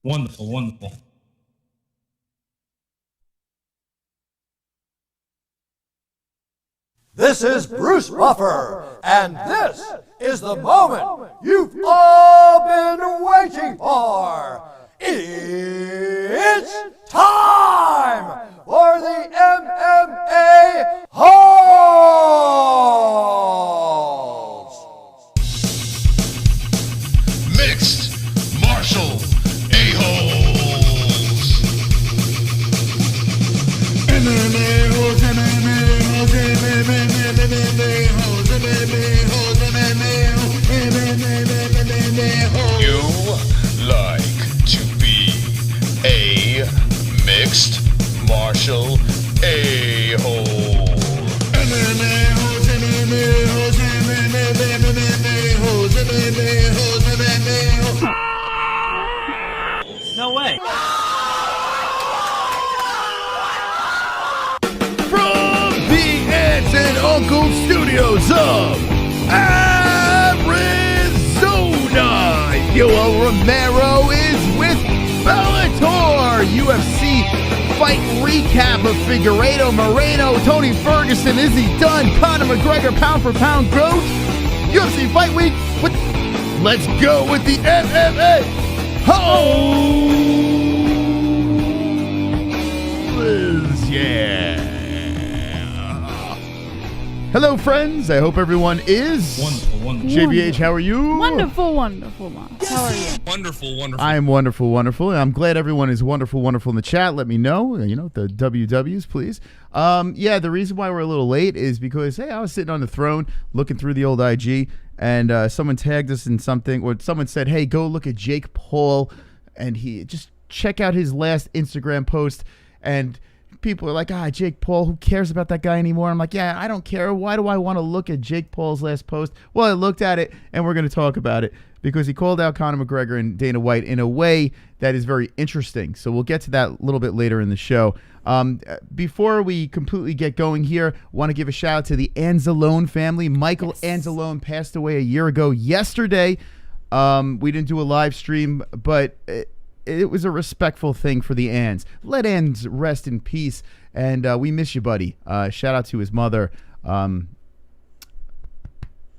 Wonderful, wonderful. This is Bruce Buffer, and this is the moment you've all been waiting for. It's time for the MMA Holes! Mixed martial a-holes. MMA holes, MMA holes, MMA holes, MMA holes, MMA holes. You like to be a mixed martial a-hole. MMA holes, MMA holes, MMA holes, MMA holes, MMA holes. No way. From the Aunts and Uncles Studios of Arizona, Yoel Romero is with Bellator UFC fight recap of Figueiredo, Moreno, Tony Ferguson, Izzy Dunn, Conor McGregor, pound for pound GOAT, UFC Fight Week. Let's go with the MMA Holes. Yeah. Hello, friends. I hope everyone is Wonderful, wonderful. JBH, how are you? Wonderful, wonderful, Mom. How are you? Wonderful, wonderful. I am wonderful, wonderful. And I'm glad everyone is wonderful, wonderful in the chat. Let me know, the WWs, please. Yeah, the reason why we're a little late is because, hey, I was sitting on the throne looking through the old IG, and someone tagged us in something, or someone said, hey, go look at Jake Paul, and just check out his last Instagram post, and people are like, Jake Paul, who cares about that guy anymore? I'm like, yeah, I don't care. Why do I want to look at Jake Paul's last post? Well, I looked at it, and we're going to talk about it because he called out Conor McGregor and Dana White in a way that is very interesting. So we'll get to that a little bit later in the show. Before we completely get going here, want to give a shout out to the Anzalone family. Michael Anzalone passed away a year ago yesterday. We didn't do a live stream, but it was a respectful thing for the Ans. Let Ans rest in peace, and we miss you, buddy. Shout out to his mother.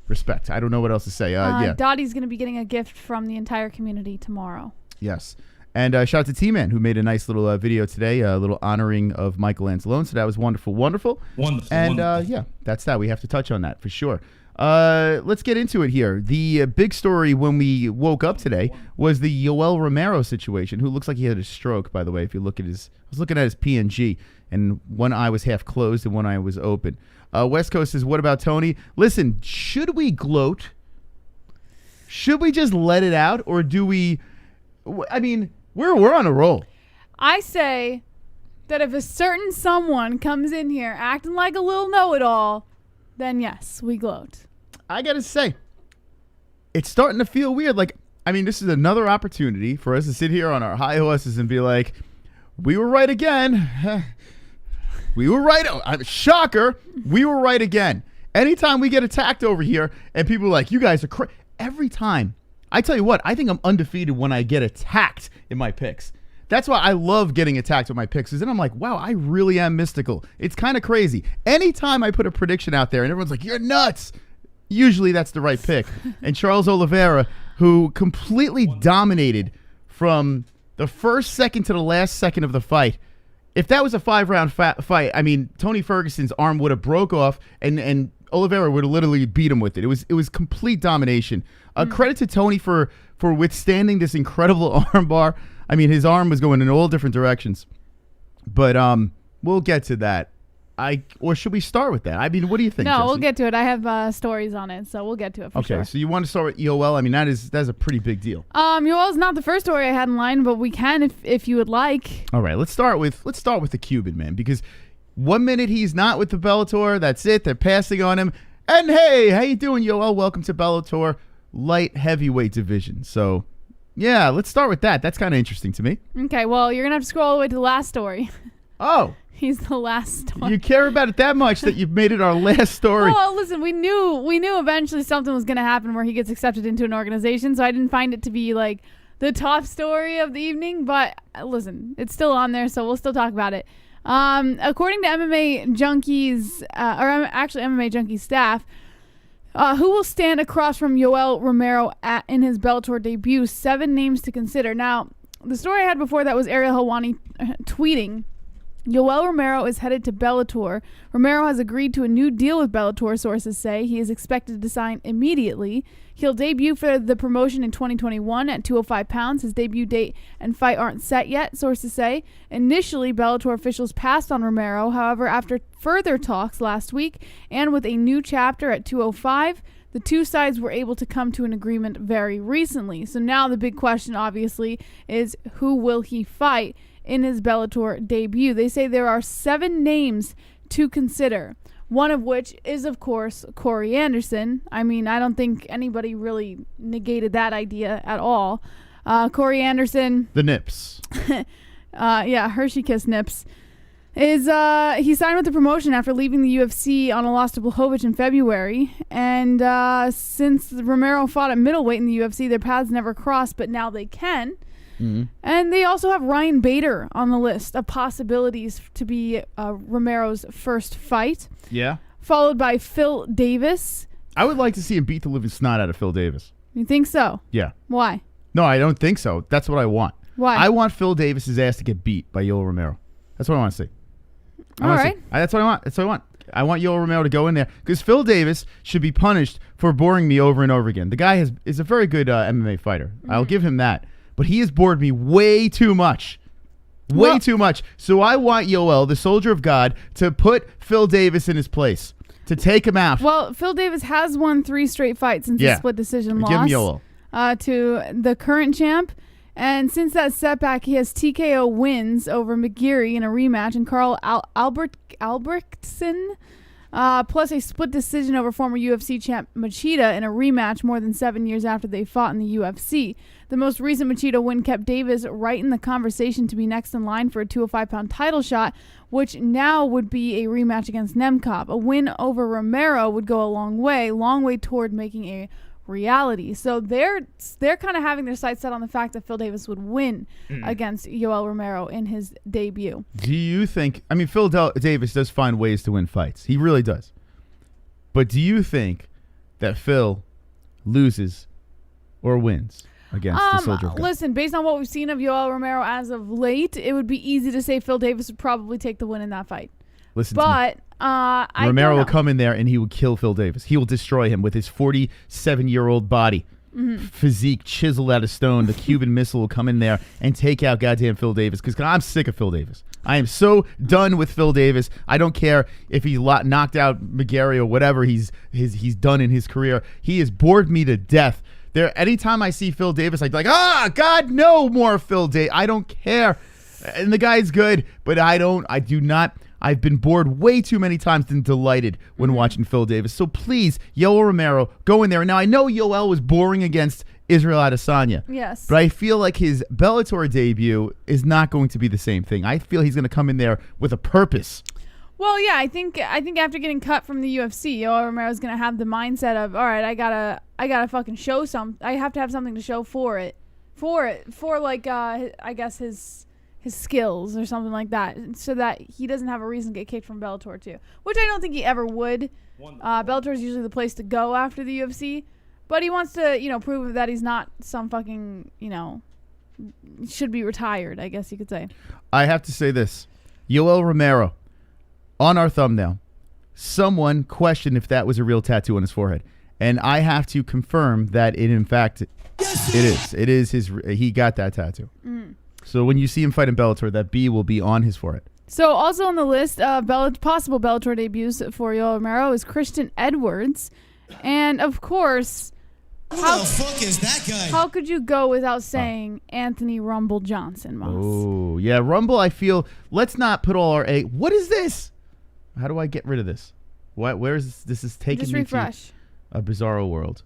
Respect. I don't know what else to say. Yeah. Dottie's going to be getting a gift from the entire community tomorrow. Yes. And shout out to T-Man, who made a nice little video today, a little honoring of Michael Anzalone. So that was wonderful, wonderful. Wonderful, and wonderful. Yeah, that's that. We have to touch on that for sure. Let's get into it here. The big story when we woke up today was the Yoel Romero situation, who looks like he had a stroke, by the way. If you look at I was looking at his PNG, and one eye was half closed and one eye was open. West Coast says, what about Tony? Listen, should we gloat? Should we just let it out, or do we? I mean, we're on a roll. I say that if a certain someone comes in here acting like a little know-it-all, then yes, we gloat. I gotta say, it's starting to feel weird. Like, I mean, this is another opportunity for us to sit here on our high horses and be like, we were right again. We were right. Shocker. We were right again. Anytime we get attacked over here and people are like, you guys are crazy. Every time. I tell you what, I think I'm undefeated when I get attacked in my picks. That's why I love getting attacked with my picks. Then I'm like, wow, I really am mystical. It's kind of crazy. Anytime I put a prediction out there and everyone's like, you're nuts, usually that's the right pick. And Charles Oliveira, who completely dominated from the first second to the last second of the fight. If that was a 5-round fight, I mean, Tony Ferguson's arm would have broke off and Oliveira would have literally beat him with it. It was complete domination. Credit to Tony for withstanding this incredible armbar. I mean, his arm was going in all different directions. But we'll get to that. Or should we start with that? I mean, what do you think? No, Jesse? we'll get to it. I have stories on it, so we'll get to it for sure. Okay, so you want to start with Yoel? I mean, that's a pretty big deal. Yoel's not the first story I had in line, but we can if you would like. All right, let's start with the Cuban, man, because 1 minute he's not with the Bellator, that's it. They're passing on him. And hey, how you doing, Yoel? Welcome to Bellator light heavyweight division. So, yeah, let's start with that. That's kind of interesting to me. Okay, well, you're gonna have to scroll all the way to the last story. Oh. He's the last story. You care about it that much that you've made it our last story. Well, listen, we knew eventually something was going to happen where he gets accepted into an organization, so I didn't find it to be like the top story of the evening, but listen, it's still on there, so we'll still talk about it. According to MMA Junkies, MMA Junkies staff, who will stand across from Yoel Romero in his Bellator debut? 7 names to consider. Now, the story I had before that was ARIEL HELWANI tweeting, Yoel Romero is headed to Bellator. Romero has agreed to a new deal with Bellator, sources say. He is expected to sign immediately. He'll debut for the promotion in 2021 at 205 pounds. His debut date and fight aren't set yet, sources say. Initially, Bellator officials passed on Romero. However, after further talks last week and with a new chapter at 205, the two sides were able to come to an agreement very recently. So now the big question, obviously, is who will he fight in his Bellator debut? They say there are 7 names to consider, one of which is, of course, Corey Anderson. I mean, I don't think anybody really negated that idea at all. Corey Anderson. The Nips. Yeah, Hershey Kiss Nips. He signed with the promotion after leaving the UFC on a loss to Blachowicz in February. And since Romero fought at middleweight in the UFC, their paths never crossed, but now they can. Mm-hmm. And they also have Ryan Bader on the list of possibilities to be Romero's first fight. Yeah. Followed by Phil Davis. I would like to see him beat the living snot out of Phil Davis. You think so? Yeah. Why? No, I don't think so. That's what I want. Why? I want Phil Davis's ass to get beat by Yoel Romero. That's what I want to see. All right. That's what I want. That's what I want. I want Yoel Romero to go in there because Phil Davis should be punished for boring me over and over again. The guy is a very good MMA fighter. Mm-hmm. I'll give him that. But he has bored me way too much. Way too much. So I want Yoel, the soldier of God, to put Phil Davis in his place, to take him out. Well, Phil Davis has won 3 straight fights since the split decision loss. Give him Yoel. To the current champ. And since that setback, he has TKO wins over McGeary in a rematch and Carl Albrechtsen, plus a split decision over former UFC champ Machida in a rematch more than 7 years after they fought in the UFC. The most recent Machida win kept Davis right in the conversation to be next in line for a 205-pound title shot, which now would be a rematch against Nemkov. A win over Romero would go a long way toward making a reality. So they're kind of having their sights set on the fact that Phil Davis would win against Yoel Romero in his debut. Do you think, I mean, Phil Davis does find ways to win fights. He really does. But do you think that Phil loses or wins against the soldier of God? Listen, based on what we've seen of Yoel Romero as of late, it would be easy to say Phil Davis would probably take the win in that fight. Listen, but Romero will come in there and he will kill Phil Davis. He will destroy him with his 47-year-old body, physique chiseled out of stone. The Cuban Missile will come in there and take out goddamn Phil Davis because I'm sick of Phil Davis. I am so done with Phil Davis. I don't care if he knocked out McGarry or whatever he's done in his career. He has bored me to death. Anytime I see Phil Davis, I'd be like, God, no more Phil Davis. I don't care. And the guy's good, but I do not. I've been bored way too many times and delighted when watching Phil Davis. So please, Yoel Romero, go in there. Now, I know Yoel was boring against Israel Adesanya. Yes. But I feel like his Bellator debut is not going to be the same thing. I feel he's going to come in there with a purpose. Well, yeah, I think after getting cut from the UFC, Yoel Romero is going to have the mindset of, all right, I gotta fucking show I have to have something to show for like I guess his skills or something like that, so that he doesn't have a reason to get kicked from Bellator too, which I don't think he ever would. Bellator is usually the place to go after the UFC, but he wants to, prove that he's not some fucking, should be retired, I guess you could say. I have to say this. Yoel Romero, on our thumbnail, someone questioned if that was a real tattoo on his forehead, and I have to confirm that it, in fact, it is he got that tattoo. So when you see him fight in Bellator, that B will be on his forehead. So also on the list of possible Bellator debuts for Yoel Romero is Christian Edwards. And, of course, who the fuck is that guy? How could you go without saying Anthony Rumble Johnson, Moss? Oh, yeah, Rumble, I feel, let's not put all our egg. What is this? How do I get rid of this? Where is this? This is taking Just me refresh. To a bizarro world.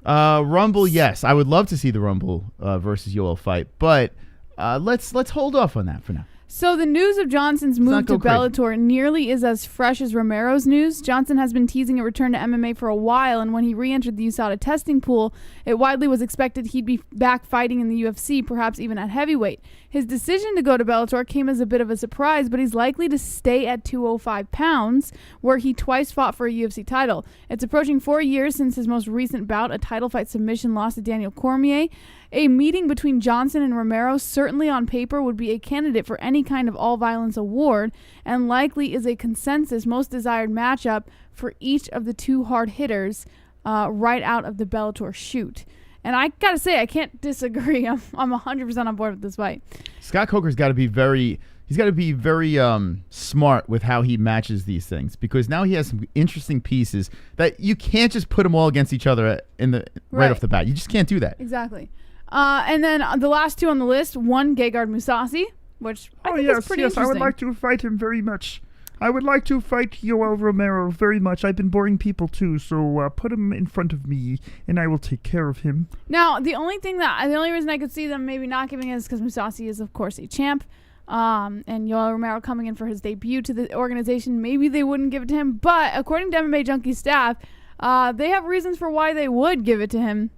Rumble, yes. I would love to see the Rumble versus Yoel fight, but let's hold off on that for now. So the news of Johnson's move not to go crazy. Bellator nearly is as fresh as Romero's news. Johnson has been teasing a return to MMA for a while, and when he re-entered the USADA testing pool, it widely was expected he'd be back fighting in the UFC, perhaps even at heavyweight. His decision to go to Bellator came as a bit of a surprise, but he's likely to stay at 205 pounds, where he twice fought for a UFC title. It's approaching 4 years since his most recent bout, a title fight submission loss to Daniel Cormier. A meeting between Johnson and Romero certainly on paper would be a candidate for any kind of all-violence award, and likely is a consensus most desired matchup for each of the two hard hitters right out of the Bellator shoot. And I gotta say, I can't disagree. I'm 100% on board with this fight. Scott Coker's got to be very smart with how he matches these things, because now he has some interesting pieces that you can't just put them all against each other right off the bat. You just can't do that. Exactly. And then the last two on the list, one, Gegard Mousasi, which I think is pretty interesting. I would like to fight him very much. I would like to fight Yoel Romero very much. I've been boring people too, so put him in front of me, and I will take care of him. Now, the only reason I could see them maybe not giving it is because Mousasi is, of course, a champ, and Yoel Romero coming in for his debut to the organization. Maybe they wouldn't give it to him, but according to MMA Junkie staff, they have reasons for why they would give it to him.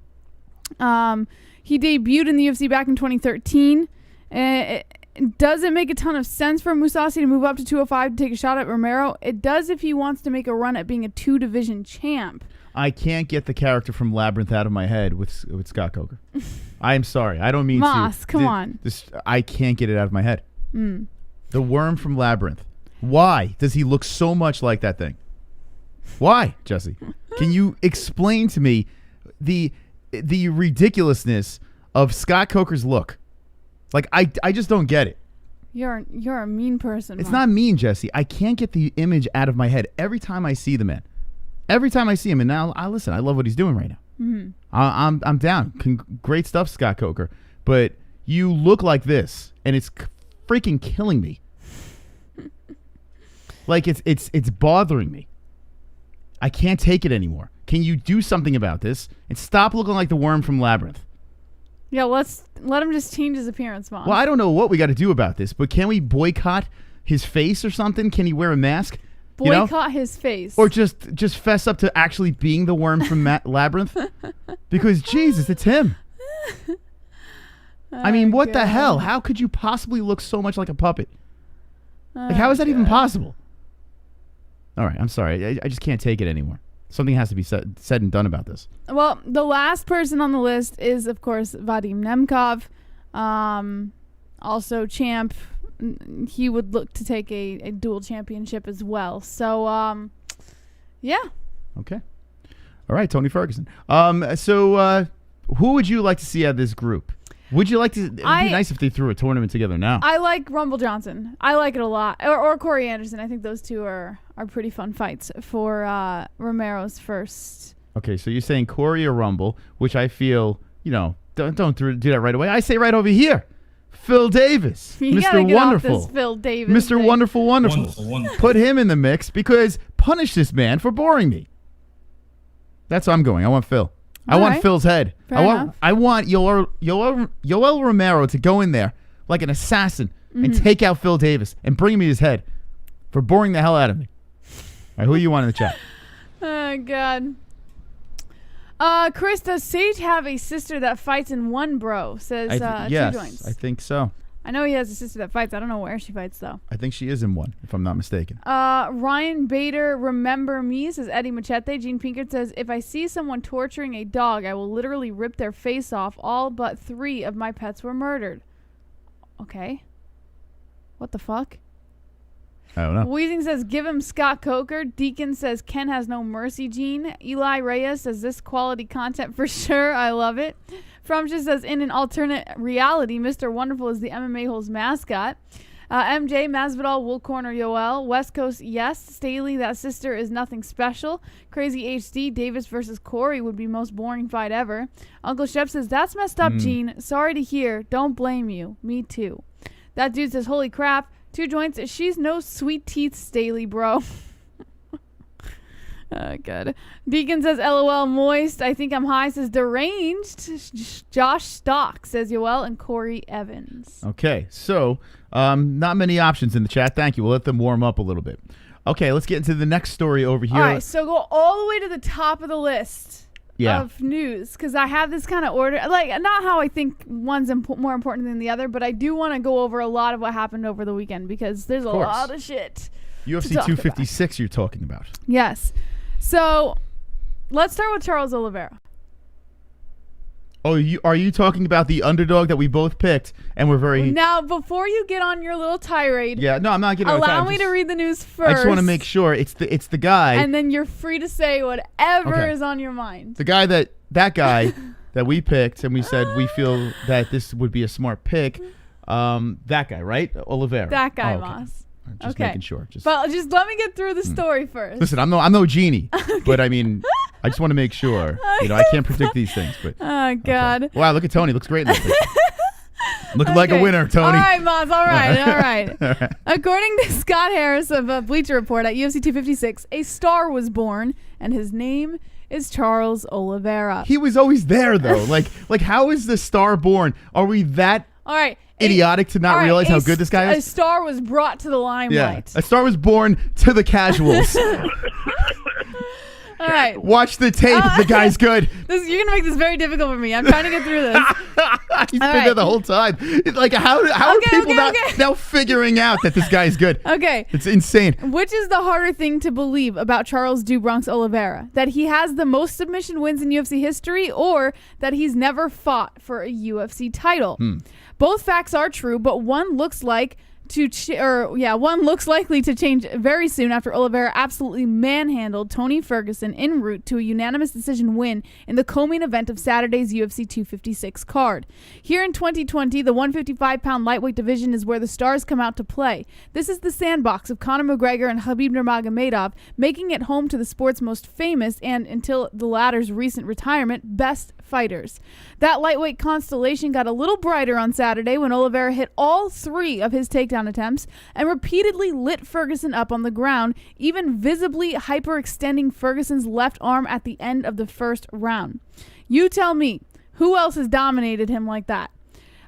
He debuted in the UFC back in 2013. It doesn't make a ton of sense for Mousasi to move up to 205 to take a shot at Romero. It does if he wants to make a run at being a 2-division champ. I can't get the character from Labyrinth out of my head with Scott Coker. I am sorry. I don't mean Moss, to. come on. I can't get it out of my head. The worm from Labyrinth. Why does he look so much like that thing? Why, Jesse? Can you explain to me the ridiculousness of Scott Coker's look? Like, I just don't get it. You're a mean person. It's Mark. not mean, Jesse. I can't get the image out of my head every time I see the man. Every time I see him, and now I listen. I love what he's doing right now. Mm-hmm. I'm down. Great stuff, Scott Coker. But you look like this, and it's freaking killing me. Like it's bothering me. I can't take it anymore. Can you do something about this and stop looking like the worm from Labyrinth? Yeah, let him just change his appearance, Mom. Well, I don't know what we got to do about this, but can we boycott his face or something? Can he wear a mask? Boycott his face. Or just fess up to actually being the worm from Labyrinth? Because, Jesus, it's him. I mean, what the hell? How could you possibly look so much like a puppet? Like, how is that even possible? All right, I'm sorry. I just can't take it anymore. Something has to be said and done about this. Well, the last person on the list is, of course, Vadim Nemkov. Also champ. He would look to take a dual championship as well. So, yeah. Okay. All right, Tony Ferguson. So who would you like to see out of this group? Would you like to? It'd be nice if they threw a tournament together now. I like Rumble Johnson. I like it a lot. Or Corey Anderson. I think those two are pretty fun fights for Romero's first. Okay, so you're saying Corey or Rumble, which I feel, don't do that right away. I say right over here, Phil Davis, you Mr. Wonderful, off this Phil Davis Mr. thing. Wonderful. Put him in the mix because punish this man for boring me. That's where I'm going. I want Phil. I want Phil's head. I want Yoel Romero to go in there like an assassin and take out Phil Davis and bring me his head for boring the hell out of me. All right, who do you want in the chat? Oh, God. Chris, does Sage have a sister that fights in one, bro? Says yes, 2 joints. I think so. I know he has a sister that fights. I don't know where she fights, though. I think she is in one, if I'm not mistaken. Ryan Bader, remember me, says Eddie Machete. Gene Pinkert says, if I see someone torturing a dog, I will literally rip their face off. All but 3 of my pets were murdered. Okay. What the fuck? I don't know. Weezing says, give him Scott Coker. Deacon says, Ken has no mercy, Gene. Eli Reyes says, this quality content for sure. I love it. Fromsha says, in an alternate reality, Mr. Wonderful is the MMA-HOLES mascot. MJ, Masvidal will corner Yoel. West Coast, yes. Staley, that sister is nothing special. Crazy HD, Davis versus Corey would be most boring fight ever. Uncle Shep says, that's messed up, Gene. Sorry to hear. Don't blame you. Me too. That dude says, holy crap. 2 joints. She's no sweet teeth, Staley, bro. Oh, good. Deacon says, LOL, moist. I think I'm high, says deranged. Josh Stock says Yoel and Corey Evans. Okay, so Not many options in the chat. Thank you. We'll let them warm up a little bit. Okay, let's get into the next story over here. All right, so go all the way to the top of the list of news, because I have this kind of order. Like, not how I think one's more important than the other, but I do want to go over a lot of what happened over the weekend, because there's a lot of shit. UFC 256 you're talking about. Yes. So let's start with Charles Oliveira. Oh, are you talking about the underdog that we both picked and we're very... Now, before you get on your little tirade... Yeah, no, I'm not getting on a tirade. Allow me to read the news first. I just want to make sure it's the guy... And then you're free to say whatever is on your mind. The guy that guy that we picked and we said we feel that this would be a smart pick, that guy, right? Oliveira. That guy, Moss. Just making sure. But just let me get through the story first. Listen, I'm no genie, but I mean... I just want to make sure. You know, I can't predict these things. But oh, God. Okay. Wow, look at Tony. Looks great in this thing. Looking like a winner, Tony. All right, Moz. All right. According to Scott Harris of Bleacher Report at UFC 256, a star was born, and his name is Charles Oliveira. He was always there, though. like how is the star born? Are we that idiotic to not realize how good this guy is? A star was brought to the limelight. Yeah. A star was born to the casuals. All right. Watch the tape. The guy's good. You're going to make this very difficult for me. I'm trying to get through this. He's been there the whole time. Like, how are people now figuring out that this guy's good? Okay. It's insane. Which is the harder thing to believe about Charles "Do Bronx" Oliveira? That he has the most submission wins in UFC history, or that he's never fought for a UFC title? Both facts are true, but one looks likely to change very soon after Oliveira absolutely manhandled Tony Ferguson en route to a unanimous decision win in the co-main event of Saturday's UFC 256 card. Here in 2020, the 155-pound lightweight division is where the stars come out to play. This is the sandbox of Conor McGregor and Khabib Nurmagomedov, making it home to the sport's most famous and, until the latter's recent retirement, best fighters. That lightweight constellation got a little brighter on Saturday when Oliveira hit all 3 of his takedown attempts and repeatedly lit Ferguson up on the ground, even visibly hyperextending Ferguson's left arm at the end of the first round. You tell me, who else has dominated him like that?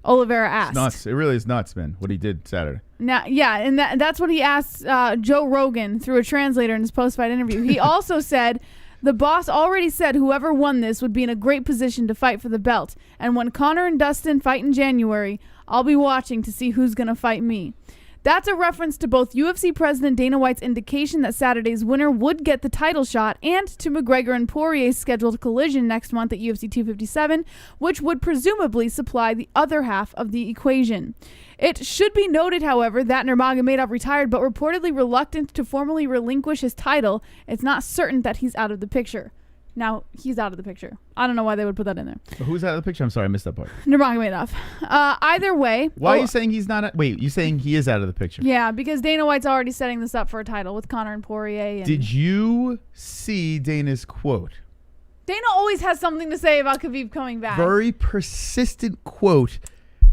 Oliveira asked. It's nuts. It really is nuts, man, what he did Saturday. Now, yeah, and that's what he asked Joe Rogan through a translator in his post-fight interview. He also said, the boss already said whoever won this would be in a great position to fight for the belt. And when Conor and Dustin fight in January, I'll be watching to see who's going to fight me. That's a reference to both UFC President Dana White's indication that Saturday's winner would get the title shot and to McGregor and Poirier's scheduled collision next month at UFC 257, which would presumably supply the other half of the equation. It should be noted, however, that Nurmagomedov retired but reportedly reluctant to formally relinquish his title. It's not certain that he's out of the picture. Now, he's out of the picture. I don't know why they would put that in there. So who's out of the picture? I'm sorry, I missed that part. Nurmagomedov. Either way. Why are you saying he's not? Wait, you saying he is out of the picture? Yeah, because Dana White's already setting this up for a title with Conor and Poirier. Did you see Dana's quote? Dana always has something to say about Khabib coming back. Very persistent quote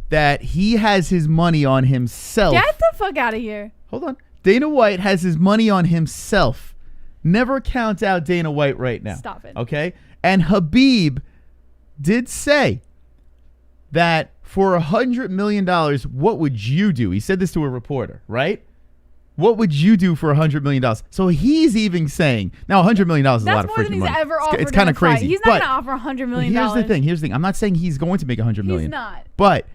that he has his money on himself. Get the fuck out of here. Hold on. Dana White has his money on himself. Never count out Dana White right now. Stop it. Okay? And Khabib did say that for $100 million, what would you do? He said this to a reporter, right? What would you do for $100 million? So he's even saying, now $100 million is a lot of freaking money. That's more than he's ever offered. It's kind of crazy. He's not going to offer $100 million. Here's the thing. I'm not saying he's going to make $100 million. He's not. But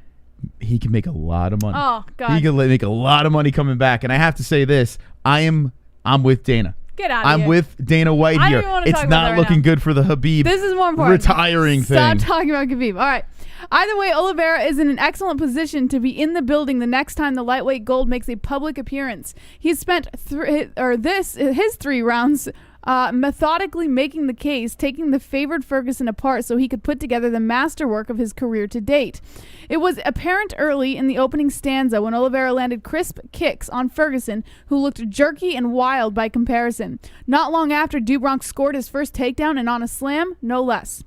he can make a lot of money. Oh, God. He can make a lot of money coming back. And I have to say this. I'm with Dana. Get out of here. I'm with Dana White here. It's not looking good for the Khabib this is more important. Retiring thing. Stop talking about Khabib. All right. Either way, Oliveira is in an excellent position to be in the building the next time the lightweight gold makes a public appearance. He's spent his 3 rounds methodically making the case, taking the favored Ferguson apart so he could put together the masterwork of his career to date. It was apparent early in the opening stanza when Oliveira landed crisp kicks on Ferguson, who looked jerky and wild by comparison. Not long after, Do Bronx scored his first takedown, and on a slam, no less.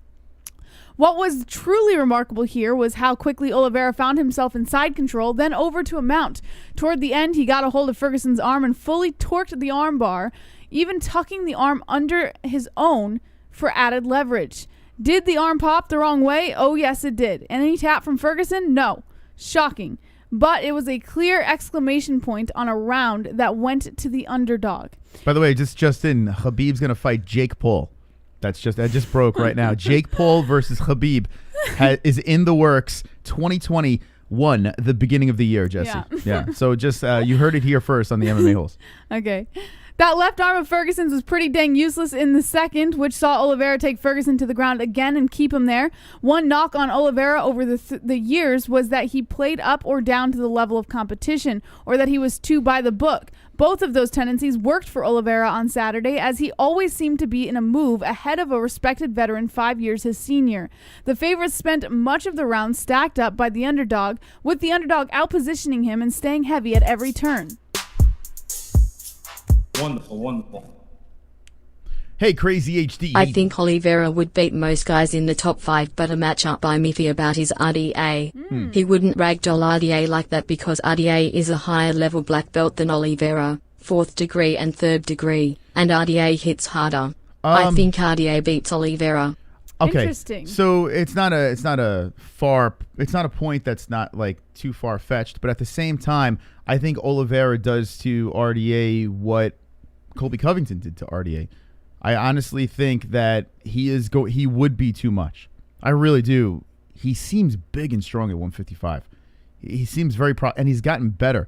What was truly remarkable here was how quickly Oliveira found himself in side control, then over to a mount. Toward the end, he got a hold of Ferguson's arm and fully torqued the arm bar, even tucking the arm under his own for added leverage. Did the arm pop the wrong way? Oh, yes, it did. Any tap from Ferguson? No. Shocking. but it was a clear exclamation point on a round that went to the underdog. By the way, just in, Khabib's going to fight Jake Paul. That just broke right now. Jake Paul versus Khabib is in the works. 2021, the beginning of the year, Jesse. Yeah. So just you heard it here first on the MMA Holes. Okay. That left arm of Ferguson's was pretty dang useless in the second, which saw Oliveira take Ferguson to the ground again and keep him there. One knock on Oliveira over the years was that he played up or down to the level of competition, or that he was too by the book. Both of those tendencies worked for Oliveira on Saturday, as he always seemed to be in a move ahead of a respected veteran 5 years his senior. The favorites spent much of the round stacked up by the underdog, with the underdog outpositioning him and staying heavy at every turn. Wonderful. Hey, Crazy HD. I think Oliveira would beat most guys in the top 5, but a matchup I'm iffy about is RDA. He wouldn't ragdoll RDA like that because RDA is a higher level black belt than Oliveira, 4th degree and 3rd degree, and RDA hits harder. I think RDA beats Oliveira. Okay. Interesting. So it's not a point that's not like too far fetched, but at the same time, I think Oliveira does to RDA what Colby Covington did to RDA. I honestly think that he would be too much. I really do. He seems big and strong at 155. He seems very and he's gotten better.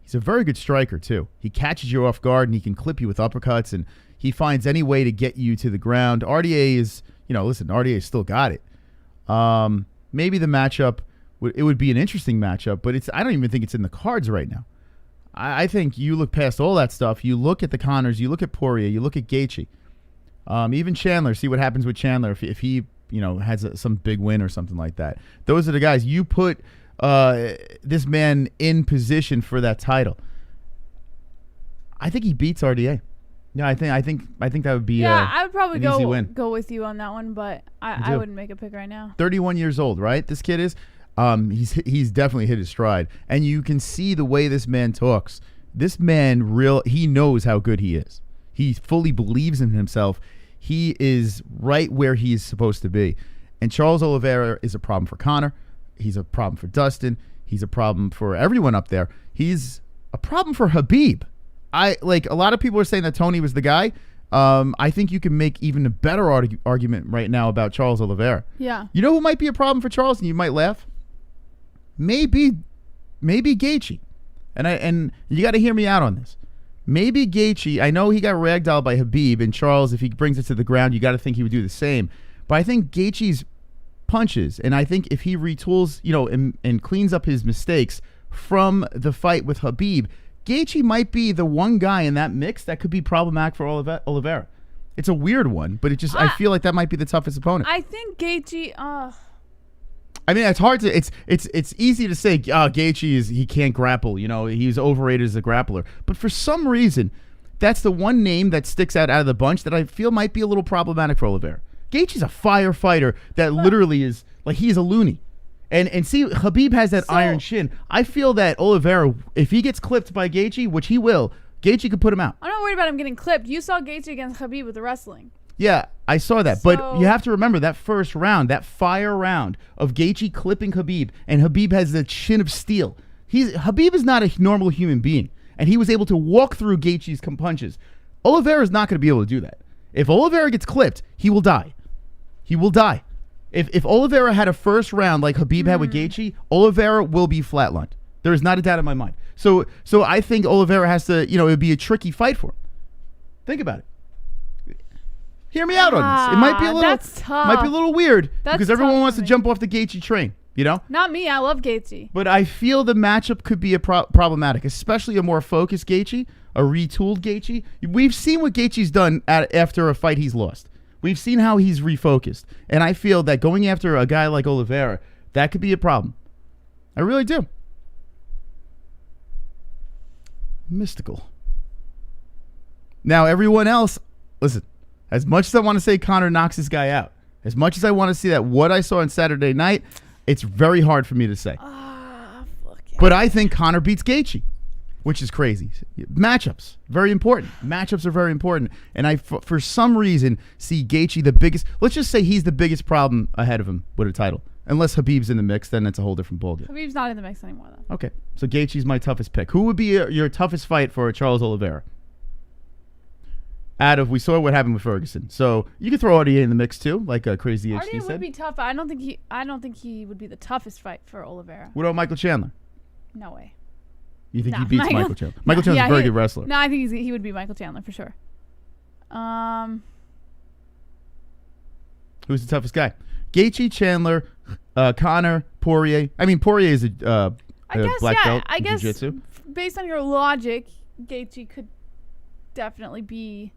He's a very good striker too. He catches you off guard and he can clip you with uppercuts, and he finds any way to get you to the ground. RDA is, RDA still got it. Maybe the matchup it would be an interesting matchup, but I don't even think it's in the cards right now. I think you look past all that stuff. You look at the Conors, you look at Poirier, you look at Gaethje, even Chandler. See what happens with Chandler if he has some big win or something like that. Those are the guys you put this man in position for that title. I think he beats RDA. Yeah, I think that would be I would probably easy win. go with you on that one, but I wouldn't make a pick right now. 31 years old, right? This kid is. He's definitely hit his stride, and you can see the way this man talks. This man he knows how good he is. He fully believes in himself. He is right where he is supposed to be. And Charles Oliveira is a problem for Conor. He's a problem for Dustin. He's a problem for everyone up there. He's a problem for Khabib. A lot of people are saying that Tony was the guy. I think you can make even a better argument right now about Charles Oliveira. Yeah. You know who might be a problem for Charles, and you might laugh? Maybe Gaethje. And you got to hear me out on this. Maybe Gaethje, I know he got ragdolled by Khabib, and Charles, if he brings it to the ground, you got to think he would do the same. But I think Gaethje's punches, and I think if he retools, and cleans up his mistakes from the fight with Khabib, Gaethje might be the one guy in that mix that could be problematic for Oliveira. It's a weird one, but I feel like that might be the toughest opponent. I think Gaethje. I mean, it's hard to. It's easy to say. Gaethje he can't grapple. He's overrated as a grappler. But for some reason, that's the one name that sticks out of the bunch that I feel might be a little problematic for Oliveira. Gaethje's a firefighter that literally is like he's a loony. And see, Khabib has that iron shin. I feel that Oliveira, if he gets clipped by Gaethje, which he will, Gaethje could put him out. I'm not worried about him getting clipped. You saw Gaethje against Khabib with the wrestling. Yeah, I saw that. But you have to remember that first round, that fire round of Gaethje clipping Khabib, and Khabib has the chin of steel. Khabib is not a normal human being, and he was able to walk through Gaethje's punches. Oliveira is not going to be able to do that. If Oliveira gets clipped, he will die. He will die. If Oliveira had a first round like Khabib had with Gaethje, Oliveira will be flatlined. There is not a doubt in my mind. So I think Oliveira has to, it would be a tricky fight for him. Think about it. Hear me out on this. It might be a little, that's tough. Might be a little weird because everyone tough wants for to me. jump off the Gaethje train. Not me. I love Gaethje. But I feel the matchup could be problematic, especially a more focused Gaethje, a retooled Gaethje. We've seen what Gaethje's done after a fight he's lost. We've seen how he's refocused. And I feel that going after a guy like Oliveira, that could be a problem. I really do. Mystical. Now, everyone else, listen, as much as I want to say Conor knocks this guy out, as much as I want to see that what I saw on Saturday night, it's very hard for me to say. But I think Conor beats Gaethje, which is crazy. Matchups, very important. Matchups are very important. And I, for some reason, see Gaethje the biggest. Let's just say he's the biggest problem ahead of him with a title. Unless Khabib's in the mix, then it's a whole different ballgame. Khabib's not in the mix anymore, though. Okay, so Gaethje's my toughest pick. Who would be your toughest fight for Charles Oliveira? We saw what happened with Ferguson, so you could throw RDA in the mix too, like Crazy HD RDA said. would be tough. I don't think he would be the toughest fight for Oliveira. What about Michael Chandler? No way. You think Nah, he beats Michael Chandler? Michael Chandler's a very good wrestler. No, I think he would be Michael Chandler for sure. Who's the toughest guy? Gaethje, Chandler, Conor, Poirier. I mean, Poirier is a black belt I in guess jiu-jitsu. based on your logic, Gaethje could definitely be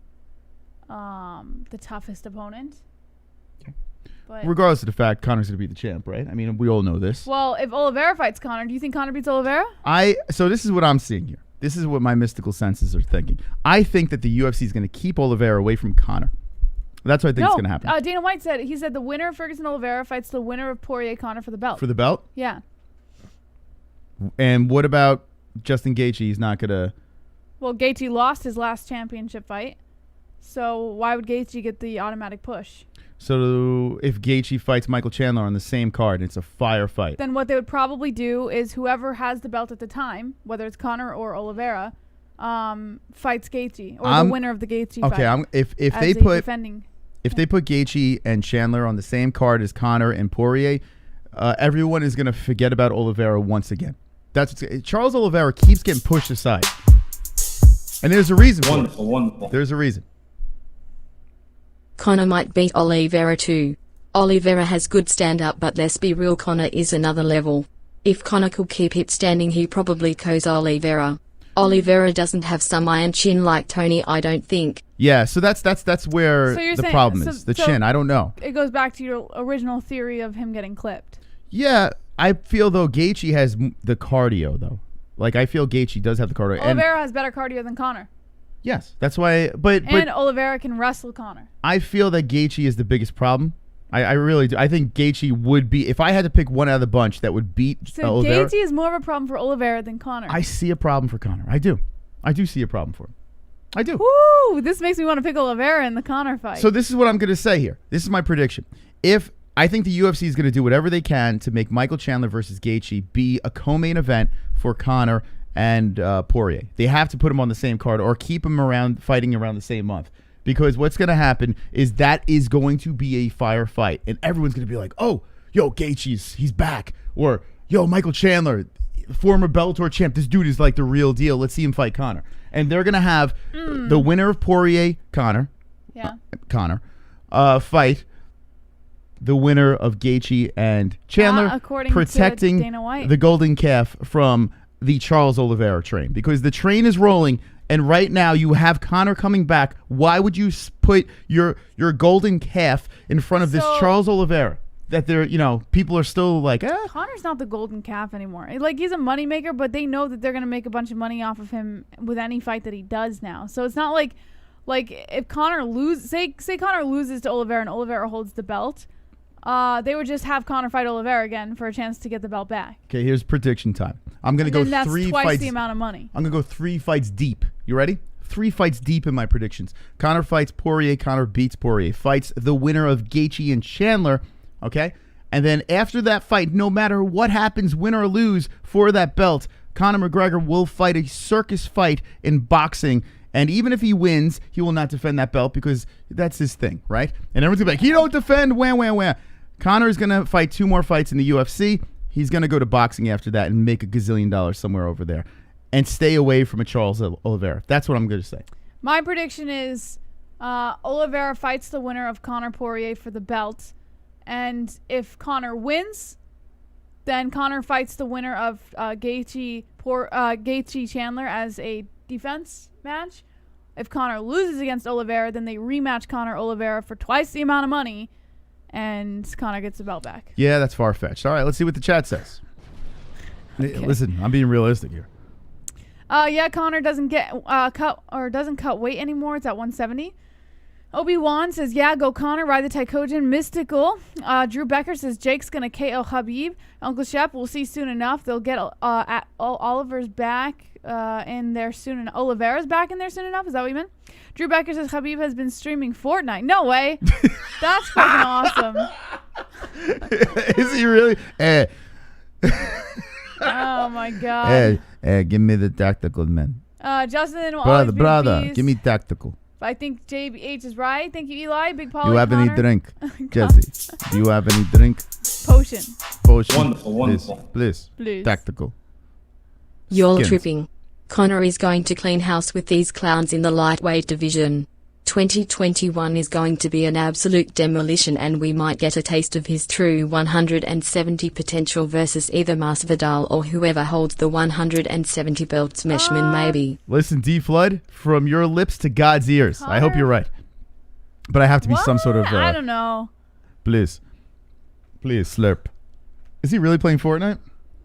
the toughest opponent. Okay. But Regardless of the fact, Conor's going to be the champ, right? I mean, we all know this. well, if Oliveira fights Conor, do you think Conor beats Oliveira? So this is what I'm seeing here. This is what my mystical senses are thinking. I think that the UFC is going to keep Oliveira away from Conor. That's what I think is going to happen. Dana White said the winner of Ferguson Oliveira fights the winner of Poirier Conor for the belt. For the belt? Yeah. And what about Justin Gaethje? He's not going to... Well, Gaethje lost his last championship fight, so why would Gaethje get the automatic push? So if Gaethje fights Michael Chandler on the same card, it's a fire fight. Then what they would probably do is whoever has the belt at the time, whether it's Conor or Oliveira, fights Gaethje, or the winner of the Gaethje fight. Okay, if they put Gaethje and Chandler on the same card as Conor and Poirier, everyone is going to forget about Oliveira once again. Charles Oliveira keeps getting pushed aside. And there's a reason for it. Wonderful. There's a reason. Conor might beat Oliveira too. Oliveira has good stand-up, but let's be real, Conor is another level. If Conor could keep it standing, he probably goes Oliveira. Oliveira doesn't have some iron chin like Tony, I don't think. Yeah, so that's where the problem is. The chin, I don't know. It goes back to your original theory of him getting clipped. Yeah, I feel though Gaethje has the cardio though. Like I feel Gaethje does have the cardio. Oliveira has better cardio than Conor. Yes, that's why. But Oliveira can wrestle Conor. I feel that Gaethje is the biggest problem. I really do. I think Gaethje would be, if I had to pick one out of the bunch that would beat Oliveira. Gaethje is more of a problem for Oliveira than Conor. I see a problem for Conor. I do see a problem for him. I do. Woo! This makes me want to pick Oliveira in the Conor fight. So this is what I'm going to say here. This is my prediction. I think the UFC is going to do whatever they can to make Michael Chandler versus Gaethje be a co-main event for Conor and Poirier. They have to put him on the same card or keep him around fighting around the same month. Because what's going to happen is that is going to be a fire fight. And everyone's going to be like, oh, yo, Gaethje's, he's back. Or, yo, Michael Chandler, former Bellator champ. This dude is like the real deal. Let's see him fight Conor. And they're going to have the winner of Poirier, Conor, fight the winner of Gaethje and Chandler, protecting the golden calf from the Charles Oliveira train. Because the train is rolling. And right now you have Conor coming back. Why would you put your golden calf in front of this Charles Oliveira? That people are still like, Conor's not the golden calf anymore. Like, he's a moneymaker, but they know that they're going to make a bunch of money off of him with any fight that he does now. So it's not like if Conor loses, say Conor loses to Oliveira and Oliveira holds the belt, they would just have Conor fight Oliveira again for a chance to get the belt back. Okay, here's prediction time. I'm going to go that's 3 twice fights. The amount of money. I'm going to go 3 fights deep. You ready? 3 fights deep in my predictions. Conor fights Poirier. Conor beats Poirier. Fights the winner of Gaethje and Chandler. Okay? And then after that fight, no matter what happens, win or lose for that belt, Conor McGregor will fight a circus fight in boxing. And even if he wins, he will not defend that belt because that's his thing, right? And everyone's going to be like, he don't defend, wah. Conor is going to fight 2 more fights in the UFC. He's going to go to boxing after that and make $1 gazillion somewhere over there and stay away from a Charles Oliveira. That's what I'm going to say. My prediction is Oliveira fights the winner of Conor Poirier for the belt. And if Conor wins, then Conor fights the winner of Gaethje Chandler as a defense match. If Conor loses against Oliveira, then they rematch Conor Oliveira for twice the amount of money. And Conor gets the belt back. Yeah, that's far-fetched. All right, let's see what the chat says. Okay. Listen, I'm being realistic here. Conor doesn't get doesn't cut weight anymore. It's at 170. Obi-Wan says, go Conor, ride the Tycogen. Mystical. Drew Becker says, Jake's going to KO Khabib. Uncle Shep, we'll see soon enough. They'll get Oliver's back in there soon enough. Oliveira's back in there soon enough? Is that what you meant? Drew Becker says, Khabib has been streaming Fortnite. No way. That's fucking awesome. Is he really? Oh my god. Give me the tactical, man. Justin will always be brother, beast. give me tactical. I think JBH is right. Thank you, Eli. Big Polly. You have Connor. any drink, Jesse? Do you have any drink? Potion. Wonderful. Please. Tactical. You're Skins. tripping. Conor is going to clean house with these clowns in the lightweight division. 2021 is going to be an absolute demolition, and we might get a taste of his true 170 potential versus either Masvidal or whoever holds the 170 belt, Smeshman maybe. Listen, D Flood, from your lips to God's ears. I hope you're right. But I have to be some sort of... I don't know. Please, slurp. Is he really playing Fortnite?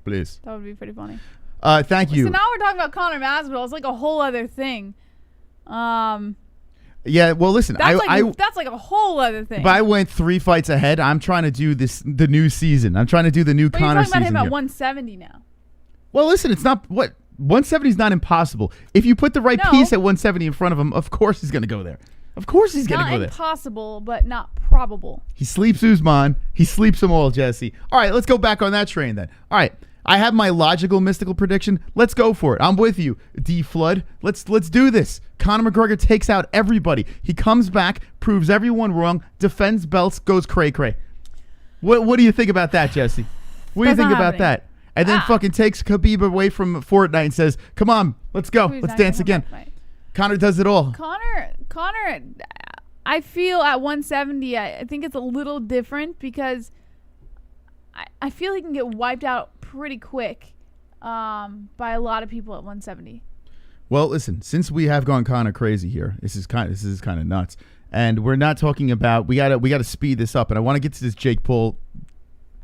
Please. That would be pretty funny. Thank you. So now we're talking about Conor Masvidal. It's like a whole other thing. Yeah, well, listen, That's like a whole other thing. But I went 3 fights ahead. I'm trying to do the new season. I'm trying to do the new Conor season. You're talking about him here. at 170 now. Well, listen, it's not 170 is not impossible. If you put the right piece at 170 in front of him, of course he's going to go there. Of course he's going to go there. Not impossible, but not probable. He sleeps Usman. He sleeps them all, Jesse. All right, let's go back on that train then. All right, I have my logical mystical prediction. Let's go for it. I'm with you, D Flood. Let's do this. Conor McGregor takes out everybody. He comes back, proves everyone wrong, defends belts, goes cray-cray. What do you think about that, Jesse? What do you think about that? And then fucking takes Khabib away from Fortnite and says, come on, let's go. Let's dance again. Conor does it all. Conor, I feel at 170, I think it's a little different because I feel he can get wiped out pretty quick by a lot of people at 170. Well, listen, since we have gone Conor crazy here, this is kind of nuts. And we're not talking about we gotta speed this up, and I want to get to this Jake Paul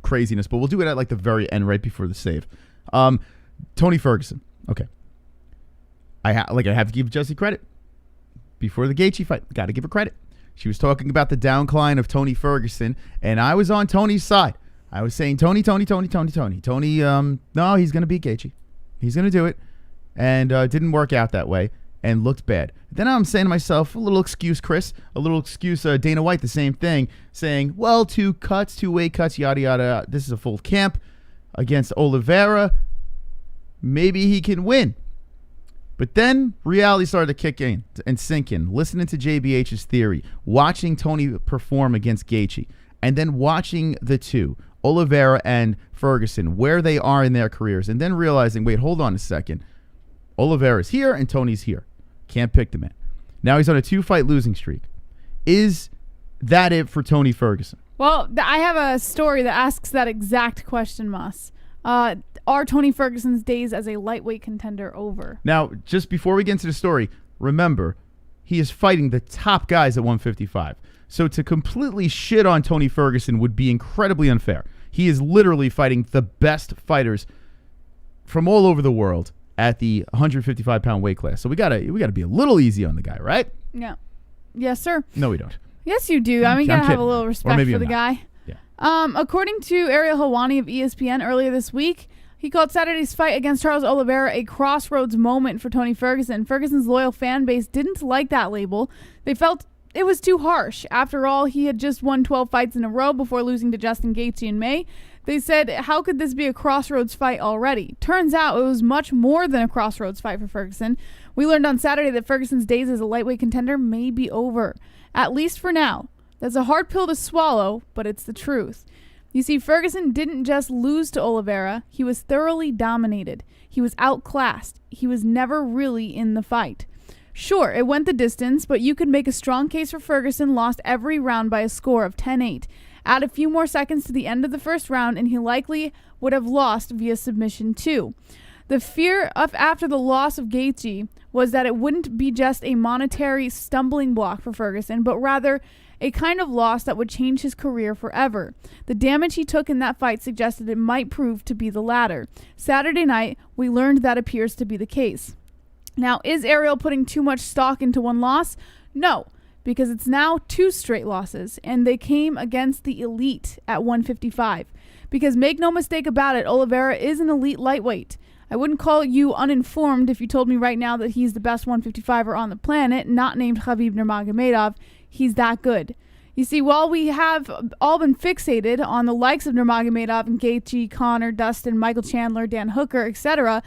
craziness, but we'll do it at like the very end, right before the save. Tony Ferguson. Okay. I have to give Jesse credit. Before the Gaethje fight, got to give her credit. She was talking about the downcline of Tony Ferguson, and I was on Tony's side. I was saying, Tony, no, he's going to beat Gaethje. He's going to do it. And didn't work out that way and looked bad. Then I'm saying to myself, a little excuse, Chris, a little excuse, Dana White, the same thing, saying, well, 2 weight cuts, yada, yada. This is a full camp against Oliveira. Maybe he can win. But then reality started to kick in and sink in, listening to JBH's theory, watching Tony perform against Gaethje, and then watching the two, Oliveira and Ferguson, where they are in their careers, and then realizing, wait, hold on a second. Oliveira's here and Tony's here. Can't pick the man. Now he's on a 2-fight losing streak. Is that it for Tony Ferguson? Well, I have a story that asks that exact question, Moss. Are Tony Ferguson's days as a lightweight contender over? Now, just before we get into the story, remember, he is fighting the top guys at 155. So to completely shit on Tony Ferguson would be incredibly unfair. He is literally fighting the best fighters from all over the world at the 155-pound weight class. So we gotta be a little easy on the guy, right? Yeah. Yes, sir. No, we don't. Yes, you do. I mean, you gotta have a little respect for the guy. Yeah. According to ARIEL HELWANI of ESPN earlier this week, he called Saturday's fight against Charles Oliveira a crossroads moment for Tony Ferguson. Ferguson's loyal fan base didn't like that label. They felt it was too harsh. After all, he had just won 12 fights in a row before losing to Justin Gaethje in May. They said, how could this be a crossroads fight already? Turns out it was much more than a crossroads fight for Ferguson. We learned on Saturday that Ferguson's days as a lightweight contender may be over, at least for now. That's a hard pill to swallow, but it's the truth. You see, Ferguson didn't just lose to Oliveira. He was thoroughly dominated. He was outclassed. He was never really in the fight. Sure, it went the distance, but you could make a strong case for Ferguson lost every round by a score of 10-8. Add a few more seconds to the end of the first round, and he likely would have lost via submission too. The fear of after the loss of Gaethje was that it wouldn't be just a monetary stumbling block for Ferguson, but rather a kind of loss that would change his career forever. The damage he took in that fight suggested it might prove to be the latter. Saturday night, we learned that appears to be the case. Now, is ARIEL putting too much stock into one loss? No, because it's now 2 straight losses, and they came against the elite at 155. Because make no mistake about it, Oliveira is an elite lightweight. I wouldn't call you uninformed if you told me right now that he's the best 155er on the planet, not named Khabib Nurmagomedov. He's that good. You see, while we have all been fixated on the likes of Nurmagomedov and Gaethje, Conor, Dustin, Michael Chandler, Dan Hooker, etc.,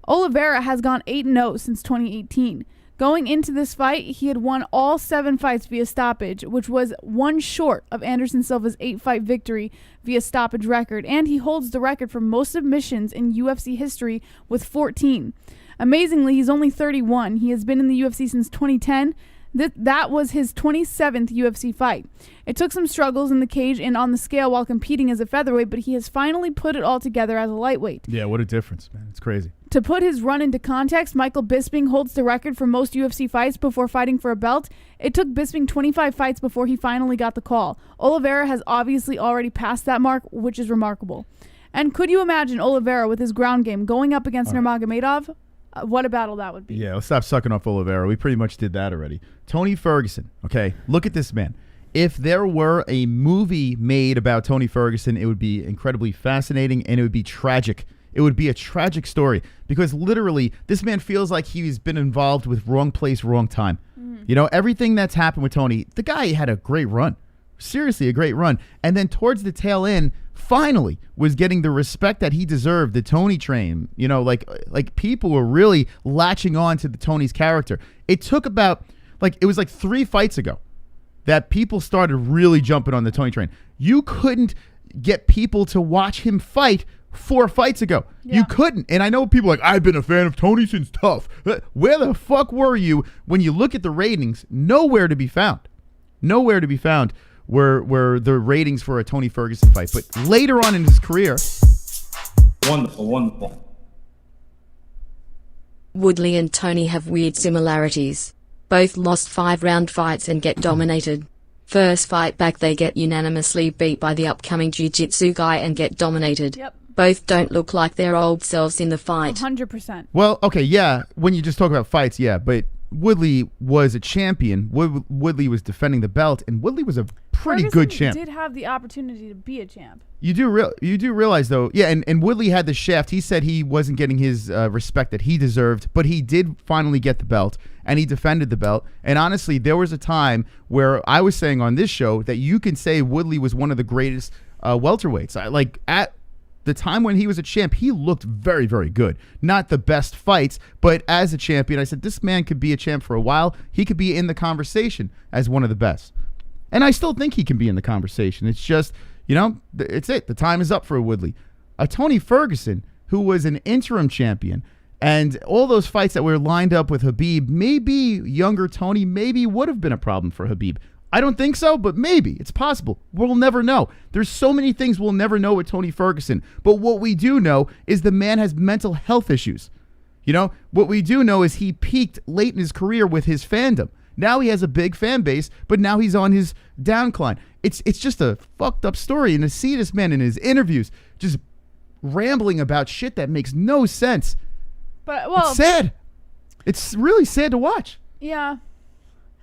Oliveira has gone 8-0 since 2018. Going into this fight, he had won all 7 fights via stoppage, which was one short of Anderson Silva's 8-fight victory via stoppage record, and he holds the record for most submissions in UFC history with 14. Amazingly, he's only 31. He has been in the UFC since 2010. That was his 27th UFC fight. It took some struggles in the cage and on the scale while competing as a featherweight, but he has finally put it all together as a lightweight. Yeah, what a difference, man. It's crazy. To put his run into context, Michael Bisping holds the record for most UFC fights before fighting for a belt. It took Bisping 25 fights before he finally got the call. Oliveira has obviously already passed that mark, which is remarkable. And could you imagine Oliveira with his ground game going up against Nurmagomedov? What a battle that would be. Yeah, let's stop sucking off Oliveira. We pretty much did that already. Tony Ferguson, okay, look at this man. If there were a movie made about Tony Ferguson, it would be incredibly fascinating and it would be tragic. It would be a tragic story because literally this man feels like he's been involved with wrong place, wrong time. You know, everything that's happened with Tony, the guy had a great run. Seriously, a great run. And then towards the tail end, finally was getting the respect that he deserved, the Tony train. You know, like people were really latching on to the Tony's character. It took about, it was like 3 fights ago that people started really jumping on the Tony train. You couldn't get people to watch him fight 4 fights ago. Yeah. You couldn't. And I know people are like, I've been a fan of Tony since Tough. Where the fuck were you when you look at the ratings? Nowhere to be found. Nowhere to be found were the ratings for a Tony Ferguson fight. But later on in his career... Wonderful. Woodley and Tony have weird similarities. Both lost 5-round fights and get dominated. First fight back they get unanimously beat by the upcoming jiu-jitsu guy and get dominated. Yep. Both don't look like their old selves in the fight. 100%. Well, okay, yeah, when you just talk about fights, yeah, but Woodley was a champion. Woodley was defending the belt, and Woodley was a pretty Ferguson good champ. Did have the opportunity to be a champ. You do realize, though, yeah, and Woodley had the shaft. He said he wasn't getting his respect that he deserved, but he did finally get the belt, and he defended the belt. And honestly, there was a time where I was saying on this show that you can say Woodley was one of the greatest welterweights. At the time when he was a champ, he looked very, very good. Not the best fights, but as a champion, I said, this man could be a champ for a while. He could be in the conversation as one of the best. And I still think he can be in the conversation. It's just, it's it. The time is up for Woodley. A Tony Ferguson, who was an interim champion, and all those fights that were lined up with Khabib, maybe younger Tony maybe would have been a problem for Khabib. I don't think so, but maybe. It's possible. We'll never know. There's so many things we'll never know with Tony Ferguson. But what we do know is the man has mental health issues. What we do know is he peaked late in his career with his fandom. Now he has a big fan base, but now he's on his downcline. It's just a fucked up story. And to see this man in his interviews just rambling about shit that makes no sense. But it's sad. It's really sad to watch. Yeah.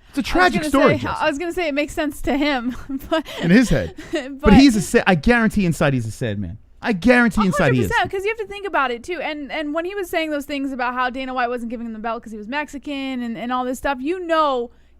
It's a tragic story. I was going to say it makes sense to him. But in his head. but he's a sad, I guarantee inside he's a sad man. I guarantee inside he is. 100%, because you have to think about it too. And when he was saying those things about how Dana White wasn't giving him the belt because he was Mexican and all this stuff, he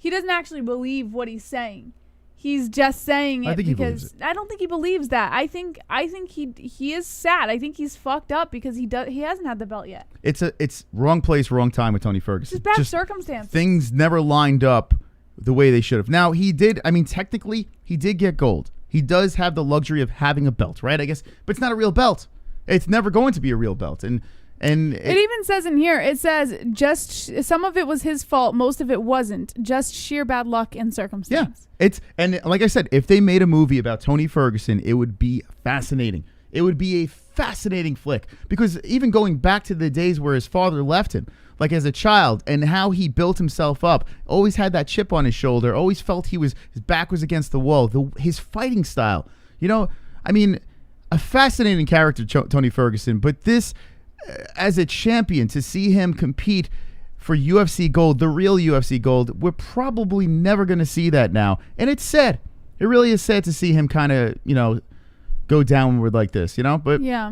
doesn't actually believe what he's saying. He's just saying it because I don't think he believes that. I think he is sad. I think he's fucked up because he hasn't had the belt yet. It's wrong place, wrong time with Tony Ferguson. It's bad circumstances. Things never lined up the way they should have. Now technically he did get gold. He does have the luxury of having a belt, right? I guess, but it's not a real belt. It's never going to be a real belt. And it even says in here, it says just some of it was his fault, most of it wasn't. Just sheer bad luck and circumstance. Yeah, and like I said, if they made a movie about Tony Ferguson, it would be fascinating. It would be a fascinating flick because even going back to the days where his father left him, like as a child, and how he built himself up, always had that chip on his shoulder, always felt his back was against the wall. His fighting style, a fascinating character, Tony Ferguson. But this, as a champion, to see him compete for UFC gold, the real UFC gold, we're probably never going to see that now. And it's sad. It really is sad to see him kind of, go downward like this, But yeah.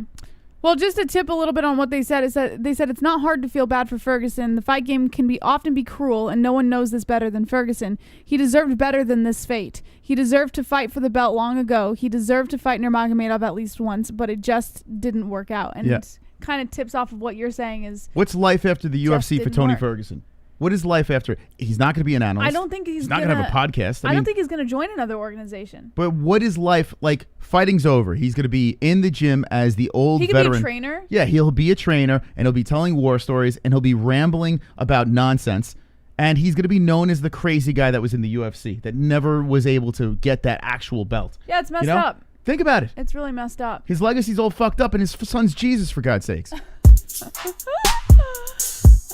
Well, just to tip a little bit on what they said is that they said it's not hard to feel bad for Ferguson. The fight game can often be cruel, and no one knows this better than Ferguson. He deserved better than this fate. He deserved to fight for the belt long ago. He deserved to fight Nurmagomedov at least once, but it just didn't work out. And it kind of tips off of what you're saying is what's life after the UFC for Tony work. Ferguson? What is life after? He's not going to be an analyst. I don't think he's not going to have a podcast. I don't think he's going to join another organization. But what is life like? Fighting's over. He's going to be in the gym as the old veteran. He could be a trainer. Yeah, he'll be a trainer, and he'll be telling war stories, and he'll be rambling about nonsense. And he's going to be known as the crazy guy that was in the UFC that never was able to get that actual belt. Yeah, it's messed up. Think about it. It's really messed up. His legacy's all fucked up, and his son's Jesus, for God's sakes.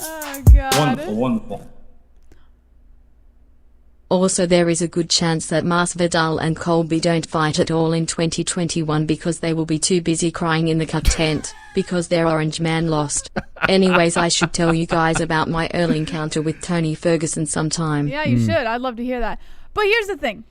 Oh, God. Wonderful. Also, there is a good chance that Masvidal and Colby don't fight at all in 2021 because they will be too busy crying in the cup tent because their orange man lost. Anyways, I should tell you guys about my early encounter with Tony Ferguson sometime. Yeah, you should. I'd love to hear that. But here's the thing.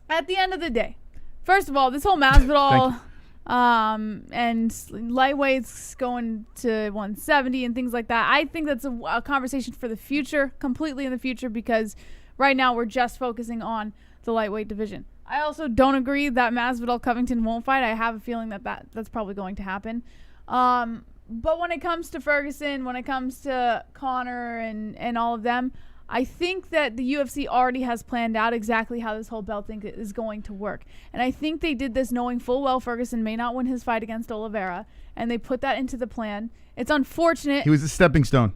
At the end of the day, first of all, this whole Masvidal and lightweights going to 170 and things like that, I think that's a conversation for the future, completely in the future, because right now we're just focusing on the lightweight division. I also don't agree that Masvidal Covington won't fight. I have a feeling that's probably going to happen. But when it comes to Ferguson, when it comes to Conor and all of them, I think that the UFC already has planned out exactly how this whole belt thing is going to work. And I think they did this knowing full well Ferguson may not win his fight against Oliveira, and they put that into the plan. It's unfortunate. He was a stepping stone.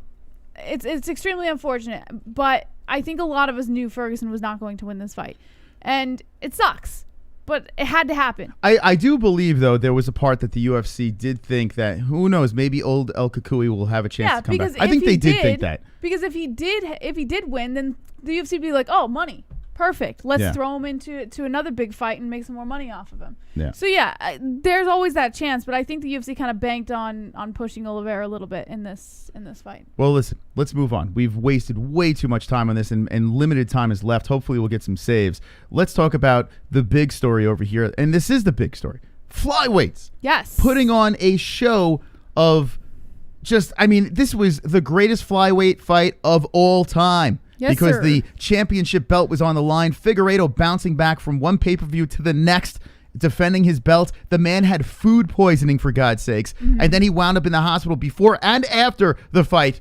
It's extremely unfortunate, but I think a lot of us knew Ferguson was not going to win this fight. And it sucks, but it had to happen. I do believe, though, there was a part that the UFC did think that, who knows, maybe old El Kukui will have a chance to come back. I think they did think that. Because if he did win, then the UFC would be like, oh, money. Perfect. Let's throw him into another big fight and make some more money off of him. Yeah. So, there's always that chance, but I think the UFC kind of banked on pushing Oliveira a little bit in this fight. Well, listen, let's move on. We've wasted way too much time on this, and limited time is left. Hopefully we'll get some saves. Let's talk about the big story over here, and this is the big story. Flyweights. Yes. Putting on a show of this was the greatest flyweight fight of all time. Yes, because sir. The championship belt was on the line. Figueiredo bouncing back from one pay-per-view to the next, defending his belt. The man had food poisoning, for God's sakes. Mm-hmm. And then he wound up in the hospital before and after the fight.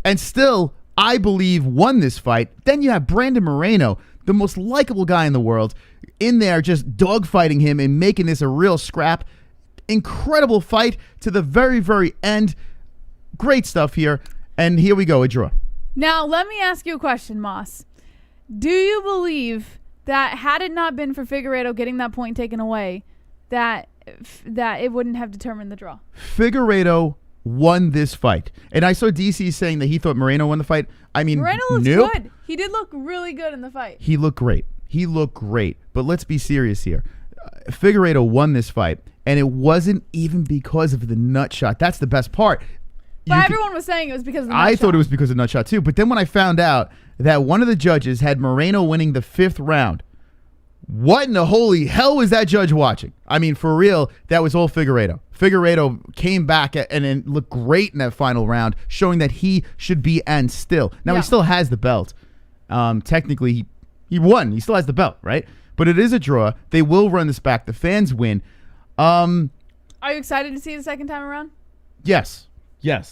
And still, I believe, won this fight. Then you have Brandon Moreno, the most likable guy in the world, in there just dogfighting him and making this a real scrap. Incredible fight to the very, very end. Great stuff here. And here we go, a draw. Now, let me ask you a question, Moss. Do you believe that had it not been for Figueiredo getting that point taken away, that it wouldn't have determined the draw? Figueiredo won this fight. And I saw DC saying that he thought Moreno won the fight. I mean, Moreno looks good. He did look really good in the fight. He looked great. But let's be serious here. Figueiredo won this fight, and it wasn't even because of the nut shot. That's the best part. But everyone was saying it was because of the nut shot. I thought it was because of the nut shot too. But then when I found out that one of the judges had Moreno winning the 5th round, what in the holy hell was that judge watching? I mean, for real, that was all Figueiredo. Figueiredo came back and looked great in that final round, showing that he should be and still. Now, he still has the belt. Technically, he won. He still has the belt, right? But it is a draw. They will run this back. The fans win. Are you excited to see it the second time around? Yes,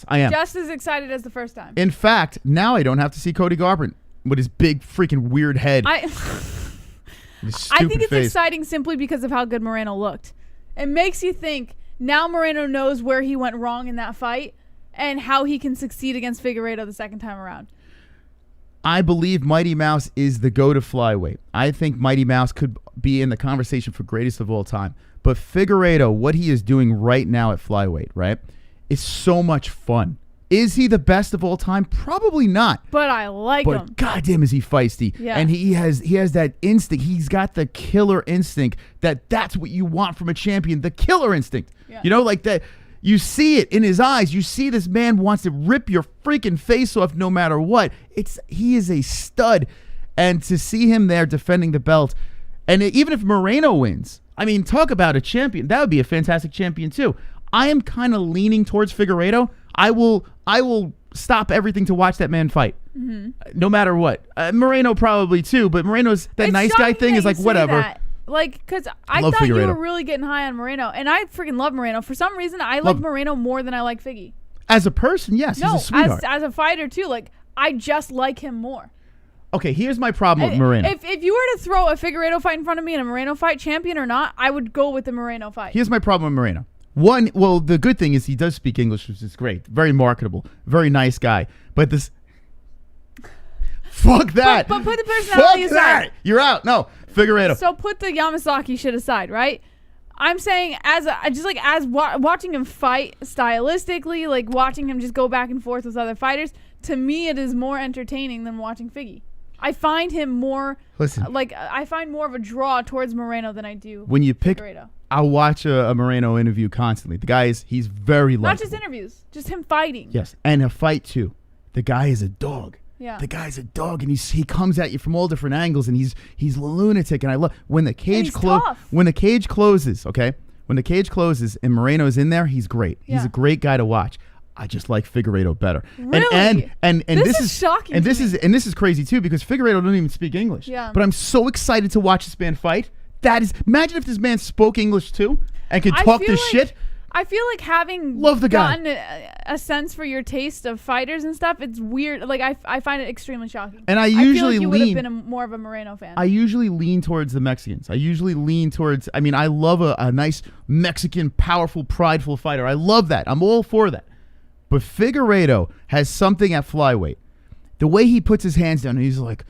I am. Just as excited as the first time. In fact, now I don't have to see Cody Garbrandt with his big freaking weird head. I think it's exciting simply because of how good Moreno looked. It makes you think now Moreno knows where he went wrong in that fight and how he can succeed against Figueiredo the second time around. I believe Mighty Mouse is the go-to flyweight. I think Mighty Mouse could be in the conversation for greatest of all time. But Figueiredo, what he is doing right now at flyweight, right? It's so much fun. Is he the best of all time? Probably not. But I like him. But goddamn is he feisty. Yeah. And he has that instinct. He's got the killer instinct that's what you want from a champion. The killer instinct. Yeah. You know, like that. You see it in his eyes. You see this man wants to rip your freaking face off no matter what. He is a stud. And to see him there defending the belt, and even if Moreno wins, I mean, talk about a champion. That would be a fantastic champion too. I am kind of leaning towards Figueiredo. I will stop everything to watch that man fight, no matter what. Moreno probably too, but Moreno's that It's nice guy shocking thing that is you like say whatever. that. Like, because I love thought you Figueiredo. were really getting high on Moreno, and I freaking love Moreno. For some reason, I like Moreno more than I like Figgy. As a person, yes, he's a sweetheart. as a fighter too. Like, I just like him more. Okay, here's my problem with Moreno. If you were to throw a Figueiredo fight in front of me and a Moreno fight, champion or not, I would go with the Moreno fight. Here's my problem with Moreno. One, well, the good thing is he does speak English, which is great. Very marketable. Very nice guy. But this... Fuck that. But put the personality Fuck aside. that. You're out. No, Figueiredo. So put the Yamasaki shit aside, right? I'm saying watching him fight stylistically, like watching him just go back and forth with other fighters, to me it is more entertaining than watching Figgy. I find him more... Listen. I find more of a draw towards Moreno than I do When you pick... Figueiredo. I'll watch a Moreno interview constantly. The guy he's very likable. Not just interviews, just him fighting. Yes, and a fight too. The guy is a dog. Yeah. The guy's a dog, and he comes at you from all different angles, and he's a lunatic. And I love when the cage when the cage closes. Okay, when the cage closes and Moreno's in there, he's great. He's Yeah. a great guy to watch. I just like Figueiredo better. Really? And This is shocking And to this me. is crazy too, because Figueiredo doesn't even speak English. Yeah. But I'm so excited to watch this man fight. Imagine if this man spoke English too and could talk this shit. I feel like having Love the guy. gotten a sense for your taste of fighters and stuff, it's weird. Like, I find it extremely shocking. And I feel usually like you would lean- have been more of a Moreno fan. I usually lean towards the Mexicans. I love a nice Mexican, powerful, prideful fighter. I love that. I'm all for that. But Figueiredo has something at flyweight. The way he puts his hands down, and he's like,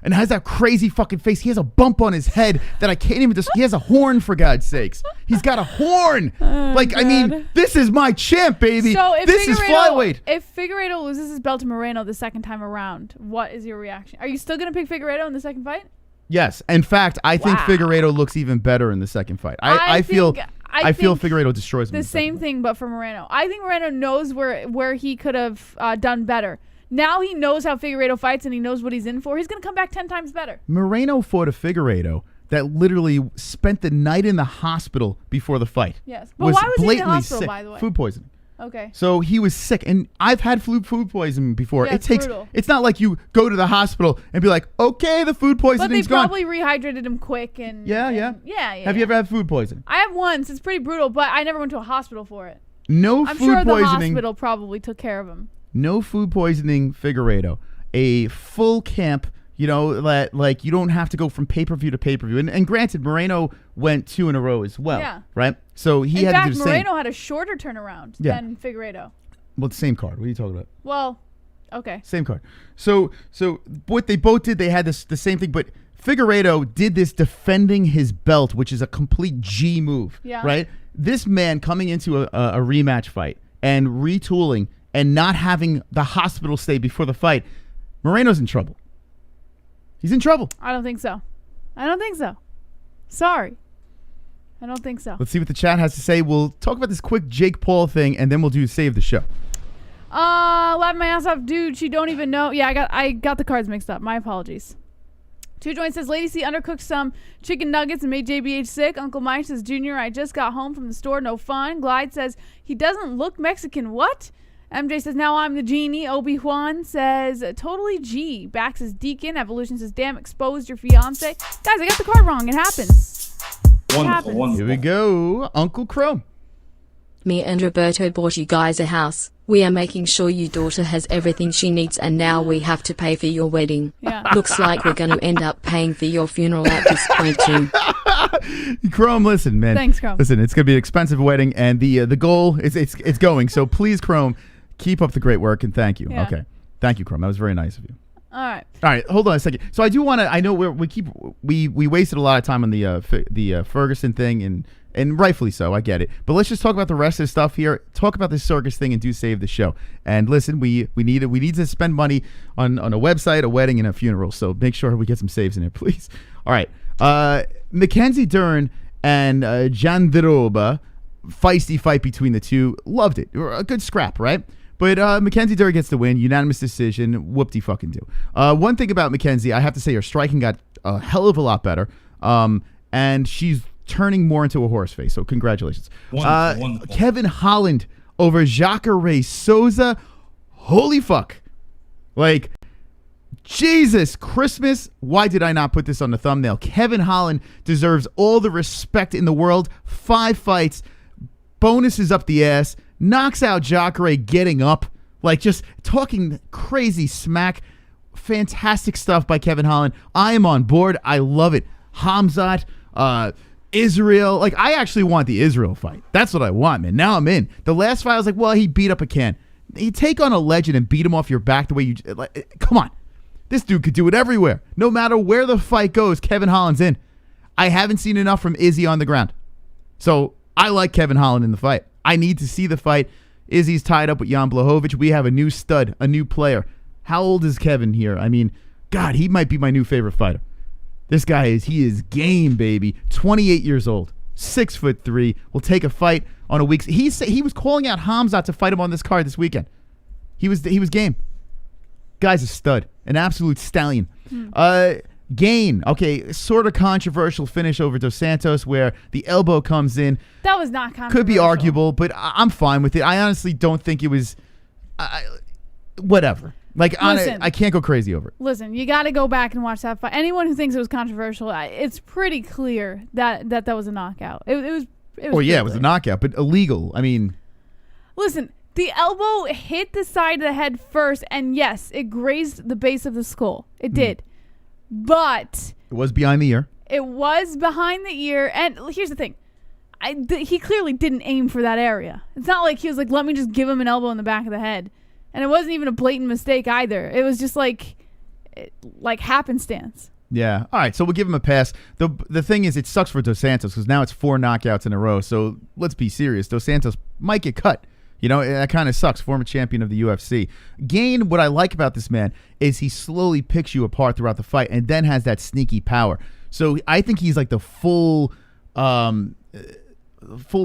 and has that crazy fucking face. He has a bump on his head that I can't even he has a horn, for God's sakes. He's got a horn. I mean, this is my champ, baby. So if this is flyweight. If Figueiredo loses his belt to Moreno the second time around, what is your reaction? Are you still going to pick Figueiredo in the second fight? Yes. In fact, I think Wow. Figueiredo looks even better in the second fight. I feel Figueiredo destroys him. The same thing, but for Moreno. I think Moreno knows where he could have done better. Now he knows how Figueiredo fights and he knows what he's in for. He's going to come back 10 times better. Moreno fought a Figueiredo that literally spent the night in the hospital before the fight. Yes. But why was he in the blatantly hospital, sick. by the way? Food poisoning. Okay. So he was sick, and I've had food poisoning before. Yeah, It takes. brutal. It's not like you go to the hospital and be like, okay, the food But they poisoning's gone. probably rehydrated him quick and Yeah. Have you ever had food poisoning? I have once. It's pretty brutal, but I never went to a hospital for it. No I'm food sure the poisoning. hospital probably took care of him. No food poisoning, Figueiredo. A full camp, that like you don't have to go from pay-per-view to pay-per-view. And granted, Moreno went 2 in a row as well. Yeah. Right? So he In had fact, to do the same. Moreno had a shorter turnaround Yeah. than Figueiredo. Well, the same card. What are you talking about? Well, okay. Same card. So what they both did, they had the same thing, but Figueiredo did this defending his belt, which is a complete G move. Yeah. Right? This man coming into a rematch fight and retooling and not having the hospital stay before the fight, Moreno's in trouble. He's in trouble. I don't think so. Sorry. I don't think so. Let's see what the chat has to say. We'll talk about this quick Jake Paul thing, and then we'll do Save the Show. Laughing my ass off, dude. She don't even know. Yeah, I got the cards mixed up. My apologies. Two Joint says, Lady C undercooked some chicken nuggets and made JBH sick. Uncle Mike says, Junior, I just got home from the store. No fun. Glide says, he doesn't look Mexican. What? MJ says, now I'm the genie. Obi-Wan says, totally G. Bax says, Deacon. Evolution says, damn, exposed your fiance. Guys, I got the card wrong. It happens. Wonderful. Here we go. Uncle Chrome. Me and Roberto bought you guys a house. We are making sure your daughter has everything she needs, and now we have to pay for your wedding. Yeah. Looks like we're going to end up paying for your funeral at this point too. Chrome, listen, man. Thanks, Chrome. Listen, it's going to be an expensive wedding, and the goal is it's going. So please, Chrome, keep up the great work, and thank you. Yeah. Okay. Thank you, Chrome. That was very nice of you. All right, hold on a second. So I do want to. I know we wasted a lot of time on the Ferguson thing, and rightfully so. I get it. But let's just talk about the rest of the stuff here. Talk about this circus thing and do Save the Show. And listen, we need to spend money on a website, a wedding, and a funeral. So make sure we get some saves in there, please. All right, Mackenzie Dern and Jandiroba, feisty fight between the two. Loved it. A good scrap, right? But Mackenzie Dern gets the win, unanimous decision. Whoop-de-fucking-do. One thing about Mackenzie, I have to say her striking got a hell of a lot better. And she's turning more into a horse face. So congratulations. Wonderful. Kevin Holland over Jacare Souza. Holy fuck. Like, Jesus Christmas. Why did I not put this on the thumbnail? Kevin Holland deserves all the respect in the world. 5 fights. Bonuses up the ass. Knocks out Jacare getting up. Like, just talking crazy smack. Fantastic stuff by Kevin Holland. I am on board. I love it. Khamzat, Israel. Like, I actually want the Israel fight. That's what I want, man. Now I'm in. The last fight, I was like, well, he beat up a can. You take on a legend and beat him off your back the way you... Like, come on. This dude could do it everywhere. No matter where the fight goes, Kevin Holland's in. I haven't seen enough from Izzy on the ground. So, I like Kevin Holland in the fight. I need to see the fight. Izzy's tied up with Jan Blachowicz. We have a new stud, a new player. How old is Kevin here? I mean, God, he might be my new favorite fighter. This guy he is game, baby. 28 years old, 6'3". Will take a fight on a week. He was calling out Khamzat to fight him on this card this weekend. He was game. Guy's a stud, an absolute stallion. Gain, okay, sort of controversial finish over Dos Santos where the elbow comes in. That was not controversial. Could be arguable, but I'm fine with it. I honestly don't think it was. Whatever. Like, I can't go crazy over it. Listen, you got to go back and watch that fight. Anyone who thinks it was controversial, it's pretty clear that was a knockout. It was yeah, it was a knockout, but illegal. I mean, listen, the elbow hit the side of the head first, and yes, it grazed the base of the skull. It did, but it was behind the ear. It was behind the ear, and here's the thing: he clearly didn't aim for that area. It's not like he was like, "Let me just give him an elbow in the back of the head." And it wasn't even a blatant mistake either. It was just like happenstance. Yeah. All right. So we'll give him a pass. The thing is, it sucks for Dos Santos because now it's 4 knockouts in a row. So let's be serious. Dos Santos might get cut. You know, that kind of sucks. Former champion of the UFC. Gain, what I like about this man is he slowly picks you apart throughout the fight and then has that sneaky power. So I think he's like the full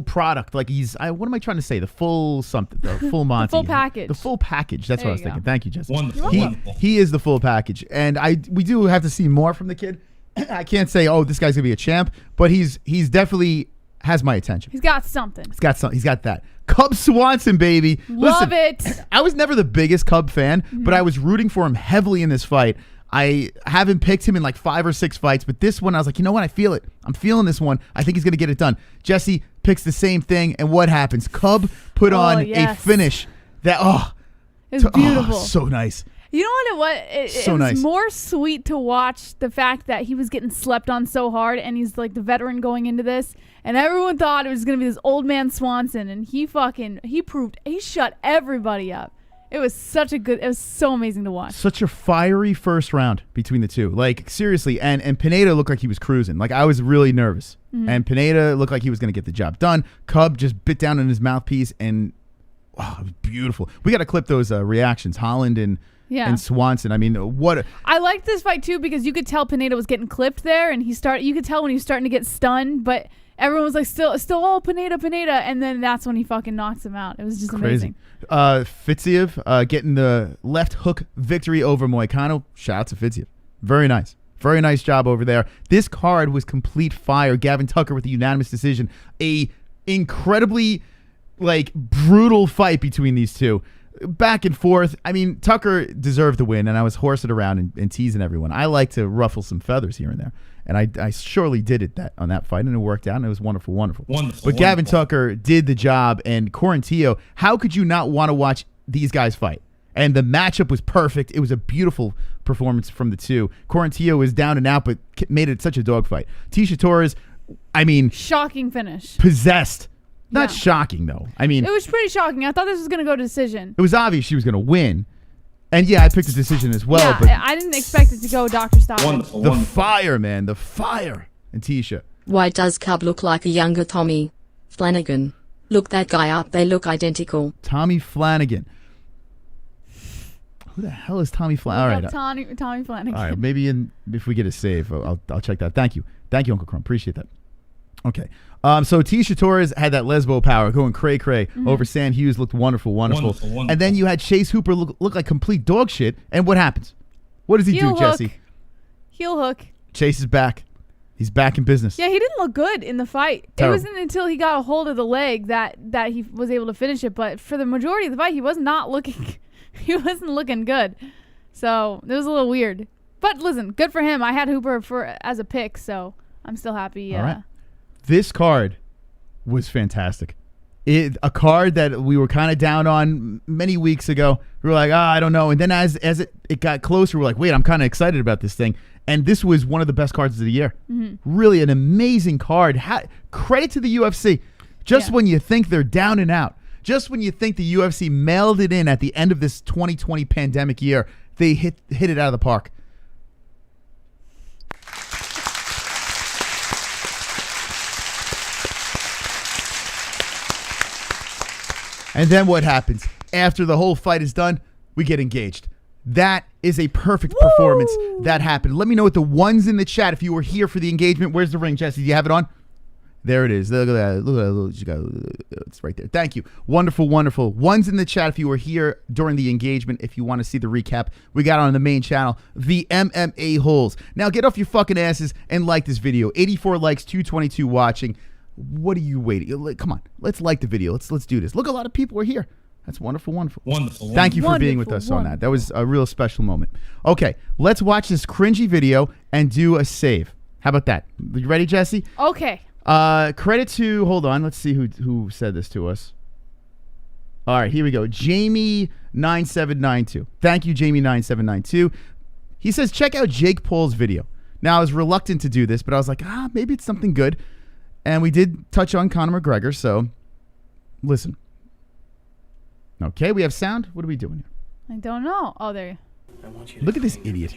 product. Like what am I trying to say? The full something. The full Monty. The full package. The full package. That's what I was thinking. Thank you, Jesse. Wonderful. He is the full package. And we do have to see more from the kid. I can't say, oh, this guy's going to be a champ, but he's definitely has my attention. He's got something. He's got that. Cub Swanson, baby. Love it. I was never the biggest Cub fan, but I was rooting for him heavily in this fight. I haven't picked him in like 5 or 6 fights, but this one I was like, you know what? I feel it. I'm feeling this one. I think he's going to get it done. Jesse picks the same thing, and what happens? Cub put on a finish that, it's beautiful. So nice. You know what it was nice. More sweet to watch the fact that he was getting slept on so hard, and he's like the veteran going into this, and everyone thought it was going to be this old man Swanson, and he shut everybody up. It was so amazing to watch. Such a fiery first round between the two. Like, seriously, and Pineda looked like he was cruising. Like, I was really nervous. And Pineda looked like he was going to get the job done. Cub just bit down on his mouthpiece, and it was beautiful. We got to clip those reactions. Holland and Swanson. I mean, I liked this fight, too, because you could tell Pineda was getting clipped there, and you could tell when he was starting to get stunned, but everyone was like, still, Pineda, and then that's when he fucking knocks him out. It was just crazy. Amazing. Fiziev getting the left hook victory over Moicano. Shout out to Fiziev. Very nice. Very nice job over there. This card was complete fire. Gavin Tucker with a unanimous decision. A incredibly, brutal fight between these two. Back and forth. I mean, Tucker deserved the win, and I was horsing around and teasing everyone. I like to ruffle some feathers here and there. And I surely did it on that fight, and it worked out, and it was wonderful. But Gavin Tucker did the job, and Corintillo, how could you not want to watch these guys fight? And the matchup was perfect. It was a beautiful performance from the two. Corintillo was down and out, but made it such a dogfight. Tisha Torres, I mean... shocking finish. Possessed. Not shocking, though. I mean... it was pretty shocking. I thought this was going to go to decision. It was obvious she was going to win. And yeah, I picked a decision as well. Yeah, but I didn't expect it to go Dr. Stoppage. Wonderful. Fire, man. The fire. And Tisha. Why does Cub look like a younger Tommy Flanagan? Look that guy up. They look identical. Tommy Flanagan. Who the hell is Tommy Flanagan? All right. Tommy Flanagan. All right. Maybe if we get a save, I'll check that. Thank you, Uncle Crumb. Appreciate that. Okay. So Tisha Torres had that lesbo power going cray-cray over Sam Hughes. Looked wonderful. And then you had Chase Hooper look like complete dog shit. And what happens? What does he do, Jesse? Heel hook. Chase is back. He's back in business. Yeah, he didn't look good in the fight. Terrible. It wasn't until he got a hold of the leg that he was able to finish it. But for the majority of the fight, he was not looking. He wasn't looking good. So it was a little weird. But listen, good for him. I had Hooper as a pick, so I'm still happy. All right. This card was fantastic. A card that we were kind of down on many weeks ago. We were like, I don't know. And then as it got closer, we're like, wait, I'm kind of excited about this thing. And this was one of the best cards of the year. Really an amazing card. Credit to the UFC. Just when you think they're down and out, just when you think the UFC mailed it in at the end of this 2020 pandemic year, they hit it out of the park. And then what happens? After the whole fight is done, we get engaged. That is a perfect performance that happened. Let me know what the ones in the chat if you were here for the engagement. Where's the ring, Jesse? Do you have it on? There it is. Look at that. Look at that. It's right there. Thank you. Wonderful, wonderful. Ones in the chat if you were here during the engagement. If you want to see the recap, we got on the main channel, the MMA Holes. Now get off your fucking asses and like this video. 84 likes, 222 watching. What are you waiting? Come on. Let's like the video. Let's do this. Look, a lot of people are here. That's wonderful, wonderful. Wonderful. Thank you for being with us on that. That was a real special moment. Okay, let's watch this cringy video and do a save. How about that? You ready, Jesse? Okay. Credit to, hold on, let's see who said this to us. All right, here we go. Jamie9792. Thank you, Jamie9792. He says, check out Jake Paul's video. Now, I was reluctant to do this, but I was like, maybe it's something good. And we did touch on Conor McGregor, so listen. Okay, we have sound. What are we doing here? I don't know. Oh, there you Look at this idiot.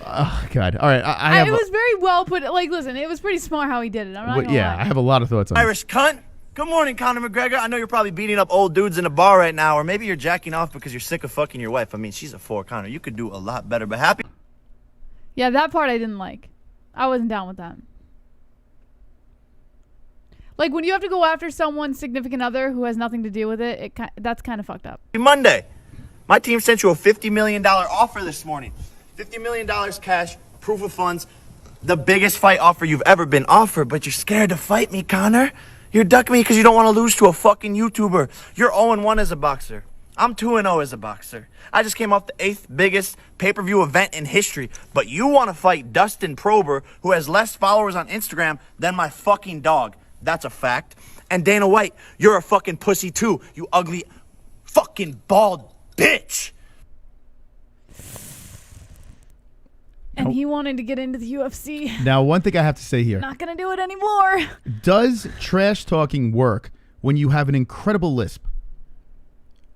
Oh, God. All right. It was very well put. Like, listen, it was pretty smart how he did it. I'm not gonna lie. I have a lot of thoughts on it. Irish cunt. Good morning, Conor McGregor. I know you're probably beating up old dudes in a bar right now, or maybe you're jacking off because you're sick of fucking your wife. I mean, she's a 4, Conor. You could do a lot better, but happy. Yeah, that part I didn't like. I wasn't down with that. Like, when you have to go after someone's significant other who has nothing to do with it, that's kind of fucked up. Monday, my team sent you a $50 million offer this morning. $50 million cash, proof of funds, the biggest fight offer you've ever been offered, but you're scared to fight me, Conor. You're ducking me because you don't want to lose to a fucking YouTuber. You're 0-1 as a boxer. I'm 2-0 as a boxer. I just came off the 8th biggest pay-per-view event in history, but you want to fight Dustin Prober, who has less followers on Instagram than my fucking dog. That's a fact. And Dana White, you're a fucking pussy too, you ugly fucking bald bitch. And he wanted to get into the UFC. Now, one thing I have to say here. Not going to do it anymore. Does trash talking work when you have an incredible lisp?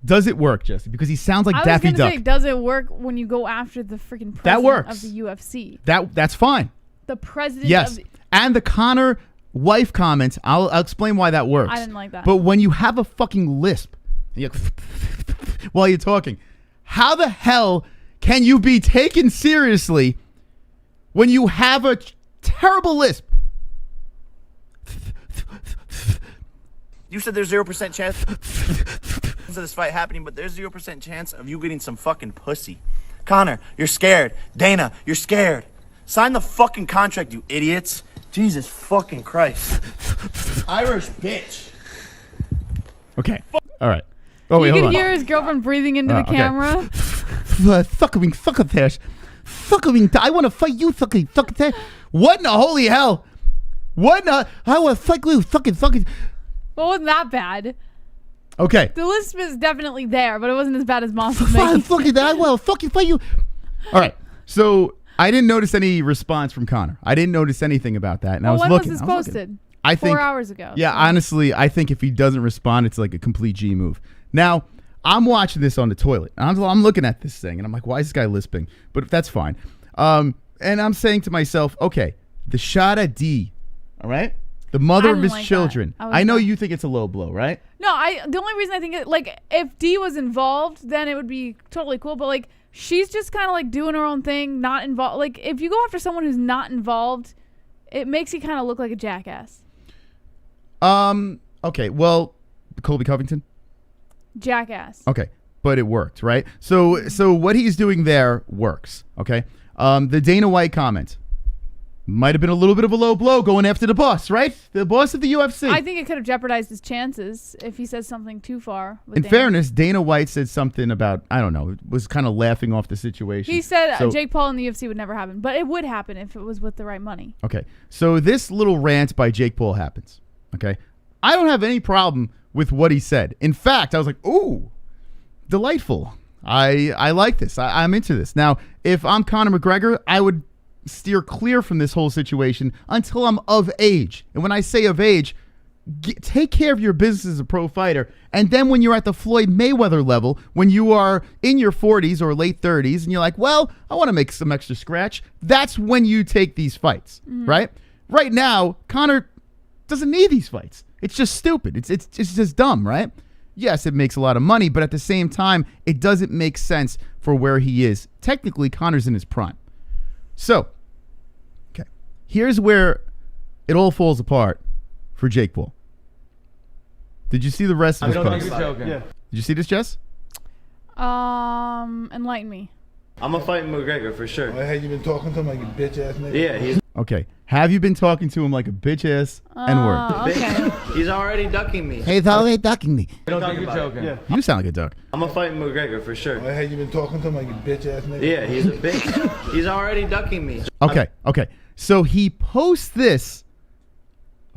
Does it work, Jesse? Because he sounds like Daffy Duck. I was going to say, does it work when you go after the freaking president of the UFC? That's fine. The president yes. of the... And the Conor wife comments, I'll explain why that works. I didn't like that. But when you have a fucking lisp while you're talking, how the hell can you be taken seriously when you have a terrible lisp? You said there's 0% chance of this fight happening, but there's 0% chance of you getting some fucking pussy. Conor, you're scared. Dana, you're scared. Sign the fucking contract, you idiots. Jesus fucking Christ. Irish bitch. Okay. All right. Oh, wait, you hold can on. hear his girlfriend breathing into the camera. Fucking I want to fight you, fucking. What in the holy hell? What in the... I want to fight you, fucking. Well, it wasn't that bad. Okay. The lisp is definitely there, but it wasn't as bad as Monster Fucking I will fucking fight you. All right. So... I didn't notice any response from Conor. I didn't notice anything about that. And I was when looking. Was this posted? I think 4 hours ago. Yeah, honestly, I think if he doesn't respond, it's like a complete G move. Now, I'm watching this on the toilet. I'm looking at this thing, and I'm like, why is this guy lisping? But that's fine. And I'm saying to myself, okay, the shot at D, all right? The mother of his children. I know you think it's a low blow, right? No, the only reason I think it, like, if D was involved, then it would be totally cool. But, like, she's just kind of like doing her own thing, not involved. Like, if you go after someone who's not involved, it makes you kind of look like a jackass. Okay, well, Colby Covington? Jackass. Okay, but it worked, right? So what he's doing there works, okay? The Dana White comment. Might have been a little bit of a low blow going after the boss, right? The boss of the UFC. I think it could have jeopardized his chances if he says something too far. In fairness, Dana White said something about, I don't know, was kind of laughing off the situation. He said Jake Paul in the UFC would never happen, but it would happen if it was with the right money. Okay, so this little rant by Jake Paul happens, okay? I don't have any problem with what he said. In fact, I was like, ooh, delightful. I like this. I'm into this. Now, if I'm Conor McGregor, I would steer clear from this whole situation until I'm of age. And when I say of age, take care of your business as a pro fighter. And then when you're at the Floyd Mayweather level, when you are in your 40s or late 30s, and you're like, well, I want to make some extra scratch, that's when you take these fights, right? Right now, Conor doesn't need these fights. It's just stupid. It's just dumb, right? Yes, it makes a lot of money, but at the same time, it doesn't make sense for where he is. Technically, Conor's in his prime. So, okay, here's where it all falls apart for Jake Paul. Did you see the rest of his post? Yeah. Did you see this, Jess? Enlighten me. I'm gonna fight McGregor for sure. Have you been talking to him like a bitch ass nigga? Yeah, he's Okay. Have you been talking to him like a bitch ass N-word? Okay. he's already ducking me. He's always ducking me. I don't think you're joking. Yeah. You sound like a duck. I'm gonna fight McGregor for sure. Have you been talking to him like a bitch ass nigga? Yeah, he's a bitch. He's already ducking me. Okay. So he posts this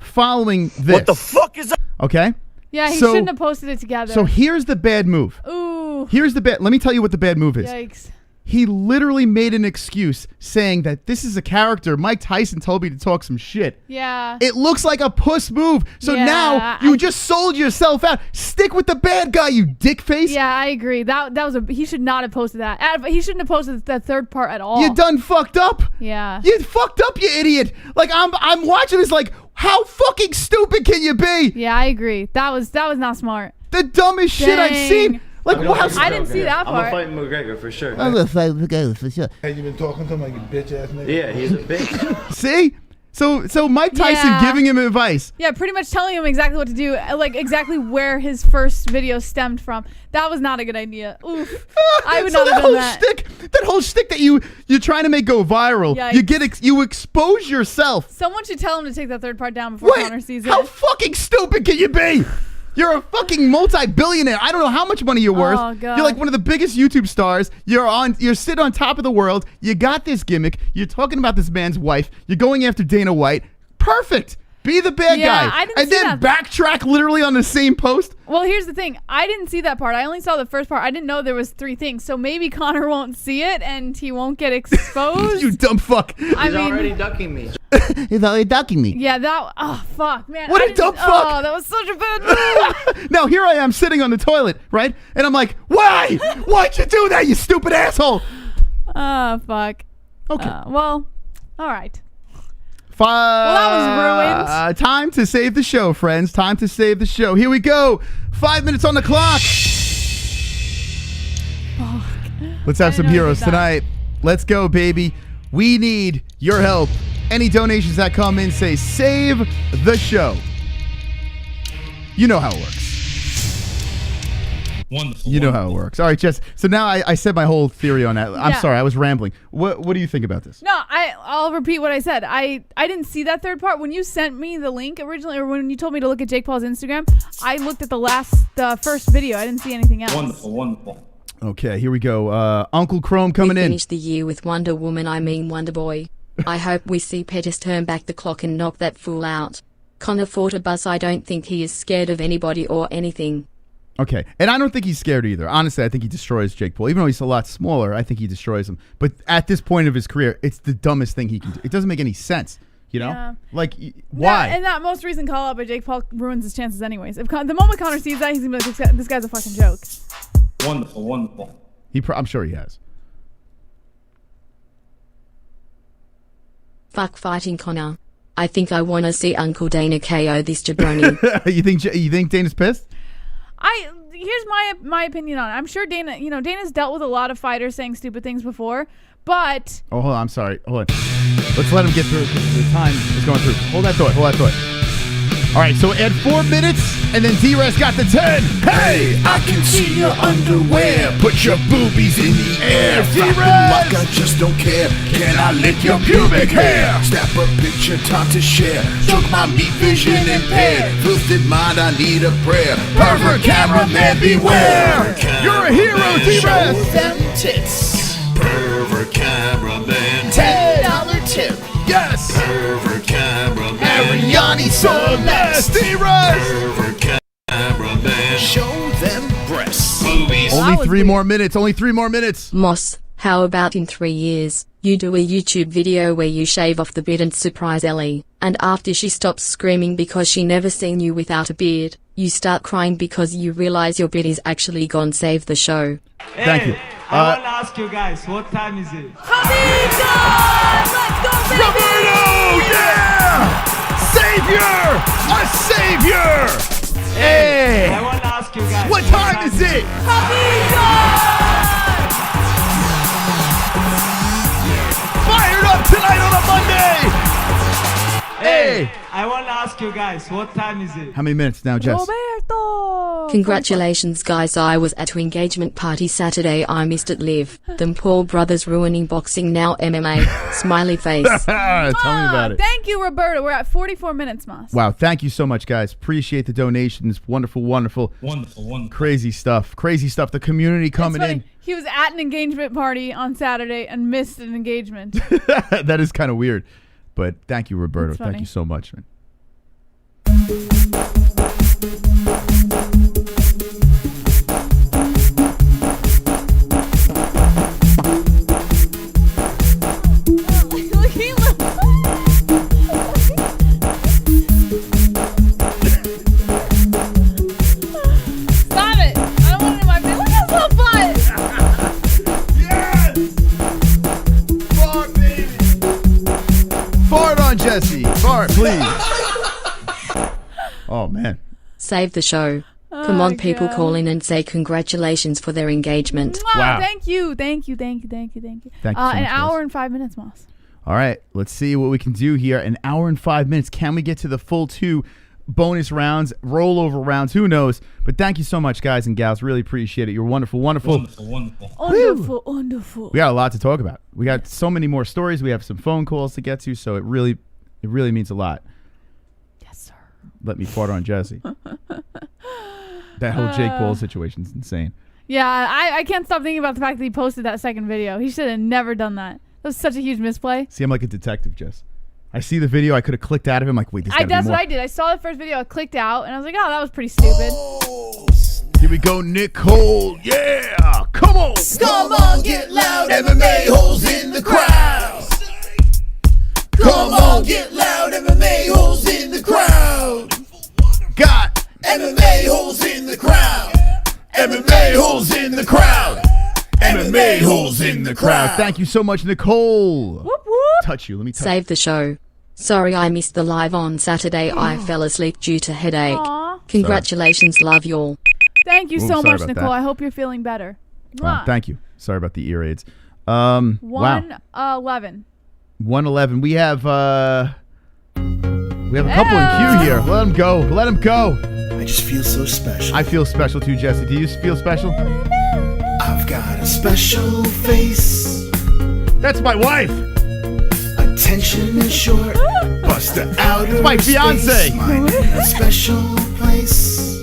following this. What the fuck is that? Okay? Yeah, he So- shouldn't have posted it together. So here's the bad move. Ooh. Here's the bad. Let me tell you what the bad move is. Yikes. He literally made an excuse saying that this is a character. Mike Tyson told me to talk some shit. Yeah. It looks like a puss move. So Yeah, now you just sold yourself out. Stick with the bad guy, you dick face. Yeah, I agree. That was he should not have posted that. He shouldn't have posted that third part at all. You done fucked up. Yeah. You fucked up, you idiot. Like I'm watching this like, how fucking stupid can you be? Yeah, I agree. That was not smart. The dumbest shit I've Dang. seen. Like, I didn't see that I'm gonna part. fight McGregor for sure. I'm gonna fight McGregor for sure. Have you been talking to him like a bitch ass nigga? Yeah, he's a bitch. See? So Mike Tyson Yeah. giving him advice. Yeah, pretty much telling him exactly what to do, like exactly where his first video stemmed from. That was not a good idea. Oof. I would not have done that. That whole shtick that you're trying to make go viral. Yikes. You expose yourself. Someone should tell him to take that third part down before Conor sees it. How fucking stupid can you be? You're a fucking multi-billionaire. I don't know how much money you're worth. Oh, God. You're like one of the biggest YouTube stars. You're sitting on top of the world. You got this gimmick. You're talking about this man's wife. You're going after Dana White. Perfect. Be the bad Yeah, guy. I didn't and see then that. backtrack literally on the same post. Well, here's the thing. I didn't see that part. I only saw the first part. I didn't know there was 3 things. So maybe Conor won't see it and he won't get exposed. You dumb fuck. He's already ducking me. He's already ducking me. Yeah, oh, fuck, man. What I a didn't- dumb fuck. Oh, that was such a bad move. Now here I am sitting on the toilet, right? And I'm like, why? Why'd you do that, you stupid asshole? Oh, fuck. Okay. Well, all right. That was ruined. Time to save the show, friends. Time to save the show. Here we go. 5 minutes on the clock. Let's have some know I heroes did that. tonight. Let's go, baby. We need your help. Any donations that come in say save the show. You know how it works. Wonderful. You know how it works. All right, Jess. So now I said my whole theory on that. I'm Yeah. sorry, I was rambling. What do you think about this? No, I'll repeat what I said. I didn't see that third part. When you sent me the link originally, or when you told me to look at Jake Paul's Instagram, I looked at the first video. I didn't see anything else. Wonderful. Okay, here we go. Uncle Chrome coming we in. finished the year with Wonder Woman, I mean Wonder Boy. I hope we see Pettis turn back the clock and knock that fool out. Conor fought a bus. I don't think he is scared of anybody or anything. Okay, and I don't think he's scared either. Honestly, I think he destroys Jake Paul. Even though he's a lot smaller, I think he destroys him. But at this point of his career, it's the dumbest thing he can do. It doesn't make any sense, you know? Yeah. Like, why? And that most recent call out by Jake Paul ruins his chances anyways. If the moment Conor sees that, he's going to be like, this guy's a fucking joke. Wonderful. I'm sure he has. Fuck fighting Conor. I think I wanna see Uncle Dana KO this jabroni. You think Dana's pissed? Here's my opinion on it. I'm sure Dana's dealt with a lot of fighters saying stupid things before, but Oh, hold on. I'm sorry. Hold on. Let's let him get through because the time is going through. Hold that thought. All right, so add 4 minutes, and then D-Res got the 10. Hey, I can see your underwear. Put your boobies in the air. Flopping like I just don't care. Can I lick your pubic hair? Snap a picture, time to share. Choke my meat vision impaired. Filthy mind, I need a prayer. Pervert cameraman, beware. You're a hero, D-Res. Show them tits. Pervert cameraman. $10 tip. Yes. Pervert cameraman. Ariani Celeste. D-Res. Pervert cameraman. Show them breasts. Boobies. Only 3 more minutes. Only 3 more minutes. Moss, how about in 3 years, you do a YouTube video where you shave off the beard and surprise Ellie, and after she stops screaming because she never seen you without a beard, you start crying because you realize your beard is actually gone. Save the show. Thank you. I want to ask you guys, what time is it? COVINGTON! Let's go, baby! Roberto, yeah! Savior! A savior! Hey! I want to ask you guys. What time is it? COVINGTON! Fired up tonight on a Monday! Hey! I want to ask you guys, what time is it? How many minutes now, Jess? Roberto! Congratulations guys, I was at your engagement party Saturday, I missed it live. Them Paul brothers ruining boxing, now MMA. Smiley face. Tell me about it. Thank you, Roberto. We're at 44 minutes, Moss. Wow, thank you so much, guys. Appreciate the donations. Wonderful, wonderful. Wonderful. Crazy stuff. Crazy stuff. The community coming It's funny. in. He was at an engagement party on Saturday and missed an engagement. That is kind of weird. But thank you, Roberto. That's Thank funny. you so much, man. Stop it! I don't want it in my face. Look at his little butt! Yes! Fart, baby! Fart on Jesse. Fart, please. Oh, man. Save the show. Come on, people call in and say congratulations for their engagement. Wow. Thank you. Thank you so much, an hour guys. and 5 minutes, Moss. All right, let's see what we can do here. An hour and 5 minutes. Can we get to the full 2 bonus rounds, rollover rounds? Who knows? But thank you so much, guys and gals. Really appreciate it. You're wonderful. Wonderful. We got a lot to talk about. We got so many more stories. We have some phone calls to get to, so it really means a lot. Yes, sir. Let me fart on Jesse. That whole Jake Paul situation is insane. Yeah, I can't stop thinking about the fact that he posted that second video. He should have never done that. That was such a huge misplay. See, I'm like a detective, Jess. I see the video. I could have clicked out of him. Like, wait, there's gotta be That's more. what I did. I saw the first video. I clicked out, and I was like, oh, that was pretty stupid. Here we go, Nicole. Yeah, come on. Come on, get loud. MMA holes in the crowd. Come on, get loud. MMA holes in the crowd. Got MMA holes in the crowd. MMA holes in the crowd. MMA holes in the crowd. Thank you so much, Nicole. Whoop, whoop. Touch you. Let me touch Save the show. Sorry I missed the live on Saturday. I fell asleep due to headache. Aw. Congratulations, love y'all. Thank you Ooh, so sorry much, about Nicole. that. I hope you're feeling better. Thank you. Sorry about the ear aids. Wow. 111. 111. We have a couple in queue here. Let them go. Let them go. I just feel so special. I feel special too, Jesse. Do you feel special? I've got a special face. That's my wife. Attention is short. Bust the outer my fiance. Mine in a special place.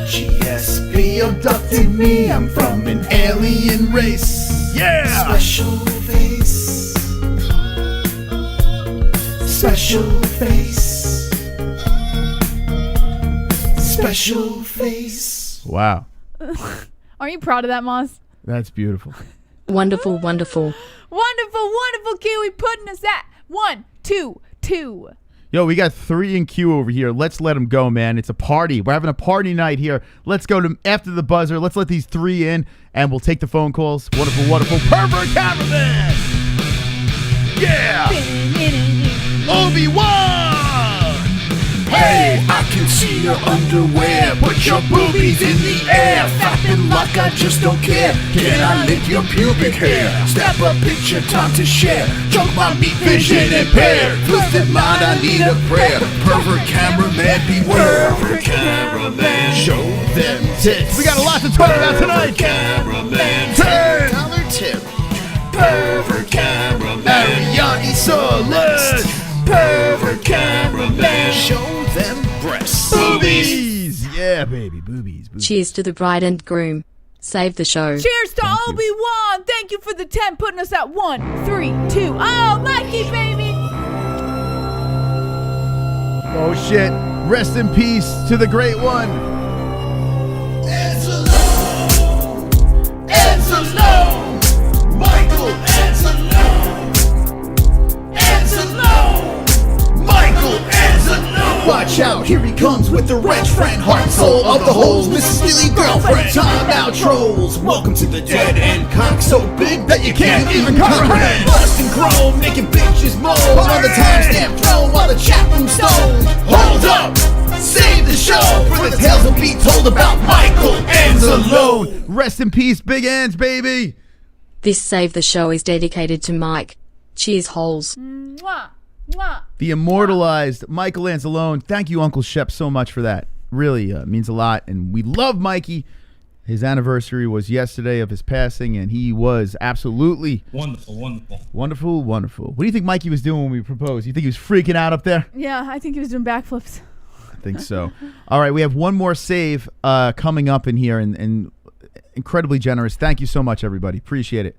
GSP abducted me. I'm from an alien race. Yeah. Special face. Special face. Special face. Wow. Aren't you proud of that, Moss? That's beautiful. Wonderful. Wonderful Kiwi putting us at 1, 2, 2. Yo, we got 3 in queue over here. Let's let them go, man. It's a party. We're having a party night here. Let's go to after the buzzer. Let's let these 3 in, and we'll take the phone calls. Wonderful Pervert Cameraman. Yeah. Obi-Wan. Hey, I can see see your underwear. Put your boobies in the air. Flapping like I just don't care. Can I lick your pubic hair? Snap a picture, time to share. Chunk my meat, vision impaired. Twisted mind, I need a prayer. Pervert cameraman, beware. Pervert cameraman, show them tits. We got a lot to talk about tonight. Cameraman, $10 tip. Pervert cameraman, Ariel Solid. Pervert cameraman, show them breasts. Boobies. Yeah, baby, boobies. Cheers to the bride and groom. Save the show. Cheers to Obi-Wan. Thank you for the 10, putting us at 1, 3, 2. Oh, Mikey, baby. Oh, shit. Rest in peace to the great one. Anzalone, Michael Anzalone, Michael Anzalone. Watch out, here he comes with the wrench friend, heart and soul of the holes, Mrs. Steely girlfriend. Time out trolls, welcome to the dead end. Cock so big that you can't even comprehend. Busting chrome, making bitches moan on the timestamp throne while the chat room stoned. Hold up, save the show for the tales will be told about Michael Anzalone. Rest in peace, Big Anz, baby. This Save the Show is dedicated to Mike. Cheers, holes. Mwah, mwah. The immortalized Michael Anzalone. Thank you, Uncle Shep, so much for that. Really means a lot, and we love Mikey. His anniversary was yesterday of his passing, and he was absolutely Wonderful. wonderful. What do you think Mikey was doing when we proposed? You think he was freaking out up there? Yeah, I think he was doing backflips. I think so. All right, we have one more save coming up in here, and incredibly generous. Thank you so much, everybody. Appreciate it.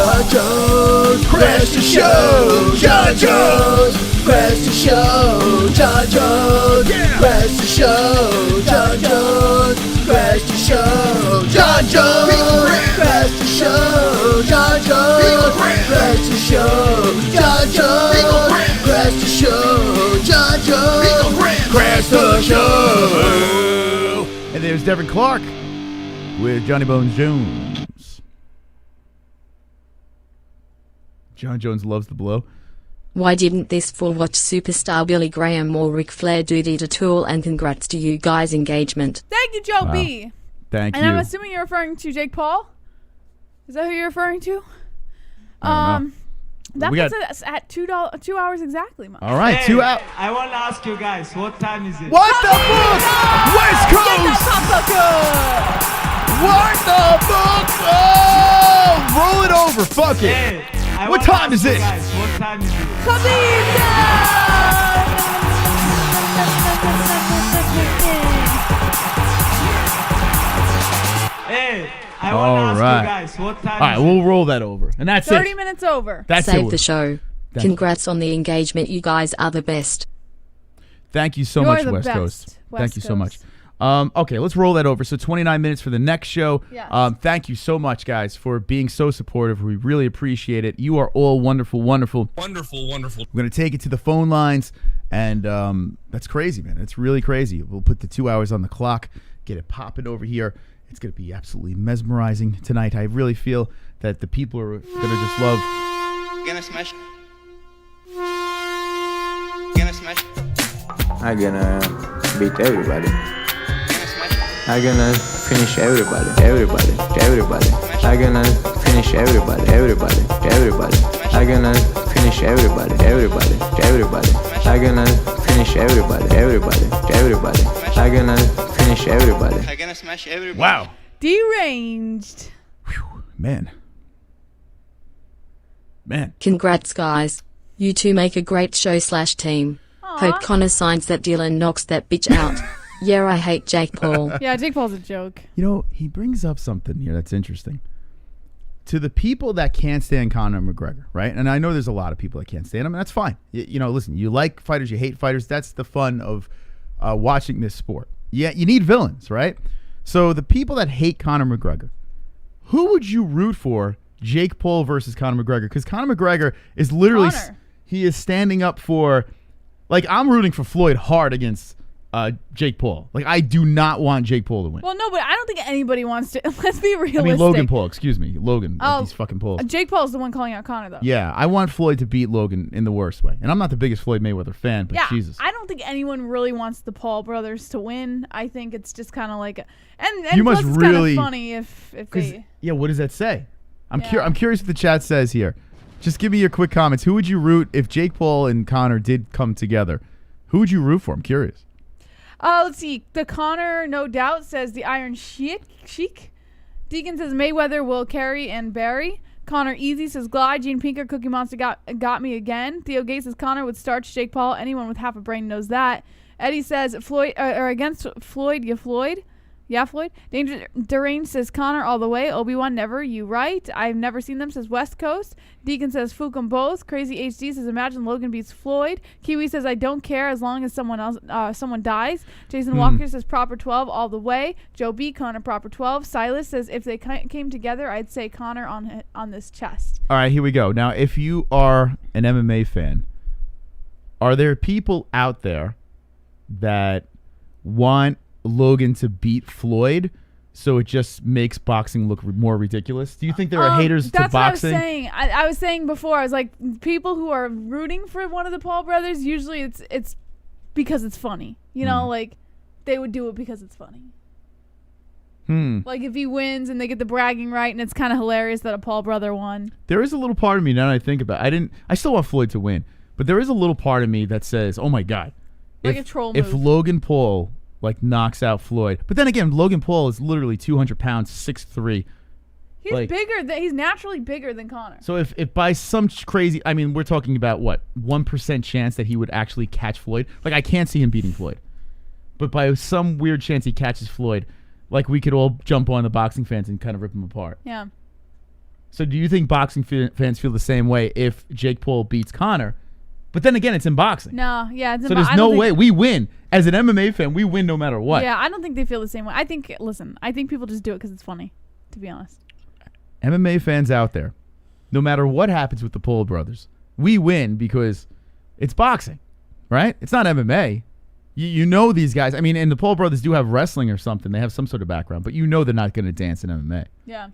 Judges, crash the show. Judges, crash the show. Judges, crash the show. Judges, crash the show. Judges, crash the show. Judges, crash the show. Judges, crash the show. Judges, crash the show. And there's Devin Clark with Johnny Bones Jones. John Jones loves the blow. Why didn't this fool watch superstar Billy Graham or Ric Flair do the tool? And congrats to you guys' engagement. Thank you, Joe Wow. B. Thank And you. I'm assuming you're referring to Jake Paul? Is that who you're referring to? I don't know. That We puts got- us at 2 hours exactly, Mike. All right, Hey, 2 out. I want to ask you guys, what time is it? What the fuck? West Get Coast! that What the fuck? Oh! Roll it over. Fuck it. Hey, I What wanna time is ask you it? Guys, what time is it? Hey, I want to All ask right. you guys, what time All right, is we'll roll that over. And that's 30 it. minutes over. That's Save it. the show. Thank you. Congrats on the engagement. You guys are the best. Thank you so You're much, the West best, Coast. West Thank you so much. Coast. Okay, let's roll that over. So 29 minutes for the next show. Yes. Thank you so much, guys, for being so supportive. We really appreciate it. You are all wonderful. We're going to take it to the phone lines, and that's crazy, man. It's really crazy. We'll put the 2 hours on the clock, get it popping over here. It's going to be absolutely mesmerizing tonight. I really feel that the people are going to just love. Gonna smash. Gonna smash. I'm gonna beat everybody. Gonna smash. I'm gonna finish everybody. I'm gonna finish everybody. I'm gonna finish everybody. I'm gonna finish everybody. I'm gonna finish everybody. I'm gonna smash everybody. Wow. Deranged. Man. Congrats, guys. You two make a great show/team. Hope Conor signs that deal and knocks that bitch out. Yeah, I hate Jake Paul. Yeah, Jake Paul's a joke. You know, he brings up something here that's interesting. To the people that can't stand Conor McGregor, right? And I know there's a lot of people that can't stand him, and that's fine. You know, listen, you like fighters, you hate fighters. That's the fun of watching this sport. Yeah, you need villains, right? So the people that hate Conor McGregor, who would you root for? Jake Paul versus Conor McGregor? Because Conor McGregor is literally, Conor. he is standing up for, like, I'm rooting for Floyd hard against Jake Paul. Like, I do not want Jake Paul to win. Well, no, but I don't think anybody wants to. Let's be realistic. I mean, Logan Paul. Excuse me, Logan. Oh, these fucking Pauls. Jake Paul's the one calling out Conor, though. Yeah, I want Floyd to beat Logan in the worst way. And I'm not the biggest Floyd Mayweather fan, but yeah, Jesus. I don't think anyone really wants the Paul brothers to win. I think it's just kind of like, and you plus must it's really kind of funny if they. Yeah, what does that say? I'm curious what the chat says here. Just give me your quick comments. Who would you root if Jake Paul and Conor did come together? Who would you root for? I'm curious. Let's see. The Conor, no doubt, says the Iron Sheik. Deacon says Mayweather will carry and bury. Conor Easy says Glide. Gene Pinker, Cookie Monster got me again. Theo Gates says Conor would starch Jake Paul. Anyone with half a brain knows that. Eddie says Floyd or against Floyd, Floyd. Yeah, Floyd. Danger Deranged says Conor all the way. Obi-Wan never. You right. I've never seen them, says West Coast. Deacon says Fook 'em both. Crazy HD says imagine Logan beats Floyd. Kiwi says I don't care as long as someone dies. Jason Walker says proper 12 all the way. Joe B. Conor proper 12. Silas says if they came together, I'd say Conor on this chest. All right, here we go. Now, if you are an MMA fan, are there people out there that want Logan to beat Floyd, so it just makes boxing look more ridiculous? Do you think there are haters to boxing? That's what I was saying. I was saying before, I was like, people who are rooting for one of the Paul brothers, usually it's because it's funny. You know, like they would do it because it's funny. Like if he wins and they get the bragging right, and it's kind of hilarious that a Paul brother won. There is a little part of me now that I think about it. I still want Floyd to win, but there is a little part of me that says, oh my God. Like a troll if move. Logan Paul knocks out Floyd. But then again, Logan Paul is literally 200 pounds, 6'3". He's bigger. He's naturally bigger than Conor. So if by some crazy, I mean, we're talking about what, 1% chance that he would actually catch Floyd? Like, I can't see him beating Floyd. But by some weird chance he catches Floyd, like, we could all jump on the boxing fans and kind of rip him apart. Yeah. So do you think boxing fans feel the same way if Jake Paul beats Conor? But then again, it's in boxing. No, yeah. It's so there's no way. We win. As an MMA fan, we win no matter what. Yeah, I don't think they feel the same way. I think people just do it because it's funny, to be honest. MMA fans out there, no matter what happens with the Paul brothers, we win because it's boxing, right? It's not MMA. You know these guys. I mean, and the Paul brothers do have wrestling or something. They have some sort of background, but you know they're not going to dance in MMA. Yeah.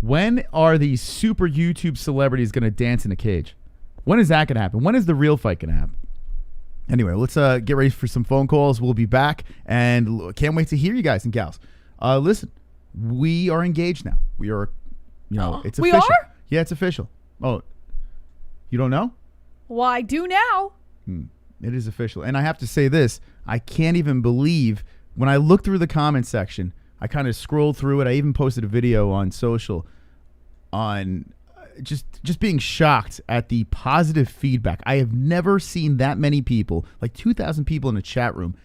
When are these super YouTube celebrities going to dance in a cage? When is that going to happen? When is the real fight going to happen? Anyway, let's get ready for some phone calls. We'll be back, and can't wait to hear you guys and gals. Listen, we are engaged now. We are, it's official. We are? Yeah, it's official. Oh, you don't know? Well, I do now. It is official. And I have to say this. I can't even believe when I look through the comment section, I kind of scrolled through it. I even posted a video on social on just being shocked at the positive feedback. I have never seen that many people, like 2,000 people in the chat room,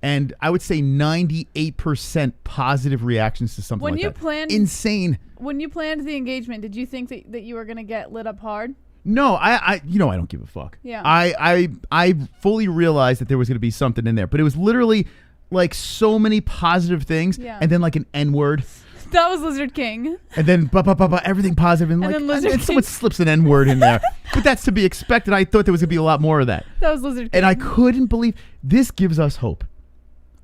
and I would say 98% positive reactions to something like that. Insane. When you planned the engagement, did you think that you were going to get lit up hard? No, I don't give a fuck. Yeah. I fully realized that there was going to be something in there, but it was literally like so many positive things, and then like an N-word. That was Lizard King. And then everything positive, and like someone slips an N-word in there. But that's to be expected. I thought there was going to be a lot more of that. That was Lizard King. And I couldn't believe this gives us hope.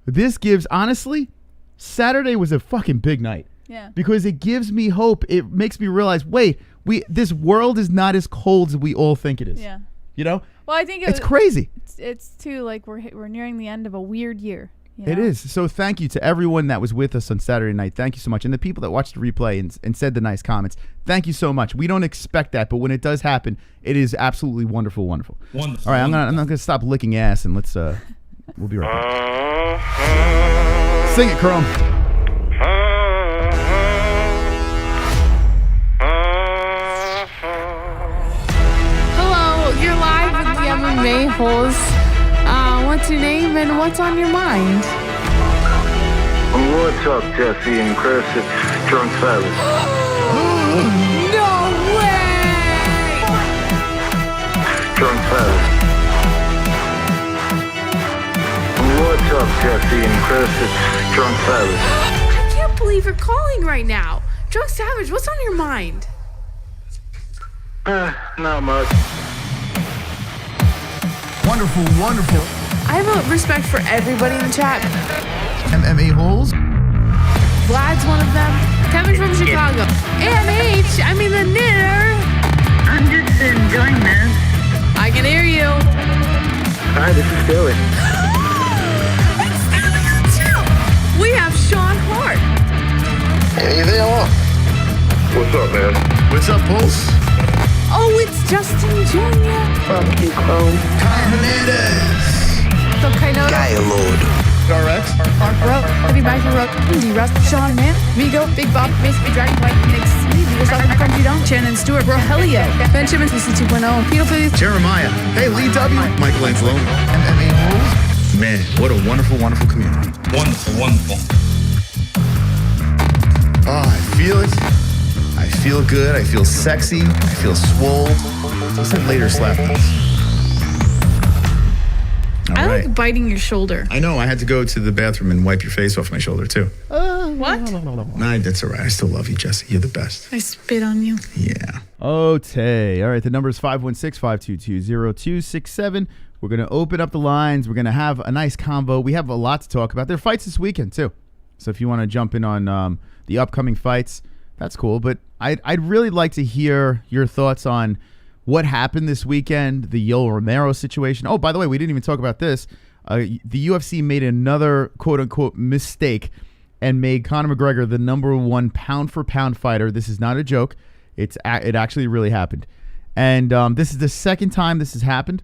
This gives, honestly, Saturday was a fucking big night. Yeah. Because it gives me hope. It makes me realize, wait, this world is not as cold as we all think it is. Yeah. You know? Well, I think it's crazy. It's too, like, we're nearing the end of a weird year. You know? It is. So thank you to everyone that was with us on Saturday night. Thank you so much. And the people that watched the replay and said the nice comments. Thank you so much. We don't expect that, but when it does happen, it is absolutely wonderful, wonderful. Wonderful. All right, I'm not gonna stop licking ass, and let's we'll be right back. Sing it, Chrome. Hello, you're live with the MMA-HOLES. What's your name and what's on your mind? What's up, Jesse and Chris? It's Drunk Savage. No way! Drunk Savage. What's up, Jesse and Chris? It's Drunk Savage. I can't believe you're calling right now. Drunk Savage, what's on your mind? Not much. wonderful, wonderful. I have a respect for everybody in the chat. MMA-HOLES. Vlad's one of them. Kevin from Chicago. AMH, I mean the knitter. I'm just enjoying this. I can hear you. Hi, this is Philly. We have Sean Hart. Hey there, what's up, man? What's up, Pulse? Oh, it's Justin Jr. From Chrome. Hernandez. So Kainoda. Lord. RX. Mark Rowe. Heavy Mike Rowe. D-Russ. Sean Man. Vigo. Big Bob. Basically Dragon White. Nick C. Vigo Star. Crunchy Dome. Shannon Stewart. Rogelio. Benjamin. CC 2.0. Peter Phillies. Jeremiah. Hey, Lee W. Michael Angelo. MMA-HOLES. Man, what a wonderful, wonderful community. Wonderful, wonderful. Oh, I feel it. I feel good. I feel sexy. I feel swole. I said later slap this. I like biting your shoulder. I know. I had to go to the bathroom and wipe your face off my shoulder, too. What? Nah, that's all right. I still love you, Jesse. You're the best. I spit on you. Yeah. Okay. All right. The number is 516-522-0267. We're going to open up the lines. We're going to have a nice combo. We have a lot to talk about. There are fights this weekend, too. So if you want to jump in on the upcoming fights, that's cool. But I'd really like to hear your thoughts on what happened this weekend, the Yoel Romero situation. Oh, by the way, we didn't even talk about this. The UFC made another quote-unquote mistake and made Conor McGregor the #1 pound-for-pound fighter. This is not a joke. It actually really happened. And this is the second time this has happened.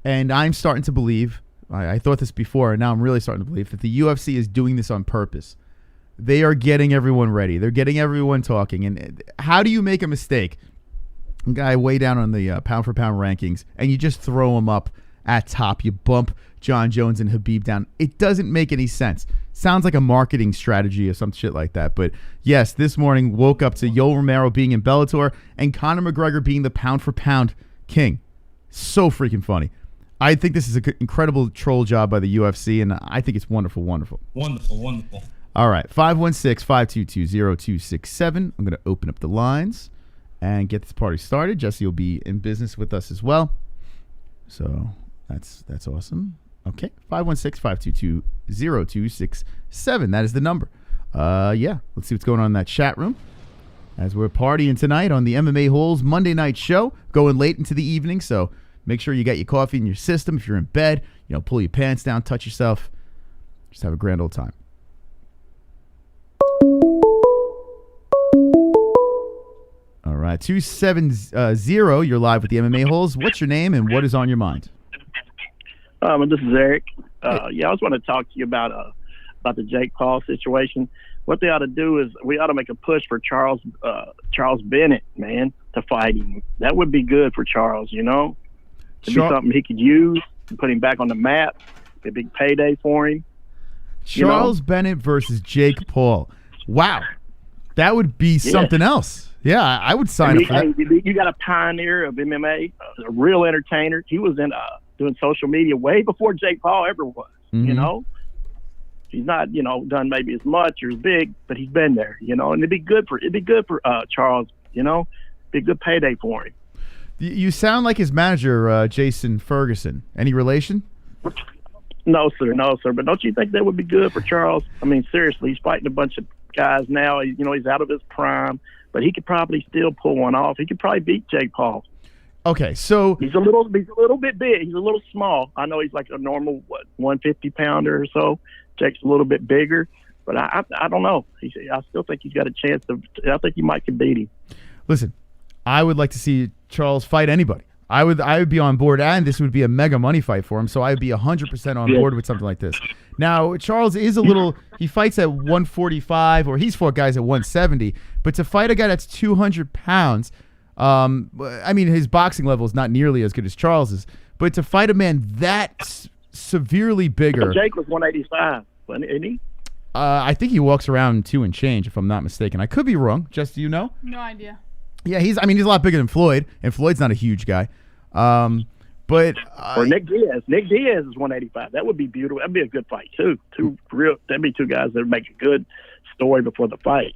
And I'm starting to believe, I thought this before, and now I'm really starting to believe, that the UFC is doing this on purpose. They are getting everyone ready. They're getting everyone talking. And how do you make a mistake? A guy way down on the pound-for-pound rankings, and you just throw him up at top. You bump John Jones and Khabib down. It doesn't make any sense. Sounds like a marketing strategy or some shit like that. But yes, this morning woke up to Yoel Romero being in Bellator and Conor McGregor being the pound-for-pound king. So freaking funny. I think this is an incredible troll job by the UFC, and I think it's wonderful, wonderful. Wonderful, wonderful. All right, 516-522-0267. I'm going to open up the lines and get this party started. Jesse will be in business with us as well. So that's awesome. Okay, 516-522-0267. That is the number. Yeah, let's see what's going on in that chat room. As we're partying tonight on the MMA-HOLES Monday night show, going late into the evening, so make sure you got your coffee in your system. If you're in bed, pull your pants down, touch yourself. Just have a grand old time. All right, 270, you're live with the MMA-HOLES. What's your name and what is on your mind? This is Eric. I just want to talk to you about the Jake Paul situation. What they ought to do is we ought to make a push for Charles Bennett, man, to fight him. That would be good for Charles, It'd be something he could use and put him back on the map. Be a big payday for him. Charles Bennett versus Jake Paul. Wow. That would be something else. Yeah, I would sign up for that. You got a pioneer of MMA, a real entertainer. He was in doing social media way before Jake Paul ever was, He's not, done maybe as much or as big, but he's been there, and it'd be good for Charles, be a good payday for him. You sound like his manager, Jason Ferguson. Any relation? No, sir. But don't you think that would be good for Charles? I mean, seriously, he's fighting a bunch of guys now. He's out of his prime, but he could probably still pull one off. He could probably beat Jake Paul. Okay, so he's a little bit big. He's a little small. I know he's like a normal 150 pounder or so. Jake's a little bit bigger, but I don't know. I still think he's got a chance to. I think he might can beat him. Listen, I would like to see Charles fight anybody. I would be on board, and this would be a mega money fight for him, so I would be 100% on board with something like this. Now, Charles is a little, he fights at 145, or he's fought guys at 170, but to fight a guy that's 200 pounds, I mean, his boxing level is not nearly as good as Charles's, but to fight a man that severely bigger. Jake was 185, isn't he? I think he walks around 2 and change, if I'm not mistaken. I could be wrong. Just, do you know? No idea. Yeah, he's a lot bigger than Floyd, and Floyd's not a huge guy. But or Nick Diaz. Nick Diaz is 185. That would be beautiful. That'd be a good fight too. That'd be two guys that would make a good story before the fight.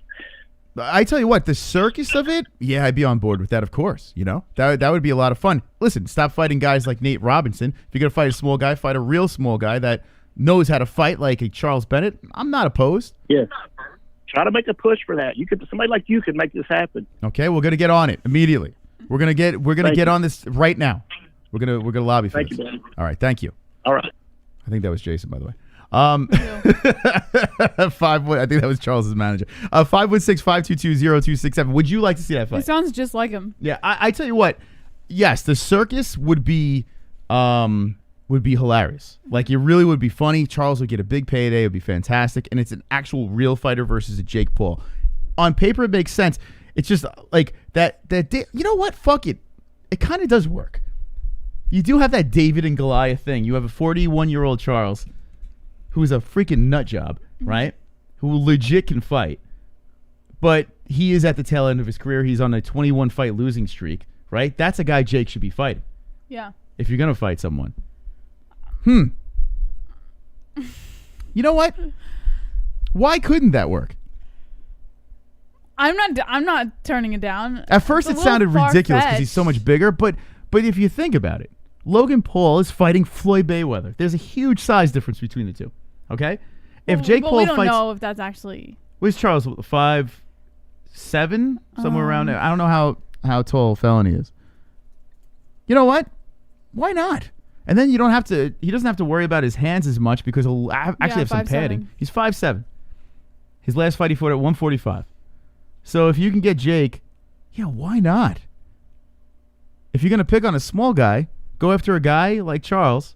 I tell you what, the circus of it, yeah, I'd be on board with that, of course. You know, that would be a lot of fun. Listen, stop fighting guys like Nate Robinson. If you're going to fight a small guy, fight a real small guy that knows how to fight like a Charles Bennett. I'm not opposed. Yeah. Try to make a push for that. Somebody like you could make this happen. Okay, we're going to get on it immediately. We're going to get on this right now. We're going to lobby for Thank this. you, man. All right, thank you. All right. I think that was Jason, by the way. I think that was Charles's manager. 516-522-0267. Would you like to see that fight? It sounds just like him. Yeah, I tell you what. Yes, the circus would be hilarious. Like, it really would be funny. Charles would get a big payday. It would be fantastic, and it's an actual real fighter versus a Jake Paul. On paper, it makes sense. It's just like that. You know what? Fuck it. It kind of does work. You do have that David and Goliath thing. You have a 41-year-old Charles, who is a freaking nut job, right? Who legit can fight. But he is at the tail end of his career. He's on a 21-fight losing streak, right? That's a guy Jake should be fighting. Yeah. If you're going to fight someone. You know what? Why couldn't that work? I'm not turning it down. At first, it sounded ridiculous because he's so much bigger, but if you think about it, Logan Paul is fighting Floyd Mayweather. There's a huge size difference between the two. Okay, if Jake Paul we don't fights, know if that's actually. Where's Charles? 5'7", somewhere around there. I don't know how tall Felony is. You know what? Why not? And then you don't have to. He doesn't have to worry about his hands as much because he'll actually have some padding. He's 5'7". His last fight he fought at 145. So if you can get Jake, yeah, why not? If you're gonna pick on a small guy, go after a guy like Charles.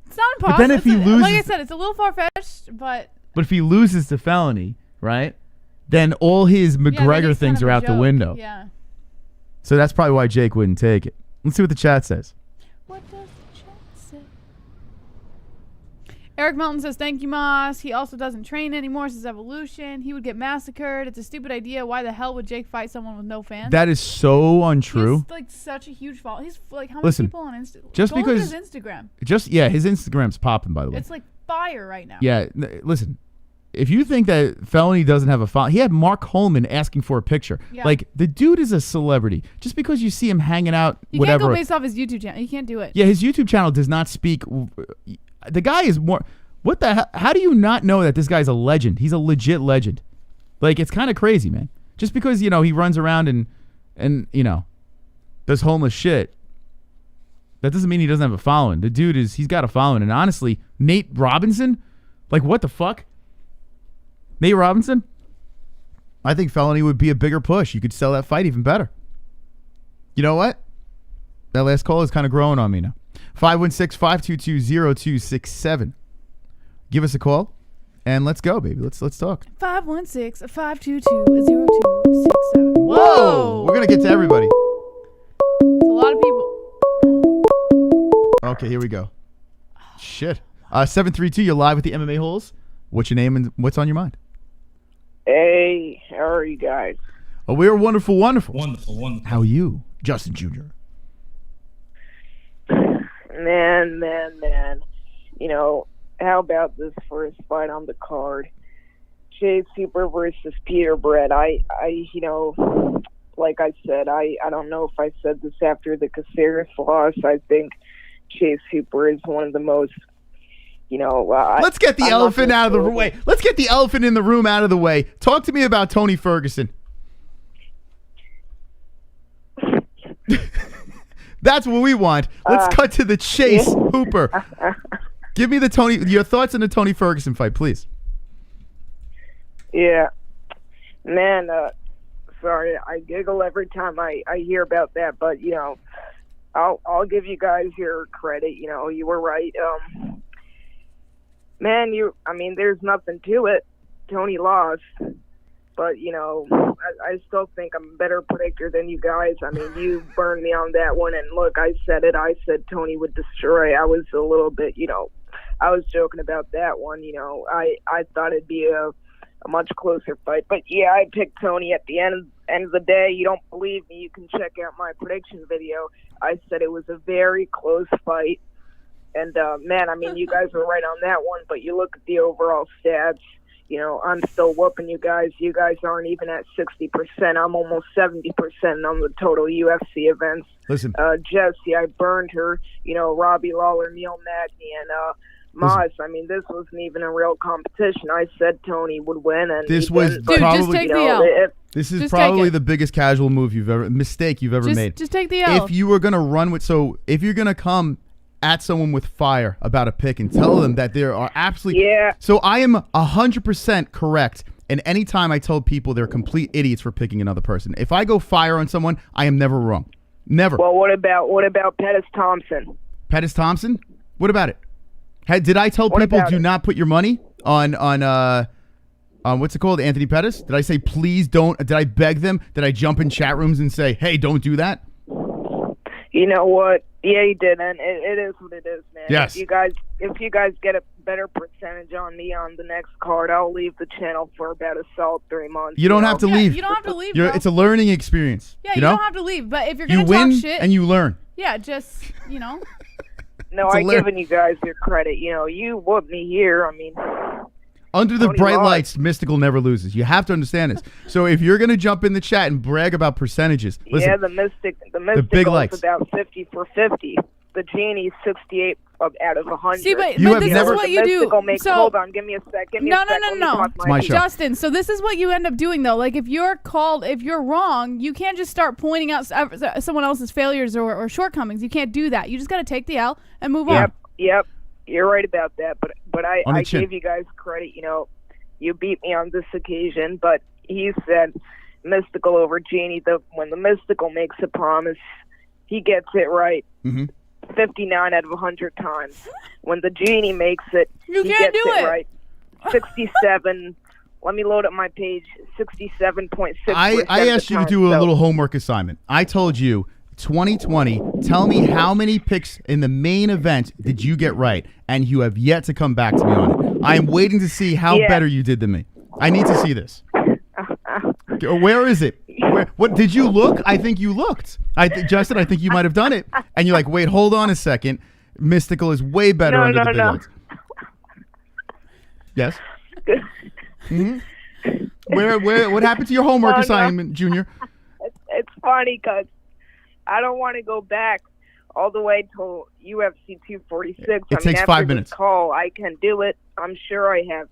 It's not impossible. But then if he loses, like I said, it's a little far-fetched, but if he loses to Felony, right, then all his McGregor things are out the window. Yeah. So that's probably why Jake wouldn't take it. Let's see what the chat says. What does the chat say? Eric Melton says, thank you, Moss. He also doesn't train anymore since Evolution. He would get massacred. It's a stupid idea. Why the hell would Jake fight someone with no fans? That is so untrue. He's like such a huge follower. He's like how many Listen, people on Instagram? just because his Instagram. His Instagram's popping, by the way. It's like fire right now. Yeah, listen. If you think that Felony doesn't have a follow, he had Mark Holman asking for a picture. Yeah. Like, the dude is a celebrity. Just because you see him hanging out, you whatever. You can't go based off his YouTube channel. You can't do it. Yeah, his YouTube channel does not speak. The guy is more. What the hell? How do you not know that this guy's a legend? He's a legit legend. Like, it's kind of crazy, man. Just because, he runs around and does homeless shit, that doesn't mean he doesn't have a following. The dude he's got a following. And honestly, Nate Robinson, like, what the fuck? Nate Robinson? I think Felony would be a bigger push. You could sell that fight even better. You know what? That last call is kind of growing on me now. 516-522-0267. Give us a call, and let's go, baby. Let's talk. 516-522-0267. Whoa! We're going to get to everybody. It's a lot of people. Okay, here we go. Shit. 732, you're live with the MMA Holes. What's your name and what's on your mind? Hey, how are you guys? Oh, we're wonderful, wonderful. Wonderful. How are you, Justin Jr.? Man. How about this first fight on the card? Jay Super versus Peter Brett. Like I said, I don't know if I said this after the Caceres loss. I think Jay Super is one of the most, let's get the elephant out of the way. Let's get the elephant in the room out of the way. Talk to me about Tony Ferguson. That's what we want. Let's cut to the chase, yeah. Hooper. Give me your thoughts on the Tony Ferguson fight, please. Yeah, man. Sorry, I giggle every time I hear about that, but I'll give you guys your credit. You were right. Man, there's nothing to it. Tony lost, but I still think I'm a better predictor than you guys. You burned me on that one, and look, I said it. I said Tony would destroy. I was a little bit, I was joking about that one. I thought it'd be a much closer fight, but yeah, I picked Tony at the end of the day. You don't believe me? You can check out my prediction video. I said it was a very close fight. And, man, you guys were right on that one, but you look at the overall stats, I'm still whooping you guys. You guys aren't even at 60%. I'm almost 70% on the total UFC events. Listen. Jesse, I burned her. Robbie Lawler, Neil Magny, and Moss. I mean, this wasn't even a real competition. I said Tony would win, and this was but, probably. Just take the L. This is Just probably the biggest casual mistake you've ever made. Just take the L. If you were gonna if you're gonna come at someone with fire about a pick and tell them that there are absolutely So I am 100% correct. And anytime I tell people they're complete idiots for picking another person, if I go fire on someone, I am never wrong. Never. Well, what about Pettis Thompson? Pettis Thompson? What about it? Did I tell people do not put your money on what's it called, Anthony Pettis? Did I say please don't? Did I beg them? Did I jump in chat rooms and say, hey, don't do that? You know what? Yeah, you did, and it is what it is, man. Yes. If you guys get a better percentage on me on the next card, I'll leave the channel for about a solid 3 months. You don't have to leave. You don't have to leave. It's a learning experience. Yeah, you don't have to leave. But if you're gonna win talk shit, and you learn. Yeah, just No, I'm giving you guys your credit. You whooped me here. I mean, under the Tony bright lost. lights, Mystical never loses. You have to understand this. So if you're gonna jump in the chat and brag about percentages, listen, yeah, the Mystical big is lights. about 50 for 50. The Genie's 68 out of 100. See, but You have this never- is what you do. So hold on, give me a sec. No. It's my show. Justin, so this is what you end up doing, though. Like, if you're wrong, you can't just start pointing out someone else's failures or shortcomings. You can't do that. You just got to take the L and move on. Yep, you're right about that. But I On the chin. gave you guys credit. You beat me on this occasion, but he said Mystical over Genie. When the Mystical makes a promise, he gets it right. Mm-hmm. 59 out of 100 times. When the Genie makes it, he can't gets do it. right. 67. Let me load up my page. 67.6%. I asked you to do a little homework assignment. I told you 2020. Tell me how many picks in the main event did you get right, and you have yet to come back to me on it. I am waiting to see how better you did than me. I need to see this. Where is it? What did you look? I think you looked. Justin, I think you might have done it. And you're like, wait, hold on a second. Mystical is way better under the big lights. Yes. Mm-hmm. What happened to your homework assignment, Junior? It's funny because I don't want to go back all the way to UFC 246. It takes 5 minutes. This call, I can do it. I'm sure I have,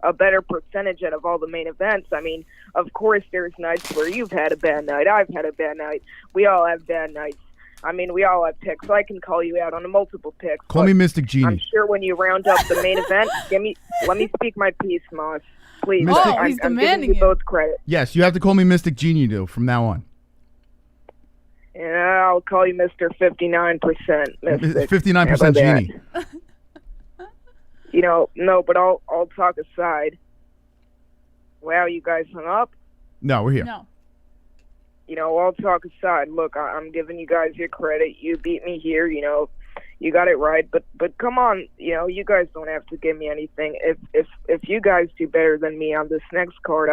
a better percentage out of all the main events. I mean, of course, there's nights where you've had a bad night. I've had a bad night. We all have bad nights. I mean, we all have picks. I can call you out on the multiple picks. Call me Mystic Genie. I'm sure when you round up the main event, let me speak my piece, Moss. Please. He's I'm demanding giving you both credit. Yes, you have to call me Mystic Genie, though, from now on. Yeah, I'll call you Mr. 59%. 59% Genie. No, but I'll talk aside. Wow, you guys hung up? No, we're here. No. All talk aside. Look, I'm giving you guys your credit. You beat me here. You got it right. But come on, you guys don't have to give me anything. If you guys do better than me on this next card,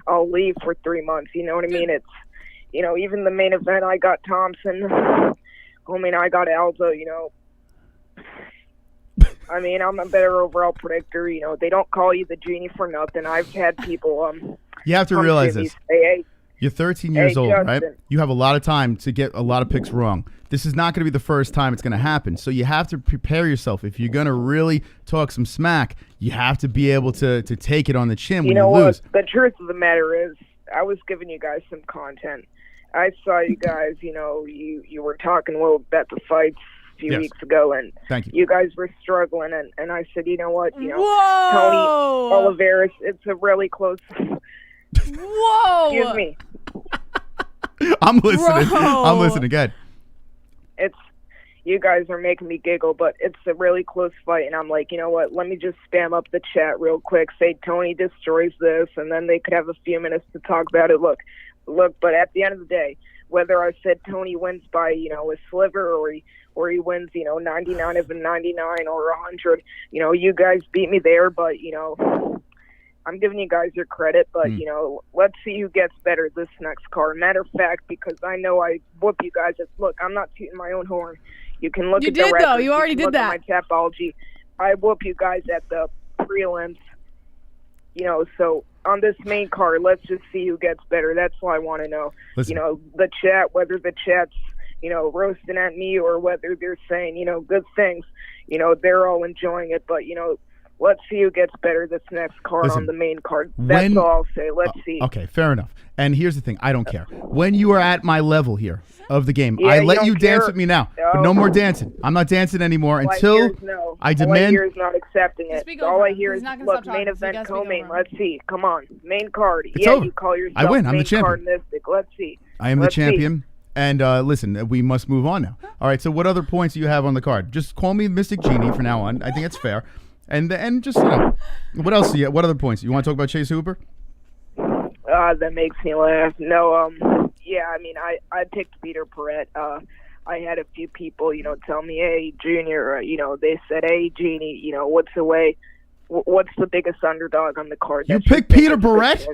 I'll leave for 3 months. You know what I mean? It's even the main event, I got Thompson. I mean, I got Aldo. I mean, I'm a better overall predictor. They don't call you the Genie for nothing. I've had people. You have to realize this. Say, hey, you're 13 years old, Justin. right? You have a lot of time to get a lot of picks wrong. This is not going to be the first time it's going to happen. So you have to prepare yourself. If you're going to really talk some smack, you have to be able to take it on the chin when you lose. The truth of the matter is, I was giving you guys some content. I saw you guys, you were talking a little about the fights a few weeks ago, and thank you. You guys were struggling, and I said, you know what, Whoa! Tony Oliveira, it's a really close. Whoa! Excuse me. I'm listening. Bro. I'm listening. Good. You guys are making me giggle, but it's a really close fight, and I'm like, you know what? Let me just spam up the chat real quick. Say Tony destroys this, and then they could have a few minutes to talk about it. Look. But at the end of the day, whether I said Tony wins by a sliver or he wins 99 of 99 or 100, you guys beat me there. But I'm giving you guys your credit. But let's see who gets better this next card. Matter of fact, because I know I whoop you guys. Look, I'm not tooting my own horn. You can look You at did, the records. though. You already can did look that. At my Tapology. I whoop you guys at the prelims. So on this main card, let's just see who gets better. That's all I want to know. Listen. The chat, whether the chat's, roasting at me or whether they're saying, good things, they're all enjoying it. But, let's see who gets better this next card on the main card. That's all I'll say. Let's see. Okay, fair enough. And here's the thing. I don't care. When you are at my level here of the game, Yeah, I you let don't you dance care. with me now. But no more dancing. I'm not dancing anymore All until I All I demand. hear is not accepting it. Speak All over I him. hear He's is, not gonna look, stop main talking, so you event, gotta speak co-main. over him. Let's see. Come on. Main card. It's yeah, over. you call yourself I win. I'm the main champion. card mystic. Let's see. I am Let's the see. champion. And listen, we must move on now. All right, so what other points do you have on the card? Just call me Mystic Genie from now on. I think that's fair. And just, what else do you what other points? You want to talk about Chase Hooper? That makes me laugh. No, yeah, I mean, I picked Peter Perret. I had a few people, tell me, hey, Junior, they said, hey, Genie, what's the biggest underdog on the card? You picked Peter Perret?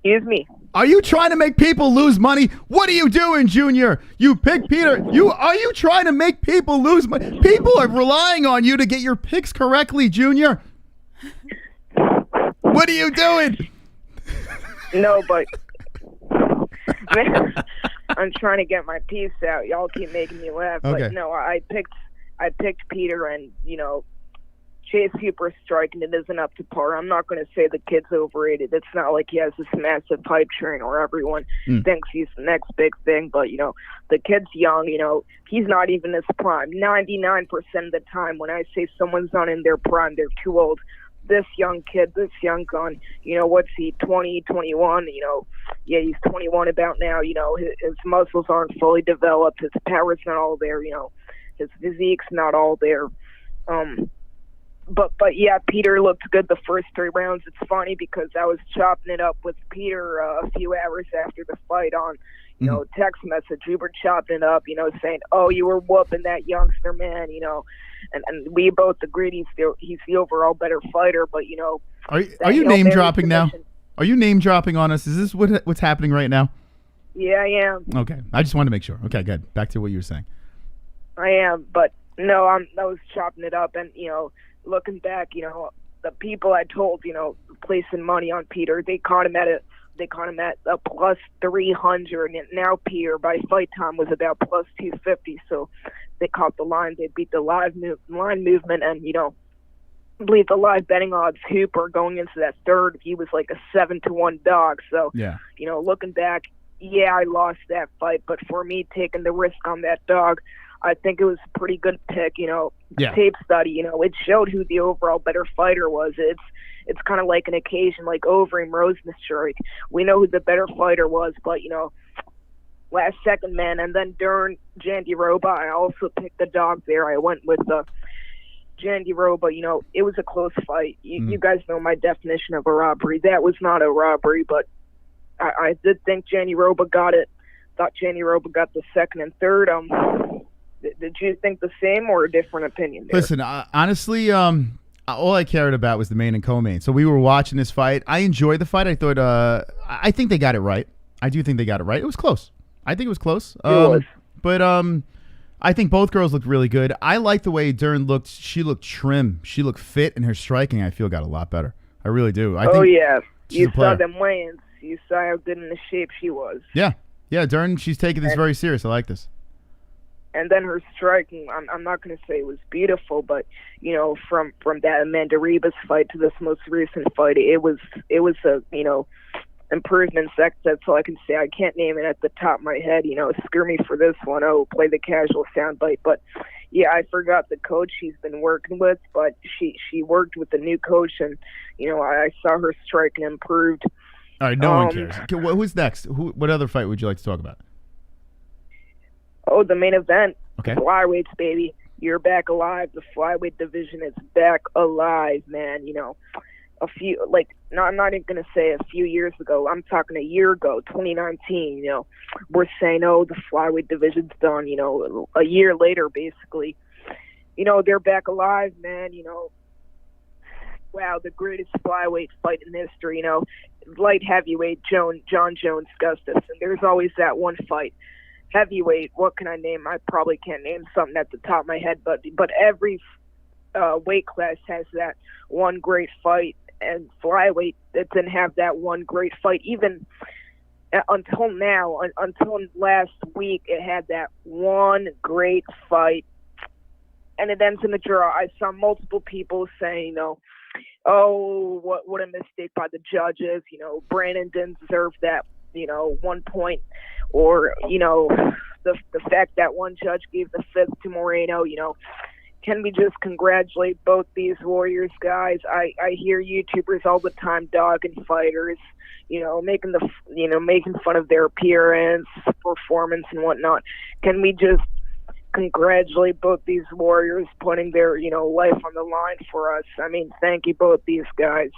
Excuse me. Are you trying to make people lose money? What are you doing, Junior? You picked Peter. Are you trying to make people lose money? People are relying on you to get your picks correctly, Junior. What are you doing? No, but I'm trying to get my piece out. Y'all keep making me laugh. Okay. But no, I picked Peter, and Chase Hooper striking it isn't up to par. I'm not going to say the kid's overrated. It's not like he has this massive pipe train or everyone thinks he's the next big thing. But, the kid's young. He's not even his prime. 99% of the time when I say someone's not in their prime, they're too old. This young kid, this young gun, what's he, 20, 21? Yeah, he's 21 about now. His muscles aren't fully developed. His power's not all there. His physique's not all there. But yeah, Peter looked good the first 3 rounds. It's funny because I was chopping it up with Peter a few hours after the fight on, text message. We were chopping it up, saying, oh, you were whooping that youngster, man, and we both agreed he's the overall better fighter. But are you name dropping now? Are you name dropping on us? Is this what's happening right now? Yeah, I am. Okay, I just wanted to make sure. Okay, good. Back to what you were saying. I am, but no, I was chopping it up, and looking back, the people I told, placing money on Peter, they caught him at a plus 300, and now Peter by fight time was about plus 250. So they caught the line. They beat the line movement, and I believe the live betting odds Hooper going into that third, he was like a 7-1 dog. So yeah, looking back, yeah, I lost that fight, but for me taking the risk on that dog, I think it was a pretty good pick. Yeah. Tape study, it showed who the overall better fighter was. It's kind of like an occasion like Overeem Rosenstruik. We know who the better fighter was, but last second man. And then during Jandiroba, I also picked the dog there. I went with Jandiroba. It was a close fight. You guys know my definition of a robbery. That was not a robbery, but I did think Jandiroba got it. Thought Jandiroba got the second and third. Did you think the same or a different opinion there? Listen, honestly, all I cared about was the main and co-main. So we were watching this fight. I enjoyed the fight. I thought, I think they got it right. I do think they got it right. It was close. I think it was close. It was. But I think both girls looked really good. I like the way Dern looked. She looked trim. She looked fit, and her striking, I feel, got a lot better. I really do. I think yeah. she's You a player. saw them weigh-ins. You saw how good in the shape she was. Yeah. Yeah, Dern, she's taking this very serious. I like this. And then her striking, I'm not going to say it was beautiful, but from that Amanda Ribas fight to this most recent fight, it was a improvements. That's all I can say. I can't name it at the top of my head. Screw me for this one. Oh, play the casual soundbite. But yeah, I forgot the coach she's been working with, but she worked with the new coach, and I saw her striking improved. All right, no one cares. Okay, who's next? What other fight would you like to talk about? Oh, the main event. Okay. Flyweights, baby. You're back alive. The flyweight division is back alive, man. A few, I'm not even going to say a few years ago. I'm talking a year ago, 2019, we're saying, oh, the flyweight division's done, a year later, basically. They're back alive, man, Wow, the greatest flyweight fight in history, light heavyweight, John Jones Gustafson. There's always that one fight. Heavyweight, what can I name? I probably can't name something at the top of my head, but every weight class has that one great fight. and flyweight that didn't have that one great fight. Even until now, until last week, it had that one great fight, and it ends in a draw. I saw multiple people saying, oh, what a mistake by the judges. Brandon didn't deserve that, 1 point, or the fact that one judge gave the 5th to Moreno. Can we just congratulate both these Warriors guys? I hear YouTubers all the time dogging fighters, making making fun of their appearance, performance, and whatnot. Can we just congratulate both these Warriors putting their life on the line for us? I mean, thank you both these guys.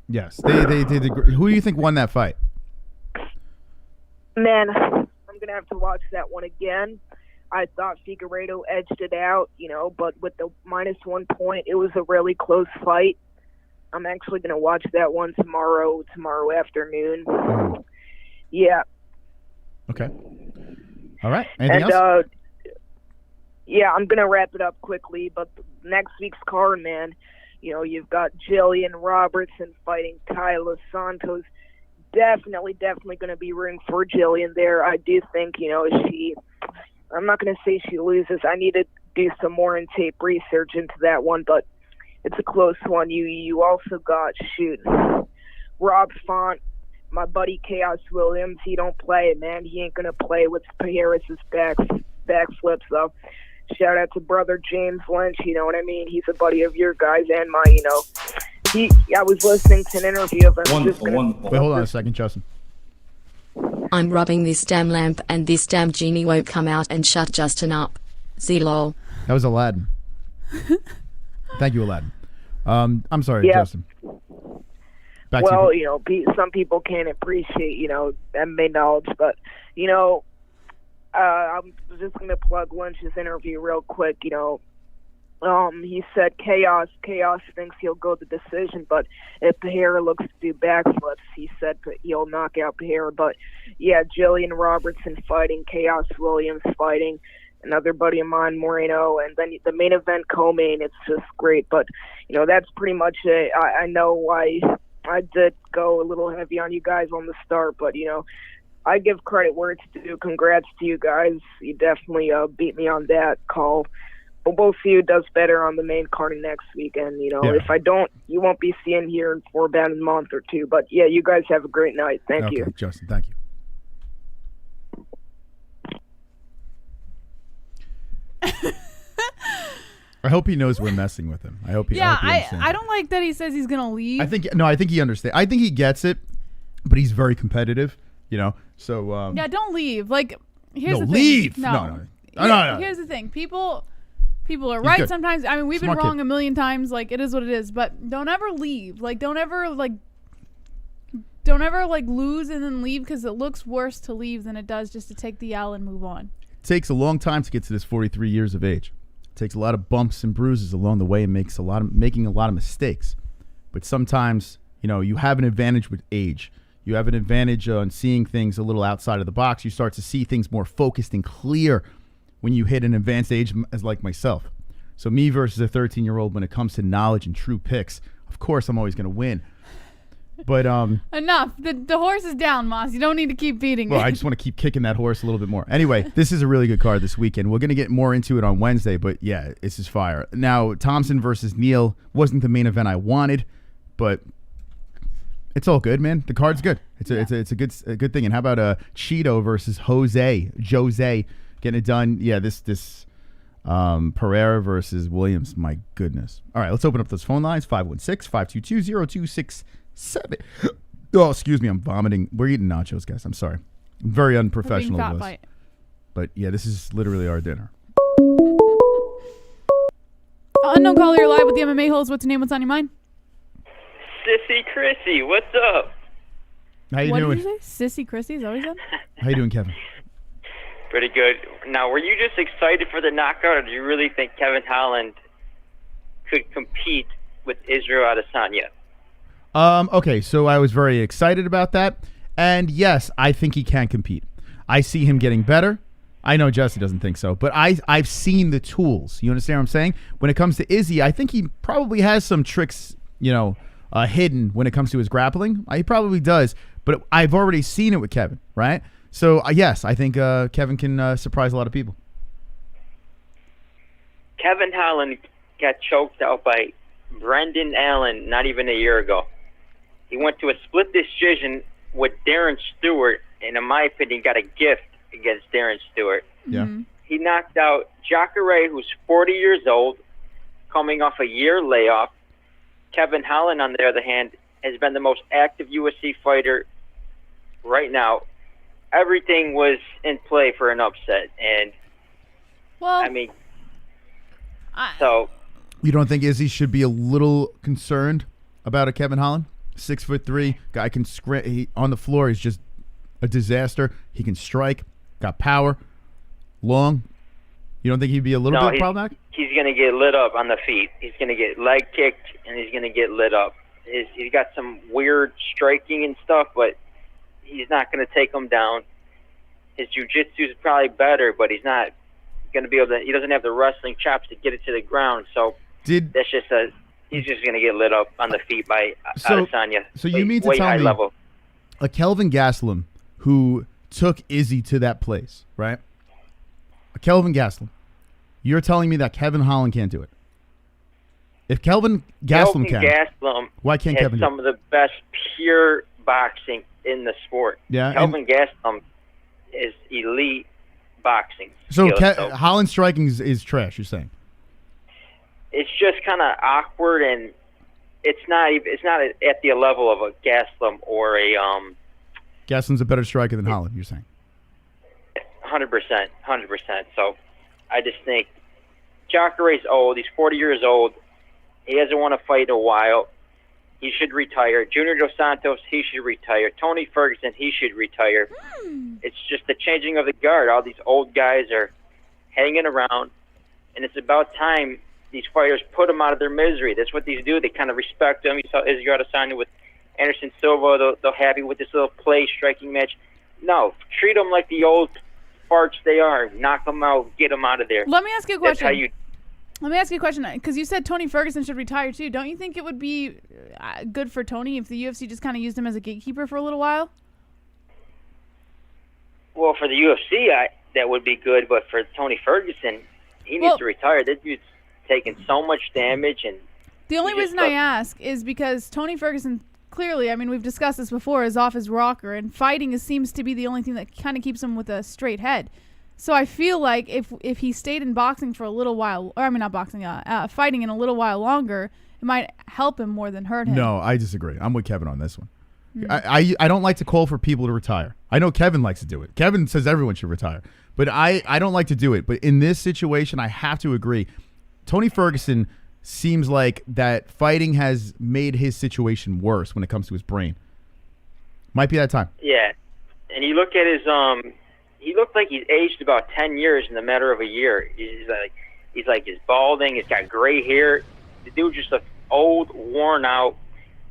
Yes, they did. Who do you think won that fight? Man, I'm gonna have to watch that one again. I thought Figueiredo edged it out, but with the -1 point, it was a really close fight. I'm actually going to watch that one tomorrow afternoon. Yeah. Okay. All right. Anything else? Yeah, I'm going to wrap it up quickly, but next week's card, man, you've got Jillian Robertson fighting Kyla Santos. Definitely going to be rooting for Jillian there. I do think, I'm not going to say she loses. I need to do some more in-tape research into that one, but it's a close one. You also got, Rob Font, my buddy Chaos Williams. He don't play it, man. He ain't going to play with Harris's backflips, though. Shout out to brother James Lynch, you know what I mean? He's a buddy of your guys and mine, I was listening to an interview of him. Wait, hold on a second, Justin. I'm rubbing this damn lamp and this damn genie won't come out and shut Justin up. Z-lol. That was Aladdin. Thank you, Aladdin. I'm sorry, Justin. Back to you. Some people can't appreciate, MMA knowledge, but, I'm just going to plug Lynch's interview real quick, he said Chaos thinks he'll go the decision, but if Pereira looks to do backflips, he said he'll knock out Pereira. But yeah, Jillian Robertson fighting, Chaos Williams fighting, another buddy of mine, Moreno, and then the main event co-main. It's just great. But that's pretty much it. I know I did go a little heavy on you guys on the start, but I give credit where it's due. Congrats to you guys. You definitely beat me on that call. Well, both of you does better on the main card next week, and if I don't, you won't be seeing here for about a month or two. But yeah, you guys have a great night. Thank you, Justin. Thank you. I hope he knows we're messing with him. I hope he. Yeah, understands. I don't like that he says he's gonna leave. I think he understands. I think he gets it, but he's very competitive. So yeah, don't leave. Like, here's the thing. Leave. No. No. Here's the thing. People are right sometimes. I mean, we've been wrong a million times. Like, it is what it is. But don't ever leave. Like, don't ever lose and then leave, because it looks worse to leave than it does just to take the L and move on. It takes a long time to get to this 43 years of age. It takes a lot of bumps and bruises along the way and making a lot of mistakes. But sometimes, you have an advantage with age. You have an advantage on seeing things a little outside of the box. You start to see things more focused and clear when you hit an advanced age as like myself. So me versus a 13-year-old when it comes to knowledge and true picks, of course I'm always going to win. But enough. The horse is down, Moss. You don't need to keep beating it. I just want to keep kicking that horse a little bit more. Anyway, this is a really good card this weekend. We're going to get more into it on Wednesday, but yeah, this is fire. Now, Thompson versus Neal wasn't the main event I wanted, but it's all good, man. The card's good. It's a good thing. And how about Cheeto versus Jose getting it done? Yeah, this Pereira versus Williams. My goodness. All right, let's open up those phone lines. 516-522-0267. Oh, excuse me. I'm vomiting. We're eating nachos, guys. I'm sorry. I'm very unprofessional of us. But yeah, this is literally our dinner. Unknown caller, you're live with the MMA Holes. What's your name? What's on your mind? Sissy Chrissy, what's up? How you doing? What did you say? Sissy Chrissy, is that what you said? How you doing, Kevin? Pretty good. Now, were you just excited for the knockout, or do you really think Kevin Holland could compete with Israel Adesanya? Okay, so I was very excited about that, and yes, I think he can compete. I see him getting better. I know Jesse doesn't think so, but I've seen the tools. You understand what I'm saying? When it comes to Izzy, I think he probably has some tricks, hidden when it comes to his grappling. He probably does, but I've already seen it with Kevin, right? So, yes, I think Kevin can surprise a lot of people. Kevin Holland got choked out by Brendan Allen not even a year ago. He went to a split decision with Darren Stewart, and in my opinion, got a gift against Darren Stewart. Yeah. He knocked out Jacare, who's 40 years old, coming off a year layoff. Kevin Holland, on the other hand, has been the most active UFC fighter right now. Everything was in play for an upset, and I mean, so you don't think Izzy should be a little concerned about a Kevin Holland? 6'3", guy can on the floor. He's just a disaster. He can strike, got power, long. You don't think he'd be a little bit problematic? He's going to get lit up on the feet. He's going to get leg kicked, and he's going to get lit up. He's got some weird striking and stuff, but he's not going to take him down. His jiu-jitsu is probably better, but he's not going to be able to. He doesn't have the wrestling chops to get it to the ground. So that's just he's just going to get lit up on the feet by Adesanya. So you mean to tell me a Kelvin Gastelum who took Izzy to that place, right? A Kelvin Gastelum. You're telling me that Kevin Holland can't do it? If Kelvin Gastelum can, why can't Kevin do it? Some of the best pure boxing in the sport. Yeah, Kelvin Gastelum is elite boxing. So Holland striking is trash, you're saying? It's just kind of awkward, and it's not at the level of a Gastelum or a Gastelum's a better striker than Holland, you're saying? 100%. So I just think Jacare's old. He's 40 years old. He hasn't won a fight in a while. He should retire. Junior Dos Santos, he should retire. Tony Ferguson, he should retire. It's just the changing of the guard. All these old guys are hanging around, and it's about time these fighters put them out of their misery. That's what these do. They kind of respect them. You saw Izzy Adesanya with Anderson Silva. They'll have you with this little play striking match. No, treat them like the old farts they are. Knock them out. Get them out of there. Let me ask you a question. That's how you. Let me ask you a question, because you said Tony Ferguson should retire too. Don't you think it would be good for Tony if the UFC just kind of used him as a gatekeeper for a little while? Well, for the UFC, that would be good, but for Tony Ferguson, he needs to retire. That dude's taking so much damage, and the only reason I ask is because Tony Ferguson clearly, I mean, we've discussed this before, is off his rocker, and fighting seems to be the only thing that kind of keeps him with a straight head. So I feel like if he stayed in boxing for a little while, or I mean not boxing, fighting in a little while longer, it might help him more than hurt him. No, I disagree. I'm with Kevin on this one. I don't like to call for people to retire. I know Kevin likes to do it. Kevin says everyone should retire. But I don't like to do it. But in this situation, I have to agree. Tony Ferguson seems like that fighting has made his situation worse when it comes to his brain. Might be that time. Yeah. And you look at his he looked like he's aged about 10 years in the matter of a year. He's balding. He's got gray hair. The dude just looks old, worn out.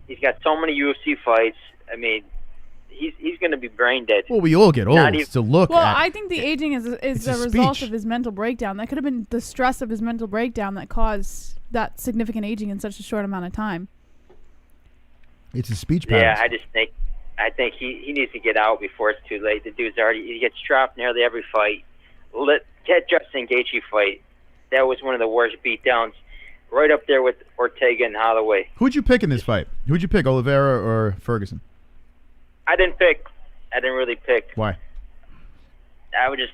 He's got so many UFC fights. I mean, he's going to be brain dead. Well, we all get old to look Well, at. I think the aging is a result of his mental breakdown. That could have been the stress of his mental breakdown that caused that significant aging in such a short amount of time. It's his speech patterns. Yeah, I think he needs to get out before it's too late. The dude's he gets dropped nearly every fight. That Justin Gaethje fight, that was one of the worst beatdowns, right up there with Ortega and Holloway. Who'd you pick in this fight? Who'd you pick, Oliveira or Ferguson? I didn't really pick. Why? I was just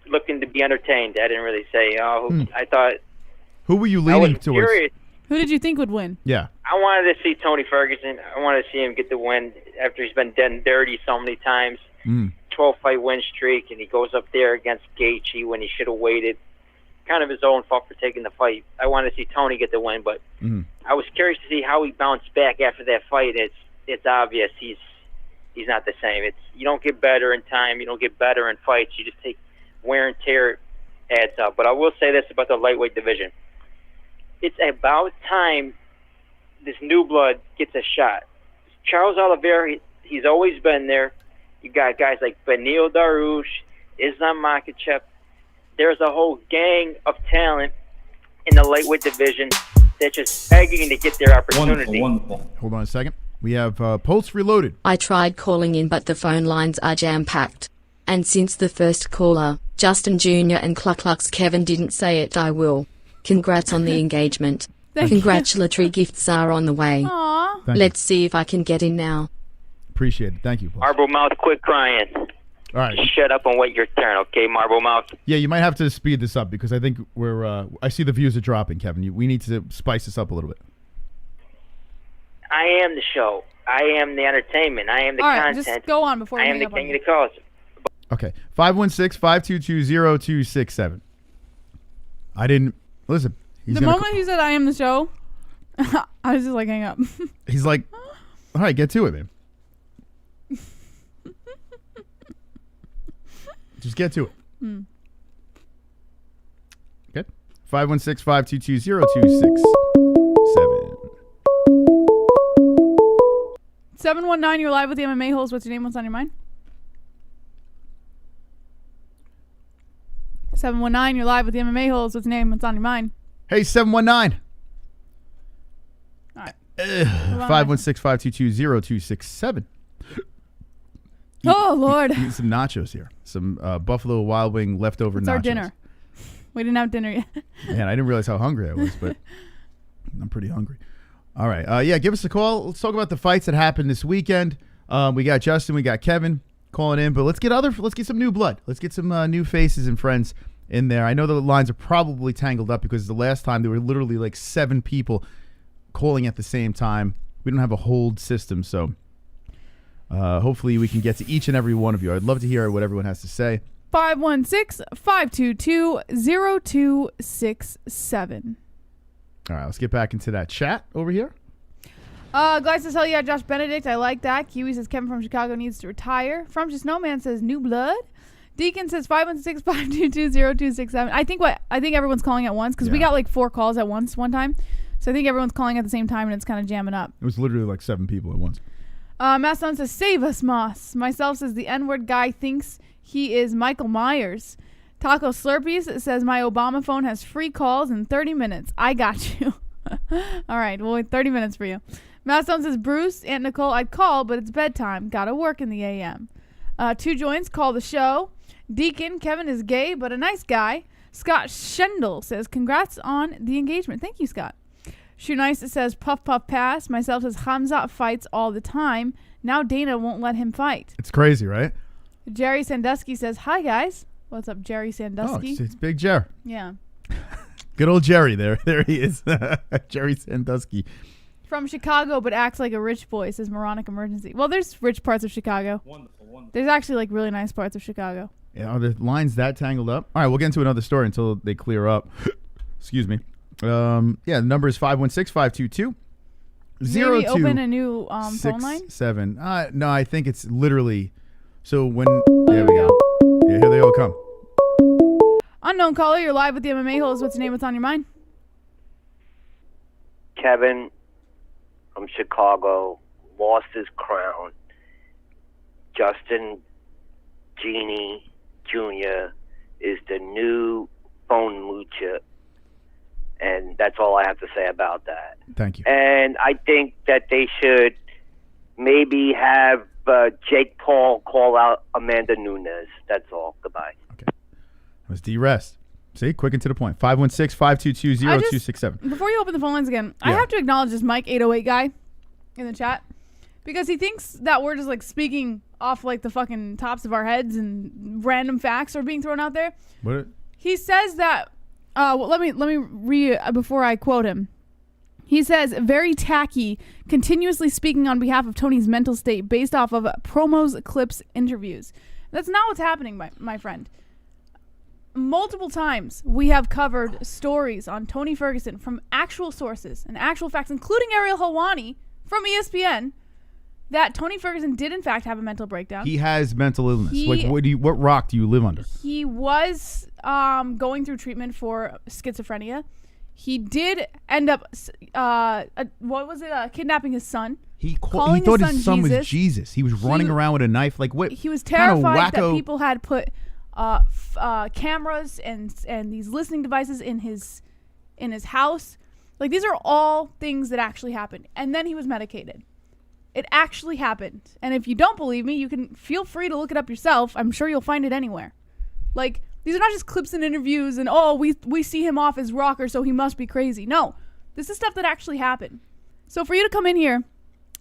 looking to be entertained. I didn't really say, I thought. Who were you leaning towards? Curious. Who did you think would win? Yeah. I wanted to see Tony Ferguson. I wanted to see him get the win after he's been done dirty so many times. 12-fight win streak, and he goes up there against Gaethje when he should have waited. Kind of his own fault for taking the fight. I wanted to see Tony get the win, but I was curious to see how he bounced back after that fight. It's obvious he's not the same. You don't get better in time. You don't get better in fights. You just take wear and tear adds up. But I will say this about the lightweight division. It's about time this new blood gets a shot. Charles Oliveira, he's always been there. You got guys like Beneil Dariush, Islam Makhachev. There's a whole gang of talent in the lightweight division They're just begging to get their opportunity. Wonderful. Hold on a second. We have Pulse Reloaded. I tried calling in, but the phone lines are jam-packed. And since the first caller, Justin Jr. and Clucklux Kevin didn't say it, I will. Congrats on the engagement. Congratulatory gifts are on the way. Aww. Let's see if I can get in now. Appreciate it. Thank you, Pulse. Marble Mouth, quit crying. All right. Shut up and wait your turn, okay, Marble Mouth? Yeah, you might have to speed this up because I think we're. I see the views are dropping, Kevin. We need to spice this up a little bit. I am the show. I am the entertainment. I am the All right, content. just go on before we I am hang the up on king you. of the calls. Okay. 516-522-0267. I didn't listen. The moment he said I am the show, I was just like, hang up. He's like, all right, get to it, man. Just get to it. Okay. 516-522-0267. 719, you're live with the MMA holes. What's your name? What's on your mind? 719, you're live with the MMA holes. What's your name? What's on your mind? Hey, 719. All right. 516-522-0267. Oh, Lord. Eat some nachos here. Some Buffalo Wild Wing leftover It's nachos. our dinner. We didn't have dinner yet. Man, I didn't realize how hungry I was, but I'm pretty hungry. All right. Yeah, give us a call. Let's talk about the fights that happened this weekend. We got Justin, we got Kevin calling in, but let's get some new blood. Let's get some new faces and friends in there. I know the lines are probably tangled up because the last time there were literally like 7 people calling at the same time. We don't have a hold system, so hopefully we can get to each and every one of you. I'd love to hear what everyone has to say. 516-522-0267. All right, let's get back into that chat over here. Glad says, hell yeah, Josh Benedict. I like that. Kiwi says, Kevin from Chicago needs to retire. From Just Snowman says, new blood. Deacon says, 516-522-0267. I think everyone's calling at once because we got like 4 calls at once one time. So I think everyone's calling at the same time and it's kind of jamming up. It was literally like 7 people at once. Masson says, save us, Moss. Myself says, the N-word guy thinks he is Michael Myers. Taco Slurpees says, my Obama phone has free calls in 30 minutes. I got you. All right, we'll wait 30 minutes for you. Masson says, Bruce, Aunt Nicole, I'd call, but it's bedtime. Gotta work in the AM. 2 joints, call the show. Deacon, Kevin is gay, but a nice guy. Scott Schendel says, congrats on the engagement. Thank you, Scott. Shoe Nice says, puff, puff, pass. Myself says, Khamzat fights all the time. Now Dana won't let him fight. It's crazy, right? Jerry Sandusky says, hi, guys. What's up, Jerry Sandusky? Oh, it's Big Jerry. Yeah. Good old Jerry there. There he is. Jerry Sandusky. From Chicago, but acts like a rich boy, says Moronic Emergency. Well, there's rich parts of Chicago. Wonderful. There's actually like really nice parts of Chicago. Yeah, are the lines that tangled up? All right, we'll get into another story until they clear up. Excuse me. Yeah, the number is 516-522. Maybe open a new phone line? 7. No, I think it's literally. So when. There we go. Yeah, here they all come. Unknown caller, you're live with the MMA holes. What's your name? What's on your mind? Kevin from Chicago lost his crown. Justin Genie Jr. is the new phone moocher. And that's all I have to say about that. Thank you. And I think that they should maybe have Jake Paul call out Amanda Nunes. That's all. Goodbye. That was D-Rest. See, quick and to the point. 516-522-0267. Before you open the phone lines again, I have to acknowledge this Mike 808 guy in the chat because he thinks that we're just like speaking off like the fucking tops of our heads and random facts are being thrown out there. What? He says that. Well, let me read before I quote him. He says, very tacky, continuously speaking on behalf of Tony's mental state based off of promos, clips, interviews. That's not what's happening, my friend. Multiple times we have covered stories on Tony Ferguson from actual sources and actual facts, including ARIEL HELWANI from ESPN, that Tony Ferguson did in fact have a mental breakdown. He has mental illness. What rock do you live under? He was going through treatment for schizophrenia. He did end up, kidnapping his son. He thought his son was Jesus. He was running around with a knife. Like what? He was terrified that people had put cameras and these listening devices in his house. Like, these are all things that actually happened. And then he was medicated. It actually happened. And if you don't believe me, you can feel free to look it up yourself. I'm sure you'll find it anywhere. Like, these are not just clips and interviews and, oh, we see him off as rocker, so he must be crazy. No, this is stuff that actually happened. So for you to come in here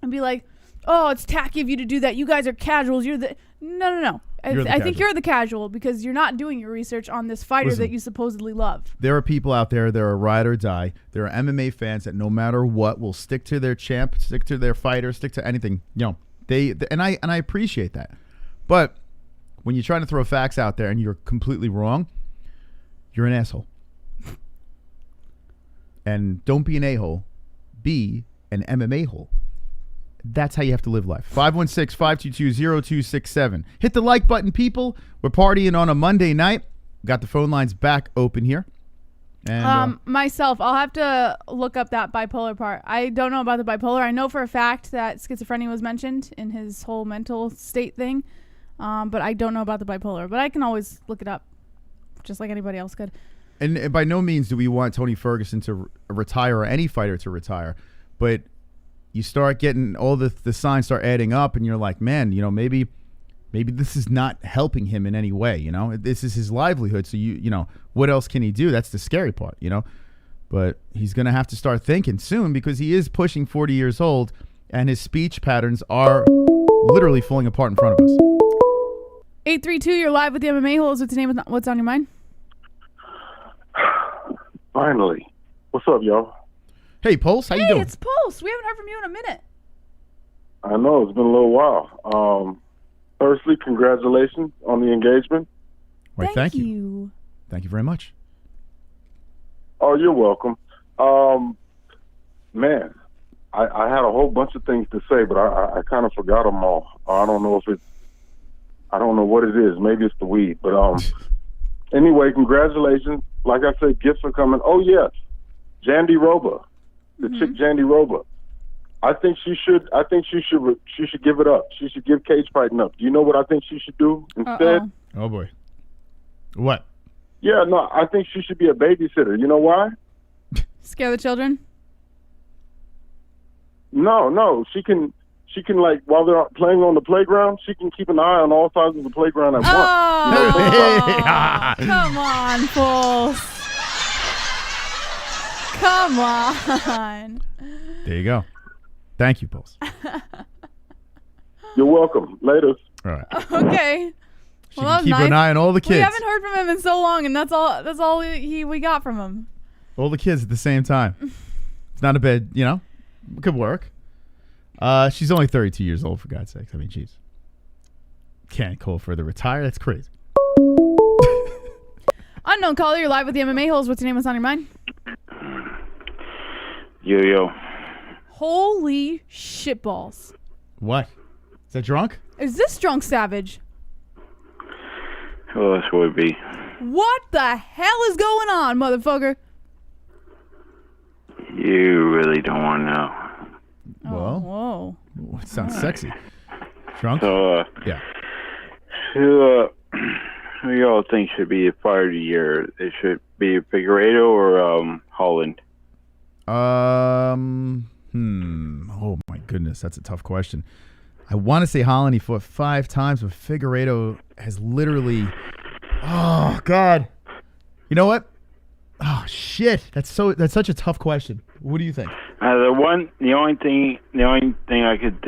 and be like, oh, it's tacky of you to do that. You guys are casuals. You're the... No. I think you're the casual because you're not doing your research on this fighter that you supposedly love. There are people out there that are ride or die. There are MMA fans that no matter what will stick to their champ, stick to their fighter, stick to anything. You know, and I appreciate that. But when you're trying to throw facts out there and you're completely wrong, you're an asshole. And don't be an a-hole. Be an MMA hole. That's how you have to live life. 516-522-0267. Hit the like button, people. We're partying on a Monday night. Got the phone lines back open here. And myself, I'll have to look up that bipolar part. I don't know about the bipolar. I know for a fact that schizophrenia was mentioned in his whole mental state thing. But I don't know about the bipolar. But I can always look it up, just like anybody else could. And by no means do we want Tony Ferguson to retire or any fighter to retire. But you start getting all the signs start adding up, and you're like, man, you know, maybe this is not helping him in any way. You know, this is his livelihood. So you know, what else can he do? That's the scary part, you know. But he's gonna have to start thinking soon because he is pushing 40 years old, and his speech patterns are literally falling apart in front of us. 832, you're live with the MMA Holes. What's the name? What's on your mind? Finally, what's up, y'all? Hey, Pulse, how you doing? Hey, it's Pulse. We haven't heard from you in a minute. I know, it's been a little while. Firstly, congratulations on the engagement. Well, thank you. Thank you very much. Oh, you're welcome. Man, I had a whole bunch of things to say, but I kind of forgot them all. I don't know what it is. Maybe it's the weed. But anyway, congratulations. Like I said, gifts are coming. Oh, yes. Jandy Roba. The chick Jandy Roba. I think she should give it up. She should give cage fighting up. Do you know what I think she should do instead? Oh boy. What? Yeah, no, I think she should be a babysitter. You know why? Scare the children? No. She can like while they're playing on the playground, she can keep an eye on all sides of the playground at once. Come on, Pulse. Come on. There you go. Thank you, Pulse. You're welcome. Later. All right. Okay. She can keep an eye on all the kids. We haven't heard from him in so long, and that's all we got from him. All the kids at the same time. It's not a bad, you know, it could work. She's only 32 years old, for God's sakes. I mean, jeez. Can't call for her to retire. That's crazy. Unknown caller, you're live with the MMA Holes. What's your name? What's on your mind? Yo. Holy shitballs. What? Is that drunk? Is this Drunk Savage? Who else would be? What the hell is going on, motherfucker? You really don't want to know. Well, it sounds sexy. Drunk? So, yeah. Who y'all think should be a fighter of the year? It should be Figueiredo or Holland? Oh my goodness, that's a tough question. I want to say Holland. He fought 5 times, but Figueiredo has literally. Oh God, you know what? Oh shit, that's such a tough question. What do you think? The only thing I could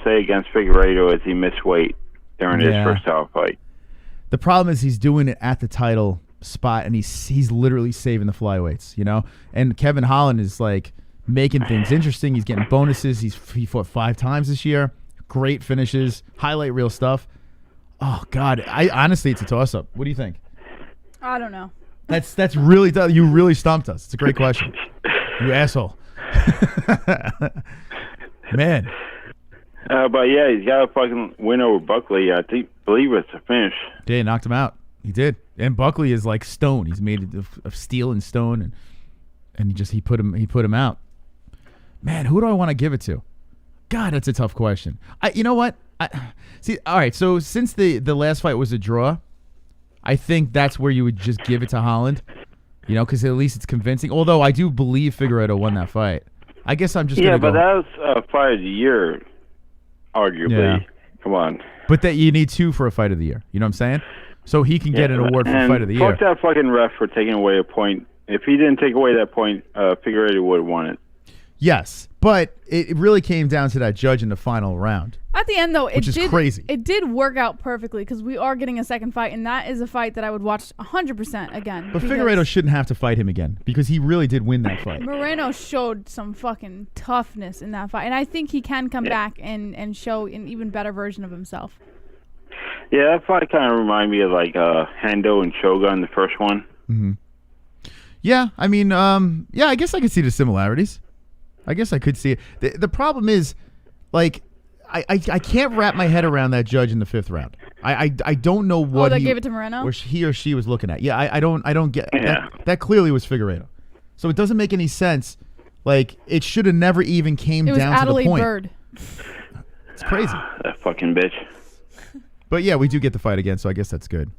say against Figueiredo is he missed weight during his first title fight. The problem is he's doing it at the title spot, and he's literally saving the flyweights, you know. And Kevin Holland is like making things interesting. He's getting bonuses. He fought 5 times this year. Great finishes, highlight reel stuff. Oh God, I honestly, it's a toss up. What do you think? I don't know. That's really tough. You really stumped us. It's a great question. You asshole. Man. But yeah, he's got a fucking win over Buckley. I believe it's a finish. Yeah, he knocked him out. He did. And Buckley is like stone. He's made of steel and stone, and he put him out. Man, who do I want to give it to? God, that's a tough question. You know what? See, all right. So since the last fight was a draw, I think that's where you would just give it to Holland. You know, because at least it's convincing. Although I do believe Figueiredo won that fight. I guess I'm just yeah, gonna but go. that was a fight of the year, arguably. Yeah. Come on. But that you need 2 for a fight of the year. You know what I'm saying? So he can get an award for and fight of the year. Fuck that fucking ref for taking away a point. If he didn't take away that point, Figueiredo would have won it. Yes, but it really came down to that judge in the final round. At the end, though, Which is crazy. It did work out perfectly because we are getting a second fight, and that is a fight that I would watch 100% again. But Figueiredo shouldn't have to fight him again because he really did win that fight. Moreno showed some fucking toughness in that fight, and I think he can come back and show an even better version of himself. Yeah, that fight kind of reminded me of like Hendo and Shogun, the first one. Mm-hmm. Yeah, I mean, yeah, I guess I could see the similarities. I guess I could see it. The problem is, like, I can't wrap my head around that judge in the 5th round. I don't know what that gave it to Moreno? or he or she was looking at. Yeah, I don't get that clearly was Figueiredo. So it doesn't make any sense. Like, it should have never even came down to the Adelaide point. Bird. It's crazy. That fucking bitch. But yeah, we do get the fight again, so I guess that's good.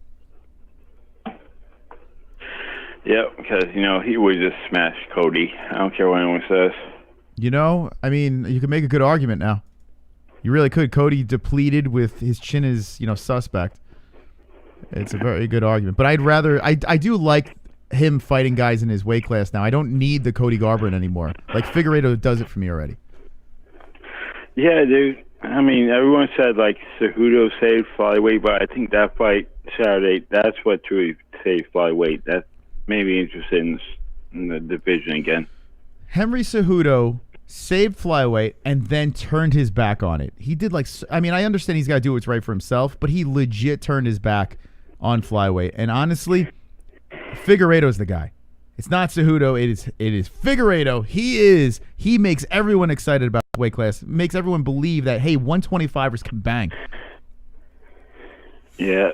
Yeah, because, you know, he would just smash Cody. I don't care what anyone says. You know, I mean, you could make a good argument now. You really could. Cody depleted with his chin is, you know, suspect. It's a very good argument. But I'd rather, I do like him fighting guys in his weight class now. I don't need the Cody Garbrandt anymore. Like, Figueiredo does it for me already. Yeah, dude. I mean, everyone said, like, Cejudo saved flyweight, but I think that fight Saturday, that's what truly saved flyweight. That made me interested in the division again. Henry Cejudo saved flyweight and then turned his back on it. He did, like, I mean, I understand he's got to do what's right for himself, but he legit turned his back on flyweight. And honestly, Figueiredo's the guy. It's not Cejudo. It is Figueiredo. He makes everyone excited about the weight class. Makes everyone believe that, hey, 125ers can bang. Yeah,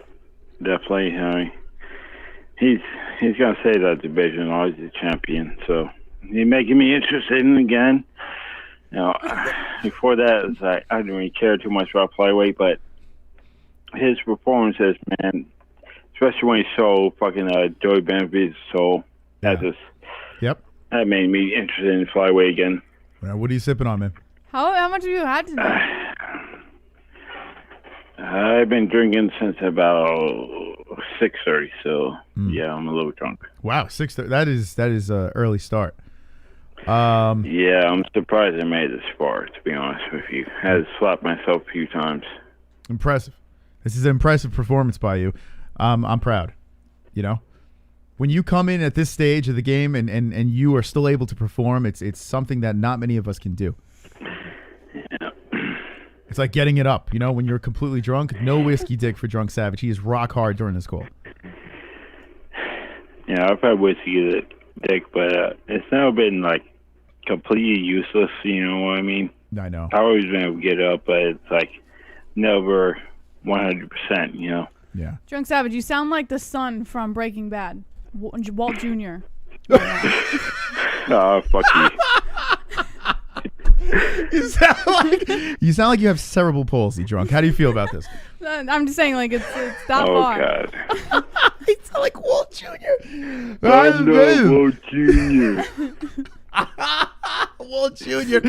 definitely. I mean, he's gonna save that division. Always the champion. So he's making me interested in it again. You know, before that, it was like, I didn't really care too much about flyweight, but his performances, man, especially when he saw fucking Joey Benavidez, so that made me interested in flyweight again. What are you sipping on, man? How much have you had today? I've been drinking since about 6:30, so yeah, I'm a little drunk. Wow, 6:30. That is an early start. Yeah, I'm surprised I made this far, to be honest with you. I had to slap myself a few times. Impressive. This is an impressive performance by you. I'm proud. You know, when you come in at this stage of the game and you are still able to perform, it's something that not many of us can do. Yeah. It's like getting it up. You know, when you're completely drunk, no whiskey dick for Drunk Savage. He is rock hard during this call. Yeah, I've had whiskey dick, but it's never been like completely useless. You know what I mean? I know. I've always been able to get up, but it's like never 100%. You know? Yeah. Drunk Savage, you sound like the son from Breaking Bad, Walt Jr. Oh, fuck you. You sound like you have cerebral palsy, Drunk. How do you feel about this? I'm just saying, like, it's that far. God. You sound like Walt Jr. I'm not Walt Jr. Walt Jr.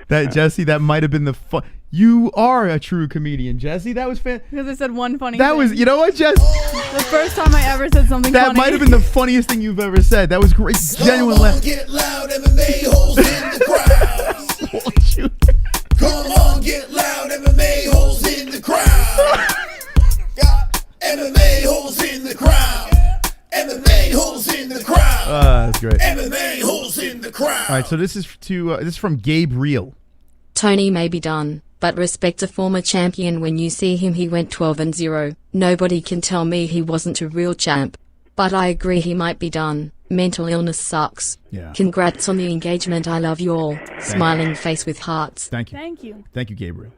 That, Jesse, that might have been the fun. You are a true comedian, Jesse. That was fan. Because I said one funny That thing. was, you know what, Jesse? The first time I ever said something That funny. might have been the funniest thing you've ever said. That was great. Genuine laugh. Get loud, MMA holes in the crowd. Walt Jr. Come on, get loud, MMA holes in the crowd. Got MMA holes in the crowd. MMA holes in the crowd. That's great. MMA holes in the crowd. All right, so this is from Gabriel. Tony may be done, but respect a former champion. When you see him, he went 12-0. Nobody can tell me he wasn't a real champ. But I agree he might be done. Mental illness sucks. Yeah. Congrats on the engagement. I love you all. Smiling face with hearts. Thank you. Thank you. Thank you, Gabriel.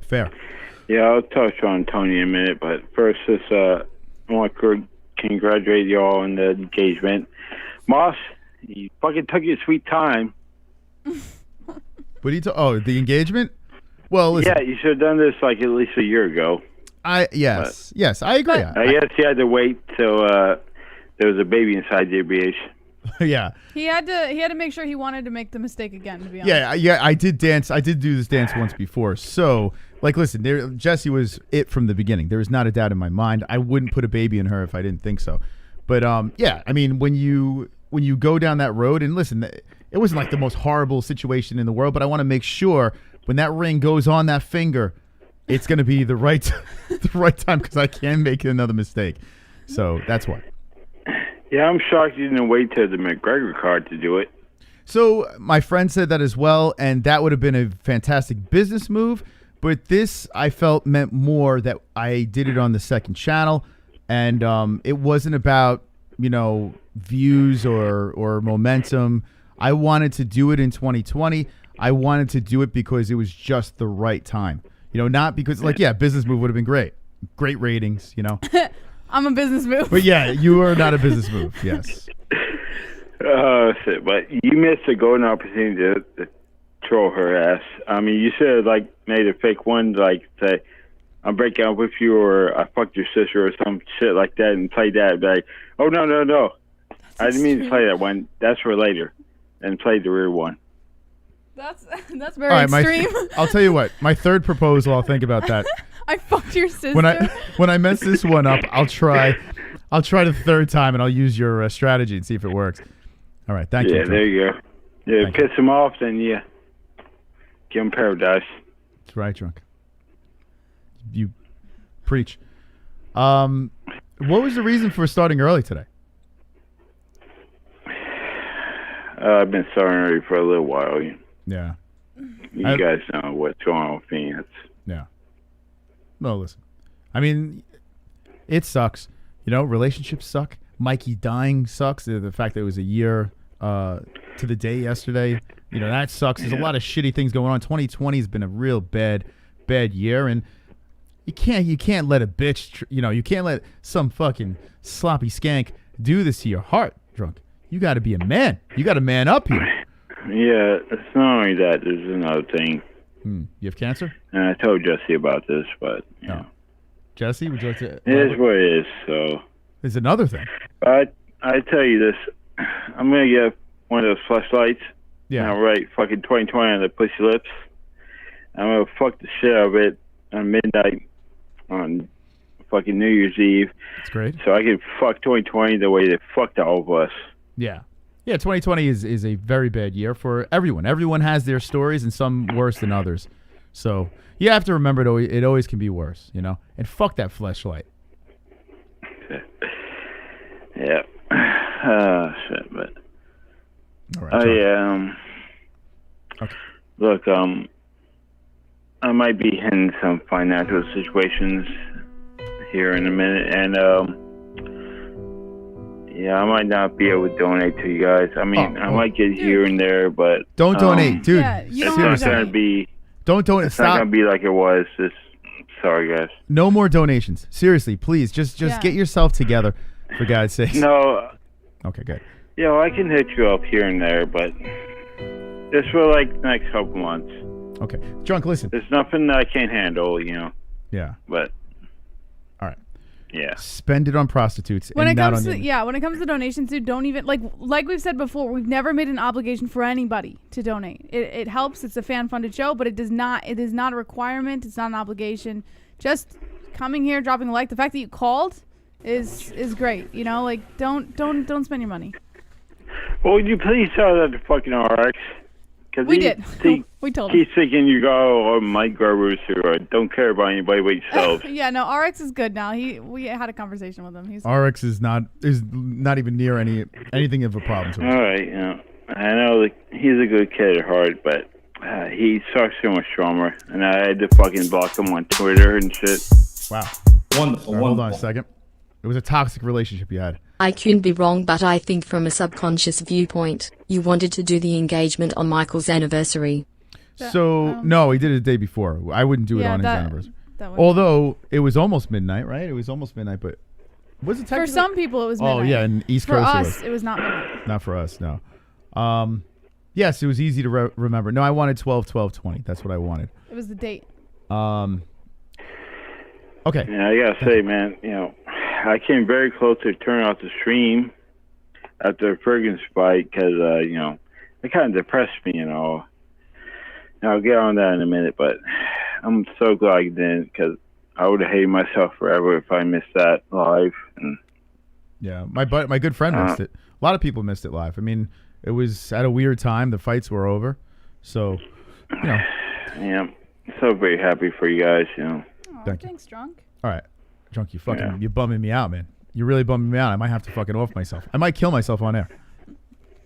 Fair. Yeah, I'll touch on Tony in a minute, but first, I want to congratulate you all on the engagement. Moss, you fucking took your sweet time. What do you the engagement? Well, listen. Yeah, you should have done this like at least a year ago. Yes, I agree. I guess you had to wait till the there was a baby inside the BH. Yeah. He had to make sure he wanted to make the mistake again, to be honest. Yeah, I did dance. I did do this dance once before. So, like, listen, Jessie was it from the beginning. There was not a doubt in my mind. I wouldn't put a baby in her if I didn't think so. But yeah, I mean, when you go down that road, and listen, it wasn't like the most horrible situation in the world, but I want to make sure when that ring goes on that finger, it's going to be the right time, because I can make another mistake. So that's why. Yeah, I'm shocked you didn't wait till the McGregor card to do it. So my friend said that as well, and that would have been a fantastic business move. But this, I felt, meant more that I did it on the second channel, and it wasn't about, views or momentum. I wanted to do it in 2020. I wanted to do it because it was just the right time. Not because, business move would have been great. Great ratings, I'm a business move. But yeah, you are not a business move. Yes. Oh shit! But you missed a golden opportunity to troll her ass. I mean, you should have made a fake one, say, "I'm breaking up with you," or "I fucked your sister," or some shit like that, and play that. Be like, "Oh no! I didn't mean to play that one. That's for later," and play the real one. That's very extreme. I'll tell you what. My third proposal. I'll think about that. I fucked your sister. When I mess this one up, I'll try the third time, and I'll use your strategy and see if it works. All right, thank you. Yeah, there you go. Yeah, piss him off, then give him paradise. That's right, Drunk. You preach. What was the reason for starting early today? I've been starting early for a little while. Yeah. You guys know what's going on with me. Yeah. No, listen. I mean, it sucks. Relationships suck. Mikey dying sucks. The fact that it was a year to the day yesterday, that sucks. There's a lot of shitty things going on. 2020 has been a real bad year, and you can't let a bitch, you can't let some fucking sloppy skank do this to your heart, Drunk. You got to be a man. You got to man up here. Yeah, it's not only that. There's another thing. You have cancer? And I told Jesse about this, but Jesse, would you like to? It is what it is. So there's another thing. I tell you this. I'm gonna get one of those flashlights. Yeah. And I'll write fucking 2020 on the pussy lips. I'm gonna fuck the shit out of it on midnight on fucking New Year's Eve. That's great. So I can fuck 2020 the way they fucked all of us. Yeah. Yeah, 2020 is a very bad year for everyone. Everyone has their stories, and some worse than others. So you have to remember it always can be worse, And fuck that fleshlight. Yeah. Shit, but. All right. Okay. Look, I might be in some financial situations here in a minute, and yeah, I might not be able to donate to you guys. I mean, I might get here and there, but don't donate, dude. Yeah, you don't it's not gonna be. Don't donate. It's not gonna be like it was. Sorry, guys. No more donations. Seriously, please, just get yourself together, for God's sake. No. Okay, good. Yeah, I can hit you up here and there, but just for the next couple months. Okay, Drunk. Listen. There's nothing that I can't handle, Yeah. But. All right. Yeah. Spend it on prostitutes. When and it not comes on to when it comes to donations, dude, don't even like we've said before, we've never made an obligation for anybody to donate. It helps. It's a fan funded show, but it is not a requirement. It's not an obligation. Just coming here, dropping a like. The fact that you called is great. Don't spend your money. Well, would you please tell that to fucking RX? Cause we did. We told him. He's thinking you go, Mike Garbers, who don't care about anybody but yourself. Yeah, no, RX is good now. We had a conversation with him. RX is not even near anything of a problem to us. All right, I know he's a good kid at heart, but he sucks so much trauma, and I had to fucking block him on Twitter and shit. Wow. Wonderful. Hold on a second. It was a toxic relationship you had. I couldn't be wrong, but I think from a subconscious viewpoint, you wanted to do the engagement on Michael's anniversary. So, no, he did it the day before. I wouldn't do it on his anniversary. Although, it was almost midnight, right? It was almost midnight, but was it technically? For some people, it was midnight. Oh, yeah, in East Coast. For us, it was not midnight. Not for us, no. Yes, it was easy to remember. No, I wanted 12/12/20. That's what I wanted. It was the date. Okay. Yeah, I gotta say, man, I came very close to turning off the stream after the Ferguson fight because, you know, it kind of depressed me, you know. And I'll get on that in a minute, but I'm so glad I didn't because I would have hated myself forever if I missed that live. And yeah, my good friend missed it. A lot of people missed it live. I mean, it was at a weird time. The fights were over. So, you know. Yeah, I'm so very happy for you guys, you know. Thank you. Thanks, Drunk. All right. Drunk, you're bumming me out, man. You're really bumming me out. I might have to fucking off myself. I might kill myself on air.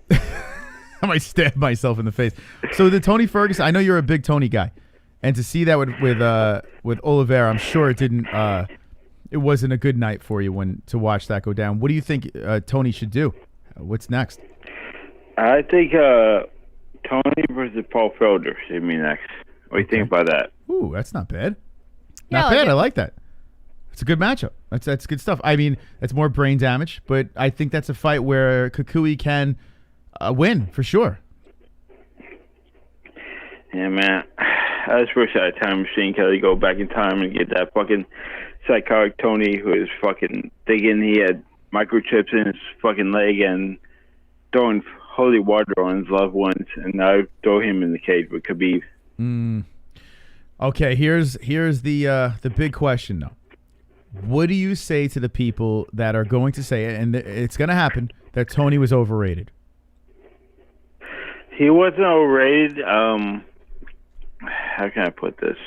I might stab myself in the face. So the Tony Ferguson, I know you're a big Tony guy. And to see that with Oliveira, I'm sure it wasn't a good night for you to watch that go down. What do you think Tony should do? What's next? I think Tony versus Paul Felder should be next. What do you think about that? Ooh, that's not bad. Yeah, Not bad. I like that. It's a good matchup. That's good stuff. I mean, it's more brain damage, but I think that's a fight where Kukui can win for sure. Yeah, man. I just wish I had a time machine. Could I go back in time and get that fucking psychotic Tony who is fucking thinking he had microchips in his fucking leg and throwing holy water on his loved ones, and now throw him in the cage with Khabib. Okay, here's the big question though. What do you say to the people that are going to say it, and it's going to happen, that Tony was overrated? He wasn't overrated. How can I put this?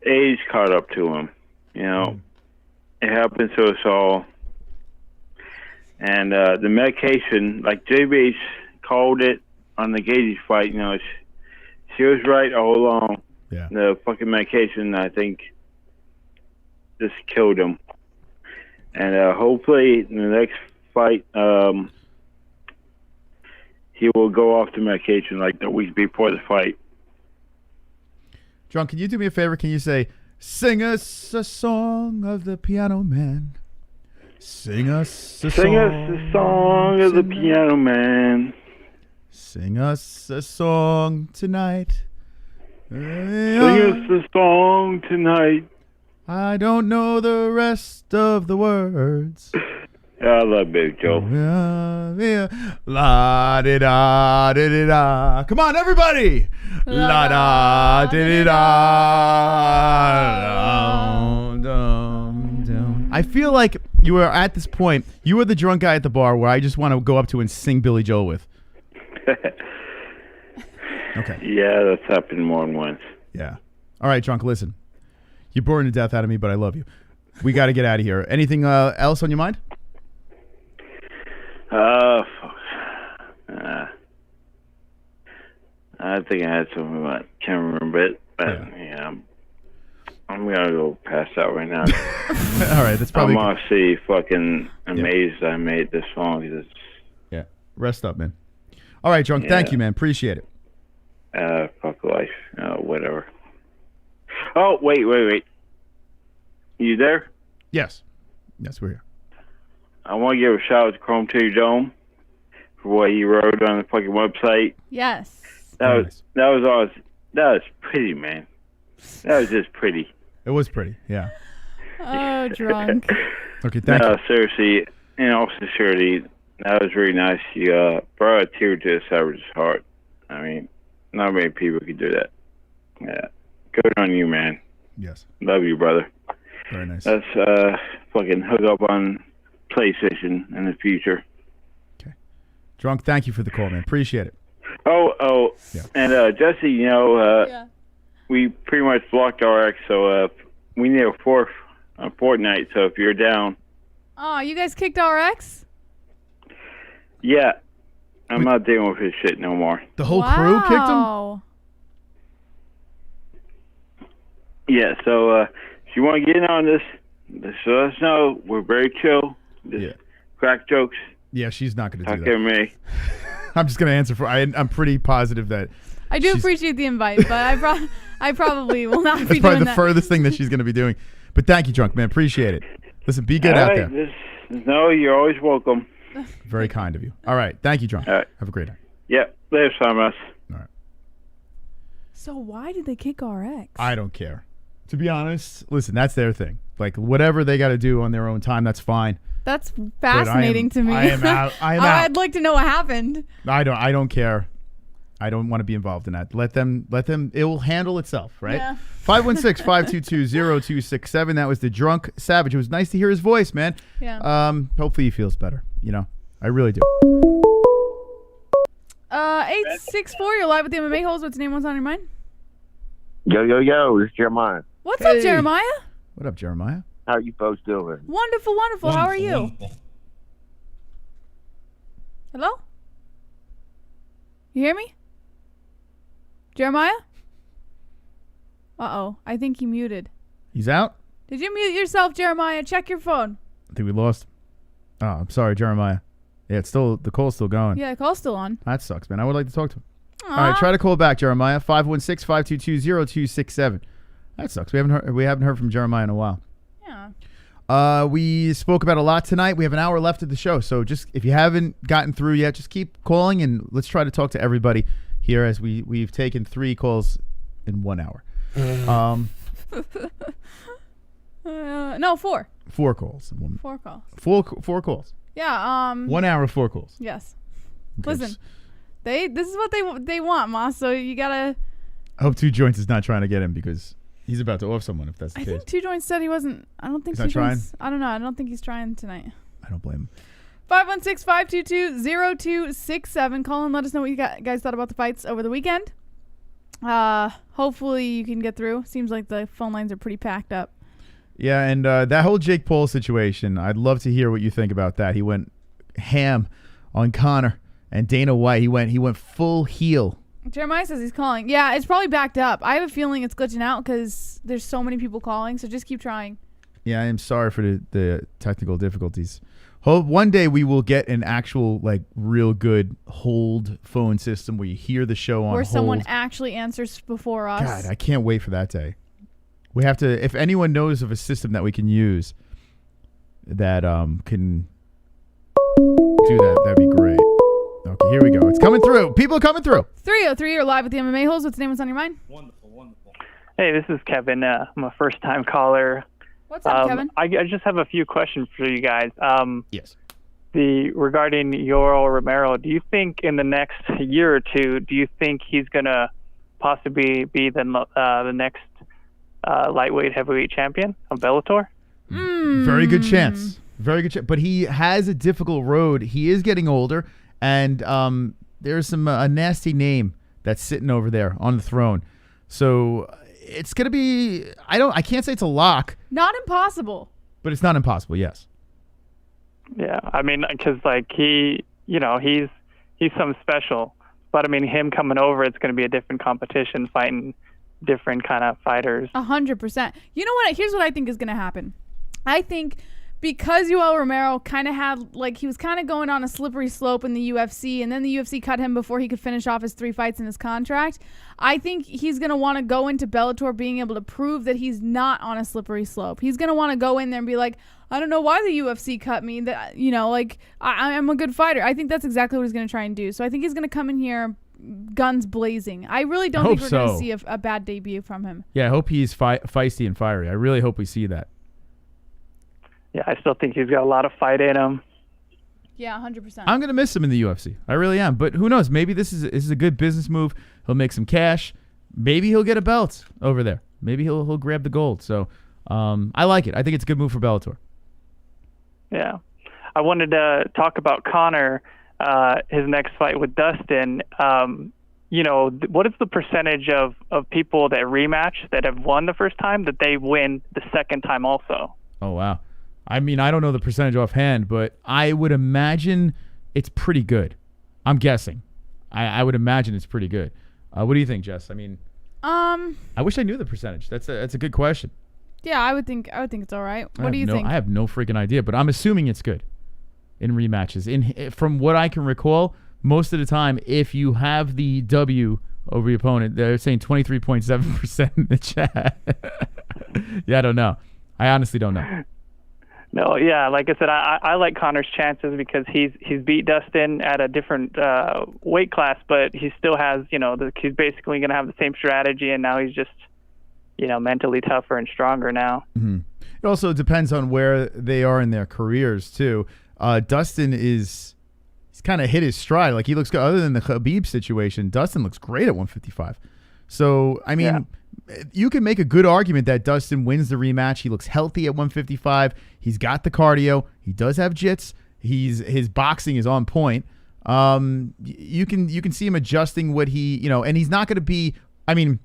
Age caught up to him. You know, it happens to us all. And the medication, like JBH called it on the Gage fight, you know, she was right all along. Yeah. The fucking medication, I think, just killed him. And hopefully in the next fight, he will go off the medication like the week before the fight. John, can you do me a favor? Can you say, "Sing us a song of the Piano Man"? Sing us a song of the Piano Man. Sing us a song tonight. Sing us a song tonight. I don't know the rest of the words. Yeah, I love Big Joe. La di da di di da. Come on, everybody. La da di di da. I feel like you are at this point. You are the drunk guy at the bar where I just want to go up to and sing Billy Joel with. Okay. Yeah, that's happened more than once. Yeah. All right, drunk. Listen, you're boring the death out of me, but I love you. We got to get out of here. Anything else on your mind? I think I had something, but can't remember it. But yeah, I'm gonna go pass out right now. All right, that's probably. I'm honestly fucking amazed I made this song. Yeah, rest up, man. All right, drunk. Thank you, man. Appreciate it. Fuck life. Whatever. Oh, wait. You there? Yes, we're here. I want to give a shout out to Chrome to Your Dome for what he wrote on the fucking website. Yes. That was awesome. That was pretty, man. That was just pretty. It was pretty, yeah. Oh, drunk. Okay, thank you. Seriously, in all sincerity, that was really nice. You brought a tear to the savage's heart. I mean, not many people could do that. Yeah. Good on you, man. Yes. Love you, brother. Very nice. Let's fucking hook up on PlayStation in the future. Okay. Drunk, thank you for the call, man. Appreciate it. Oh, yeah. And Jesse, you know, we pretty much blocked RX, so we need a Fortnite, so if you're down. Oh, you guys kicked RX? Yeah. I'm not dealing with his shit no more. The whole crew kicked him? Yeah, so if you want to get in on this, just let us know. We're very chill. Just crack jokes. Yeah, she's not going to do that. Talk to me. I'm just going to answer for... I'm pretty positive that... I do appreciate the invite, but I probably will not be doing that. That's probably the furthest thing that she's going to be doing. But thank you, drunk, man. Appreciate it. Listen, be good out there. No, you're always welcome. Very kind of you. All right. Thank you, drunk. All right. Have a great day. Yeah. Later, Thomas. All right. So why did they kick RX? I don't care. To be honest, listen, that's their thing. Like, whatever they got to do on their own time, that's fine. That's fascinating to me. I am out. I am out. I'd like to know what happened. I don't care. I don't want to be involved in that. Let them. It will handle itself, right? Yeah. 516-522-0267. That was the Drunk Savage. It was nice to hear his voice, man. Yeah. Hopefully he feels better. You know, I really do. 864. You're live with the MMA holes. What's your name? What's on your mind? Yo, it's Jeremiah. What's up, Jeremiah? What up, Jeremiah? How are you folks doing? Wonderful. How are you? Hello? You hear me? Jeremiah? Uh-oh. I think he muted. He's out? Did you mute yourself, Jeremiah? Check your phone. I think we lost him. Oh, I'm sorry, Jeremiah. Yeah, it's still, the call's still going. Yeah, the call's still on. That sucks, man. I would like to talk to him. Aww. All right, try to call back, Jeremiah. 516-522-0267. That sucks. We haven't heard from Jeremiah in a while. Yeah. We spoke about a lot tonight. We have an hour left of the show, so just if you haven't gotten through yet, just keep calling and let's try to talk to everybody here as we've taken 3 calls in 1 hour. No, 4. 4 calls. 4 calls. 4 calls. Yeah. 1 hour, 4 calls. Yes. Okay. Listen, this is what they want, Ma. So you gotta. I hope 2 Joints is not trying to get him because he's about to off someone if that's the I case. think 2 Joints said he wasn't. I don't think He's not trying? I don't know. I don't think he's trying tonight. I don't blame him. 516-522-0267. Call and let us know what you guys thought about the fights over the weekend. Hopefully you can get through. Seems like the phone lines are pretty packed up. Yeah, and that whole Jake Paul situation, I'd love to hear what you think about that. He went ham on Conor, and Dana White, he went full heel. Jeremiah says he's calling. Yeah, it's probably backed up. I have a feeling it's glitching out because there's so many people calling, so just keep trying. Yeah, I am sorry for the technical difficulties. Hope one day we will get an actual, like, real good hold phone system where you hear the show on where hold. someone actually answers before us. God, I can't wait for that day. We have to, if anyone knows of a system that we can use that can do that, that'd be great. Okay, here we go. It's coming through. People are coming through. 303, you're live with the MMA holes. What's the name? What's on your mind? Wonderful. Hey, this is Kevin. I'm a first-time caller. What's up, Kevin? I just have a few questions for you guys. Yes. Regarding Yoel Romero, do you think in the next year or two, do you think he's going to possibly be the next lightweight heavyweight champion of Bellator? Very good chance. Very good chance. But he has a difficult road. He is getting older, and there's a nasty name that's sitting over there on the throne. So it's going to be, I can't say it's a lock. Not impossible. But it's not impossible, yes. Yeah, I mean, because like he's something special. But I mean, him coming over, it's going to be a different competition, fighting different kind of fighters. 100%. You know what? Here's what I think is going to happen. I think because Yoel Romero kind of had, like, he was kind of going on a slippery slope in the UFC, and then the UFC cut him before he could finish off his 3 fights in his contract. I think he's going to want to go into Bellator being able to prove that he's not on a slippery slope. He's going to want to go in there and be like, I don't know why the UFC cut me. That, you know, like, I'm a good fighter. I think that's exactly what he's going to try and do. So I think he's going to come in here guns blazing. I really don't think we're going to see a bad debut from him. Yeah, I hope he's feisty and fiery. I really hope we see that. Yeah, I still think he's got a lot of fight in him. Yeah, 100%. I'm going to miss him in the UFC. I really am. But who knows? Maybe this is a good business move. He'll make some cash. Maybe he'll get a belt over there. Maybe he'll grab the gold. So I like it. I think it's a good move for Bellator. Yeah. I wanted to talk about Conor, his next fight with Dustin. You know, what is the percentage of people that rematch that have won the first time that they win the second time also? Oh, wow. I mean, I don't know the percentage offhand, but I would imagine it's pretty good. I'm guessing. I would imagine it's pretty good. What do you think, Jess? I mean, I wish I knew the percentage. That's a good question. Yeah, I would think it's all right. What do you think? I have no freaking idea, but I'm assuming it's good in rematches. From what I can recall, most of the time, if you have the W over your opponent, they're saying 23.7% in the chat. Yeah, I don't know. I honestly don't know. No, yeah, like I said, I like Conor's chances because he's beat Dustin at a different weight class, but he still has, you know, he's basically going to have the same strategy, and now he's just, mentally tougher and stronger now. Mm-hmm. It also depends on where they are in their careers too. Dustin he's kind of hit his stride. Like he looks good. Other than the Khabib situation, Dustin looks great at 155. So I mean, you can make a good argument that Dustin wins the rematch. He looks healthy at 155. He's got the cardio. He does have jits. His boxing is on point. You can see him adjusting what he, and he's not going to be. I mean,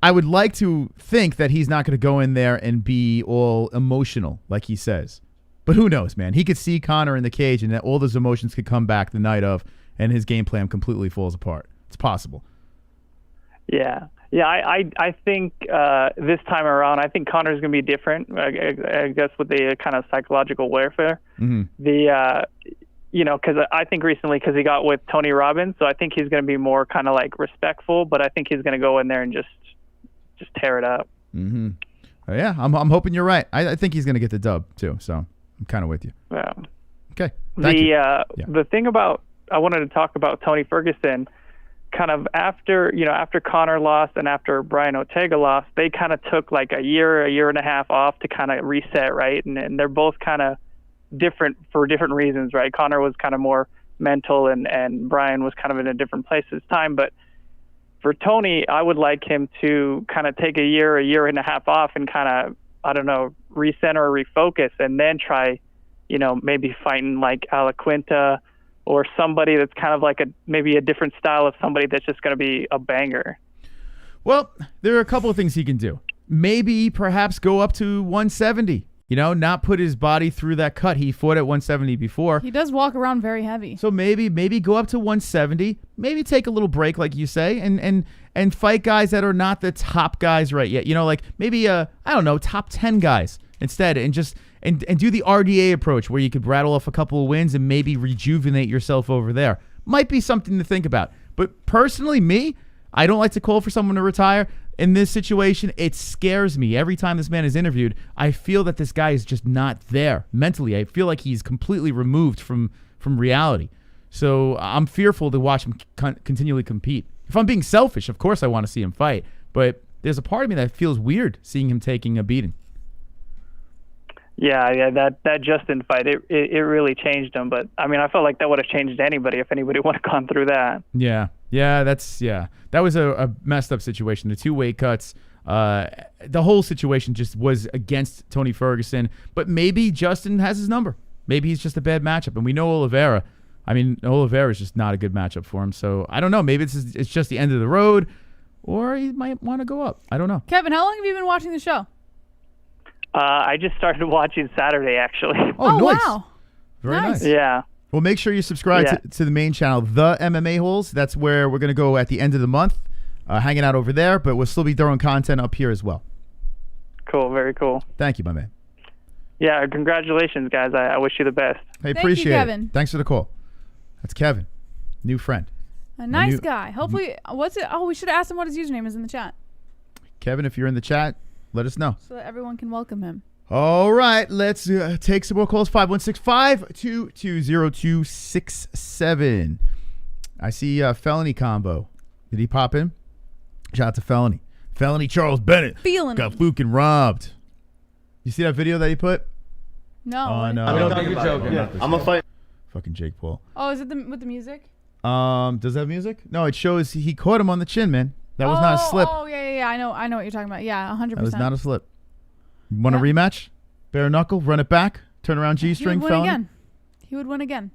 I would like to think that he's not going to go in there and be all emotional like he says. But who knows, man? He could see Conor in the cage and that all those emotions could come back the night of, and his game plan completely falls apart. It's possible. Yeah. Yeah, I think this time around, I think Conor's going to be different, I guess, with the kind of psychological warfare. Mm-hmm. Because I think recently, because he got with Tony Robbins, so I think he's going to be more kind of like respectful, but I think he's going to go in there and just tear it up. Mm-hmm. Yeah, I'm hoping you're right. I think he's going to get the dub, too, so I'm kind of with you. Yeah. Okay, thank you. The thing about, I wanted to talk about Tony Ferguson, kind of after Conor lost and after Brian Ortega lost, they kind of took like a year and a half off to kind of reset, right? And they're both kind of different for different reasons, right? Conor was kind of more mental and Brian was kind of in a different place this time. But for Tony, I would like him to kind of take a year and a half off and kind of, I don't know, recenter or refocus and then try, maybe fighting like Alaquinta or somebody that's kind of like maybe a different style of somebody that's just going to be a banger. Well, there are a couple of things he can do. Maybe perhaps go up to 170. Not put his body through that cut. He fought at 170 before. He does walk around very heavy. So maybe go up to 170. Maybe take a little break, like you say, and fight guys that are not the top guys right yet. Like maybe top 10 guys instead, and just and do the RDA approach where you could rattle off a couple of wins and maybe rejuvenate yourself over there. Might be something to think about. But personally, I don't like to call for someone to retire. In this situation, it scares me. Every time this man is interviewed, I feel that this guy is just not there mentally. I feel like he's completely removed from reality. So I'm fearful to watch him continually compete. If I'm being selfish, of course I want to see him fight. But there's a part of me that feels weird seeing him taking a beating. Yeah, that Justin fight, it really changed him. But, I mean, I felt like that would have changed anybody if anybody would have gone through that. Yeah, that was a messed up situation. The 2 weight cuts, the whole situation just was against Tony Ferguson. But maybe Justin has his number. Maybe he's just a bad matchup. And we know Oliveira. I mean, Oliveira is just not a good matchup for him. So, I don't know. Maybe it's just the end of the road. Or he might want to go up. I don't know. Kevin, how long have you been watching the show? I just started watching Saturday, actually. Oh, nice. Wow. Very nice. Yeah. Well, make sure you subscribe to the main channel, The MMA-HOLES. That's where we're going to go at the end of the month, hanging out over there, but we'll still be throwing content up here as well. Cool. Very cool. Thank you, my man. Yeah, congratulations, guys. I wish you the best. I appreciate it. Thanks for the call. That's Kevin, new friend. A nice guy. Hopefully, what's it? Oh, we should ask him what his username is in the chat. Kevin, if you're in the chat, let us know. So that everyone can welcome him. All right, let's take some more calls. 516-522-0267. I see Felony combo. Did he pop in? Shout out to Felony. Felony Charles Bennett got fucking robbed. You see that video that he put? No. Oh, no. I don't think you're joking. Yeah. I'm a fight. Fucking Jake Paul. Oh, is it with the music? Does that have music? No, it shows he caught him on the chin, man. That was not a slip. Oh, yeah. I know what you're talking about. Yeah, 100%. That was not a slip. Want a rematch? Bare knuckle, run it back, turn around G-string, Felony? He would win again.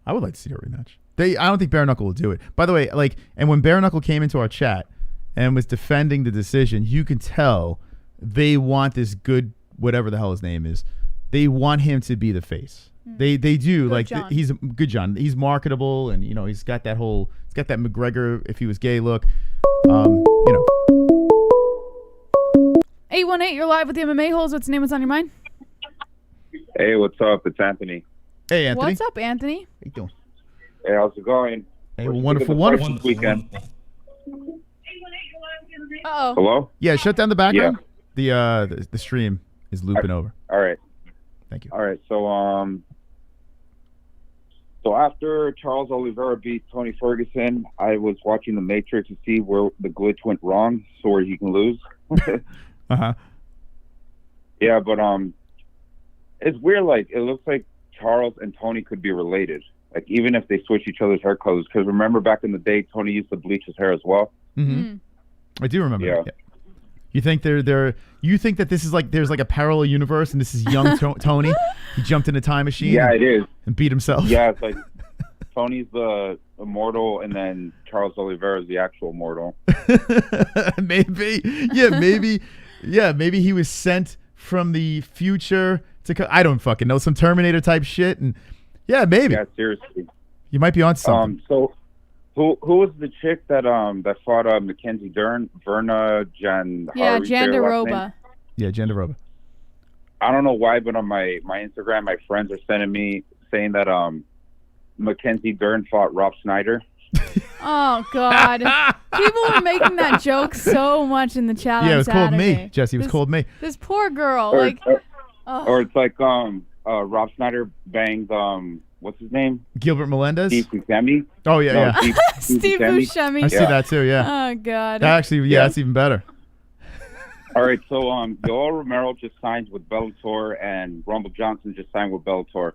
I would like to see a rematch. I don't think Bare Knuckle will do it. By the way, and when Bare Knuckle came into our chat and was defending the decision, you can tell they want this good, whatever the hell his name is, they want him to be the face. They do. He's good John. He's marketable, and he's got that McGregor if he was gay look. 818, you're live with the MMA-HOLES. What's the name? What's on your mind? Hey, what's up? It's Anthony. Hey, Anthony. What's up, Anthony? How you doing? Hey, how's it going? Hey, wonderful. Weekend. Uh-oh. Hello? Yeah, shut down the background. Yeah. The stream is looping over. All right. Thank you. All right. So So after Charles Oliveira beat Tony Ferguson, I was watching The Matrix to see where the glitch went wrong, so where he can lose. Uh-huh. Yeah, but it's weird. Like, it looks like Charles and Tony could be related. Like, even if they switch each other's hair colors. Because remember back in the day, Tony used to bleach his hair as well. Mm-hmm. I do remember. Yeah. That. You think you think that this is like there's like a parallel universe and this is young Tony? He jumped in a time machine. Yeah, it is. And beat himself. Yeah, it's like Tony's the immortal, and then Charles Oliveira is the actual mortal. Maybe. Yeah, maybe. Yeah, maybe he was sent from the future to. I don't fucking know, some Terminator type shit, and yeah, maybe. Yeah, seriously. You might be on something. So, who was the chick that fought Mackenzie Dern? Verna Jan. Yeah, Jandaroba. Yeah, Jandaroba. I don't know why, but on my Instagram, my friends are sending me saying that Mackenzie Dern fought Rob Snyder. Oh God! People were making that joke so much in the chat. Yeah, it was Saturday. called me, Jesse. It was called me. This poor girl, Or it's like Rob Snyder banged what's his name? Gilbert Melendez. Steve Buscemi. Oh yeah, yeah. Steve Buscemi. I see that too. Yeah. Oh God. That actually, yeah, that's even better. All right, so Yoel Romero just signed with Bellator, and Rumble Johnson just signed with Bellator.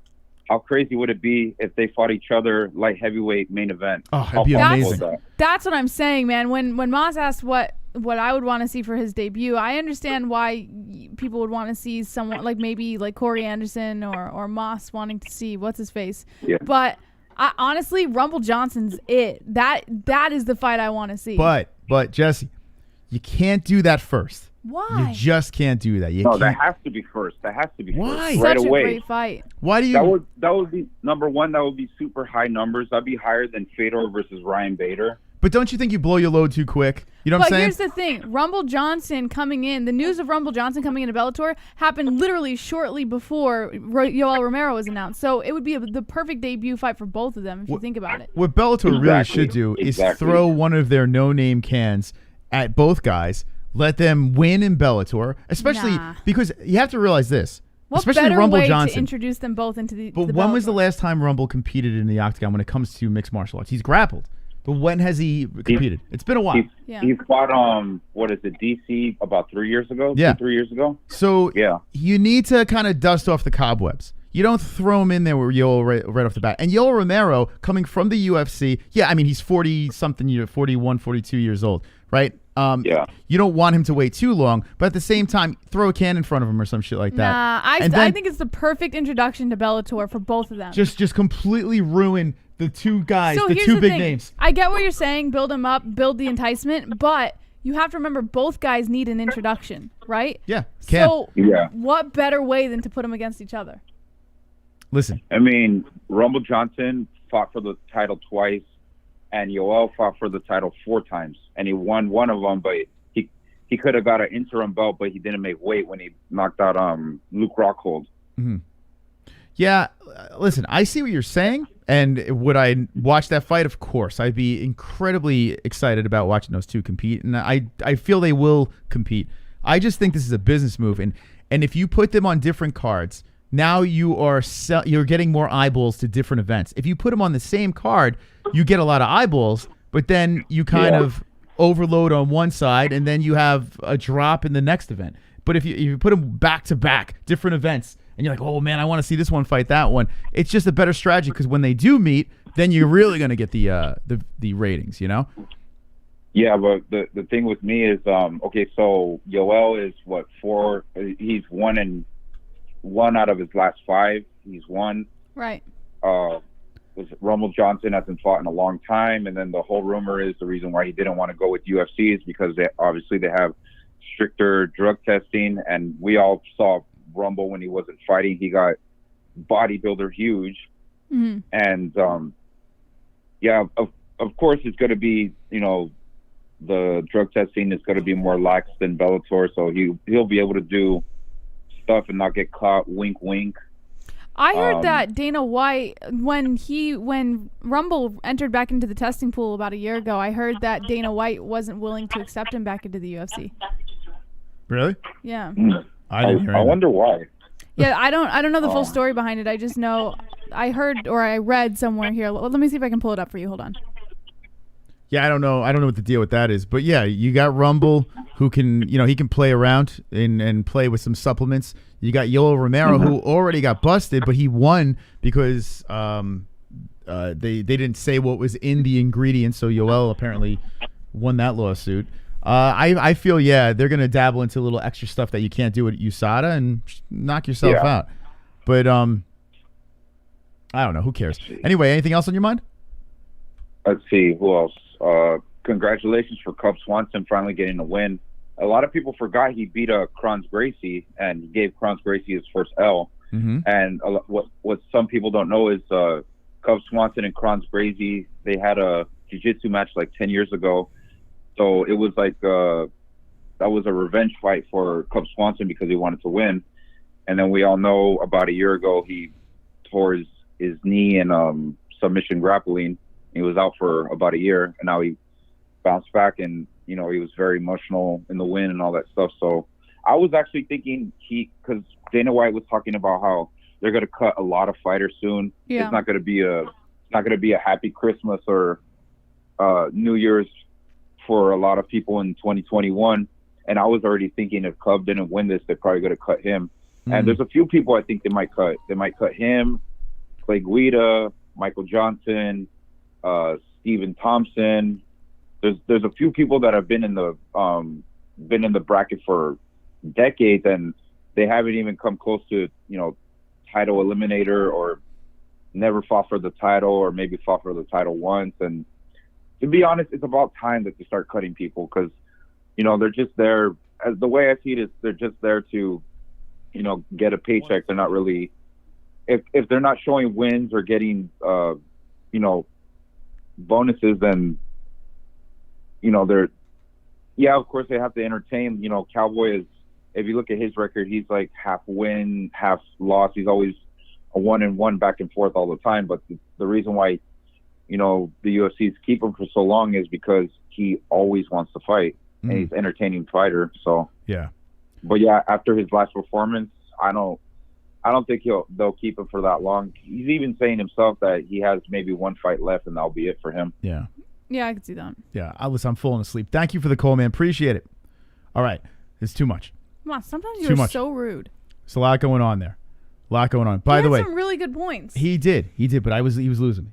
How crazy would it be if they fought each other light heavyweight main event? Oh, it'd be amazing. That's what I'm saying, man. When Moss asked what I would want to see for his debut, I understand why people would want to see someone like maybe like Corey Anderson or Moss wanting to see what's his face. Yeah. But honestly, Rumble Johnson's it. That is the fight I want to see. But Jesse, you can't do that first. Why? You just can't do that. No, that has to be first. That has to be Why? first. Right Such away. a great fight. Why do you? That would be number one. That would be super high numbers. That'd be higher than Fedor versus Ryan Bader. But don't you think you blow your load too quick? You know what I'm saying? But here's the thing. Rumble Johnson coming in, the news of Rumble Johnson coming into Bellator happened literally shortly before Yoel Romero was announced. So it would be the perfect debut fight for both of them if you think about it. What Bellator really should do is throw one of their no-name cans at both guys, let them win in Bellator, especially because you have to realize this. What especially better Rumble way Johnson. to introduce them both into the But the when was Bellator? the last time Rumble competed in the octagon when it comes to mixed martial arts? He's grappled. But when has he competed? It's been a while. He fought what is it, DC about 3 years ago? Yeah. 3 years ago. So yeah, you need to kind of dust off the cobwebs. You don't throw him in there with Yoel right off the bat. And Yoel Romero, coming from the UFC, yeah, I mean, he's 40-something, 41, 42 years old, right? Yeah. You don't want him to wait too long, but at the same time, throw a can in front of him or some shit like that. Nah, I think it's the perfect introduction to Bellator for both of them. Just completely ruin the two guys, So the here's two the big thing. names. I get what you're saying, build them up, build the enticement, but you have to remember both guys need an introduction, right? Yeah, So Yeah. what better way than to put them against each other? Listen. I mean, Rumble Johnson fought for the title twice, and Yoel fought for the title 4 times, and he won one of them, but he could have got an interim belt, but he didn't make weight when he knocked out Luke Rockhold. Mm-hmm. Yeah, listen, I see what you're saying, and would I watch that fight? Of course. I'd be incredibly excited about watching those two compete, and I feel they will compete. I just think this is a business move, and if you put them on different cards, now you're getting more eyeballs to different events. If you put them on the same card, you get a lot of eyeballs, but then you kind of overload on one side, and then you have a drop in the next event. But if you put them back to back, different events, and you're like, oh man, I want to see this one fight that one, it's just a better strategy because when they do meet, then you're really going to get the ratings, you know? Yeah, but the thing with me is, okay, so Yoel is what, 4? He's one out of his last 5. He's won. Right. Rumble Johnson hasn't fought in a long time, and then the whole rumor is the reason why he didn't want to go with UFC is because they have stricter drug testing, and we all saw Rumble when he wasn't fighting. He got bodybuilder huge, and of course it's going to be, the drug testing is going to be more lax than Bellator, so he'll be able to do stuff and not get caught. Wink, wink. I heard that Dana White, when Rumble entered back into the testing pool about a year ago, I heard that Dana White wasn't willing to accept him back into the UFC. Really? Yeah. I didn't hear I wonder why. Yeah, I don't know the full story behind it. I just know I heard or I read somewhere here. Let me see if I can pull it up for you. Hold on. Yeah, I don't know what the deal with that is, but yeah, you got Rumble, who can, he can play around and play with some supplements. You got Yoel Romero, who already got busted, but he won because they didn't say what was in the ingredients, so Yoel apparently won that lawsuit. I feel they're gonna dabble into a little extra stuff that you can't do at USADA and knock yourself out. But I don't know. Who cares? Anyway, anything else on your mind? Let's see. Who else? Congratulations for Cub Swanson finally getting a win. A lot of people forgot he beat Kronz Gracie, and he gave Kronz Gracie his first L. And what some people don't know is Cub Swanson and Kronz Gracie, they had a jiu-jitsu match like 10 years ago. So it was like that was a revenge fight for Cub Swanson because he wanted to win. And then we all know about a year ago he tore his knee in submission grappling. He was out for about a year, and now he bounced back, and he was very emotional in the win and all that stuff. So I was actually thinking because Dana White was talking about how they're going to cut a lot of fighters soon. Yeah. It's not going to be a happy Christmas or New Year's for a lot of people in 2021. And I was already thinking if Cub didn't win this, they're probably going to cut him. And there's a few people I think they might cut. They might cut him, Clay Guida, Michael Johnson, Stephen Thompson. There's a few people that have been in the bracket for decades, and they haven't even come close to title eliminator, or never fought for the title, or maybe fought for the title once. And to be honest, it's about time that they start cutting people, because they're just there. As the way I see it is, they're just there to get a paycheck. They're not really, if they're not showing wins or getting bonuses, then they're of course they have to entertain. Cowboy is, if you look at his record, he's like half win, half loss. He's always a 1-1 back and forth all the time. But the reason why the UFC's keep him for so long is because he always wants to fight, and he's an entertaining fighter. So but after his last performance, I don't think they'll keep him for that long. He's even saying himself that he has maybe one fight left, and that'll be it for him. Yeah, I can see that. Yeah, I'm falling asleep. Thank you for the call, man. Appreciate it. All right, it's too much. Come on, sometimes you're so rude. There's a lot going on there. By the way, some really good points. He did, but he was losing me.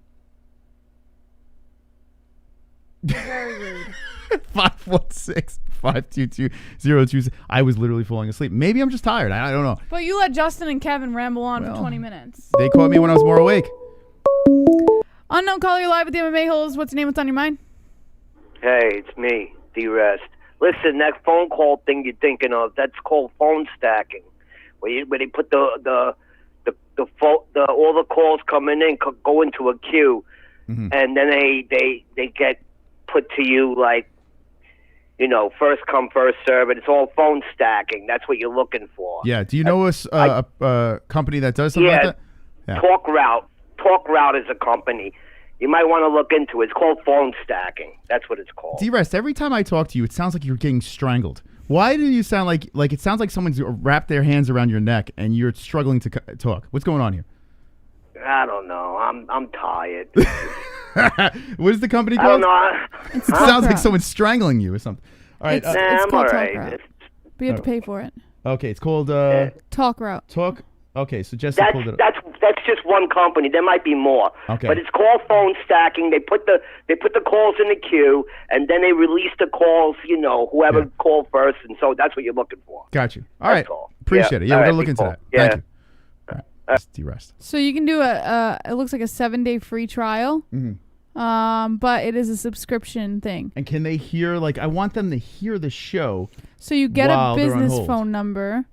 Very rude. 516-522-02. I was literally falling asleep. Maybe I'm just tired. I don't know. But you let Justin and Kevin ramble on for 20 minutes. They caught me when I was more awake. Unknown caller, you're live with the MMA-HOLES. What's your name? What's on your mind? Hey, it's me, D-Rest. Listen, that phone call thing you're thinking of, that's called phone stacking, where they put all the calls coming in go into a queue, and then they get put to you like, first come, first serve, and it's all phone stacking. That's what you're looking for. Yeah. Do you know a company that does something like that? Yeah. Talk Route is a company. You might want to look into it. It's called phone stacking. That's what it's called. D-Rest, every time I talk to you, it sounds like you're getting strangled. Why do you sound like it sounds like someone's wrapped their hands around your neck and you're struggling to talk? What's going on here? I don't know. I'm tired. What is the company called? I don't know. It sounds like someone's strangling you or something. All right. It's called all Talk Route. But you have to pay for it. Okay, it's called Talk Route. Okay, so Jesse pulled it up. That's just one company. There might be more. Okay. But it's called phone stacking. They put the calls in the queue, and then they release the calls. Whoever called first, and so that's what you're looking for. Got you. All right. Appreciate it. Yeah, we're gonna look into that. Yeah. Thank you. All right. That's D-Rest. So you can do it looks like a 7-day free trial. But it is a subscription thing. And can they hear, I want them to hear the show. So you get a business hold. phone number.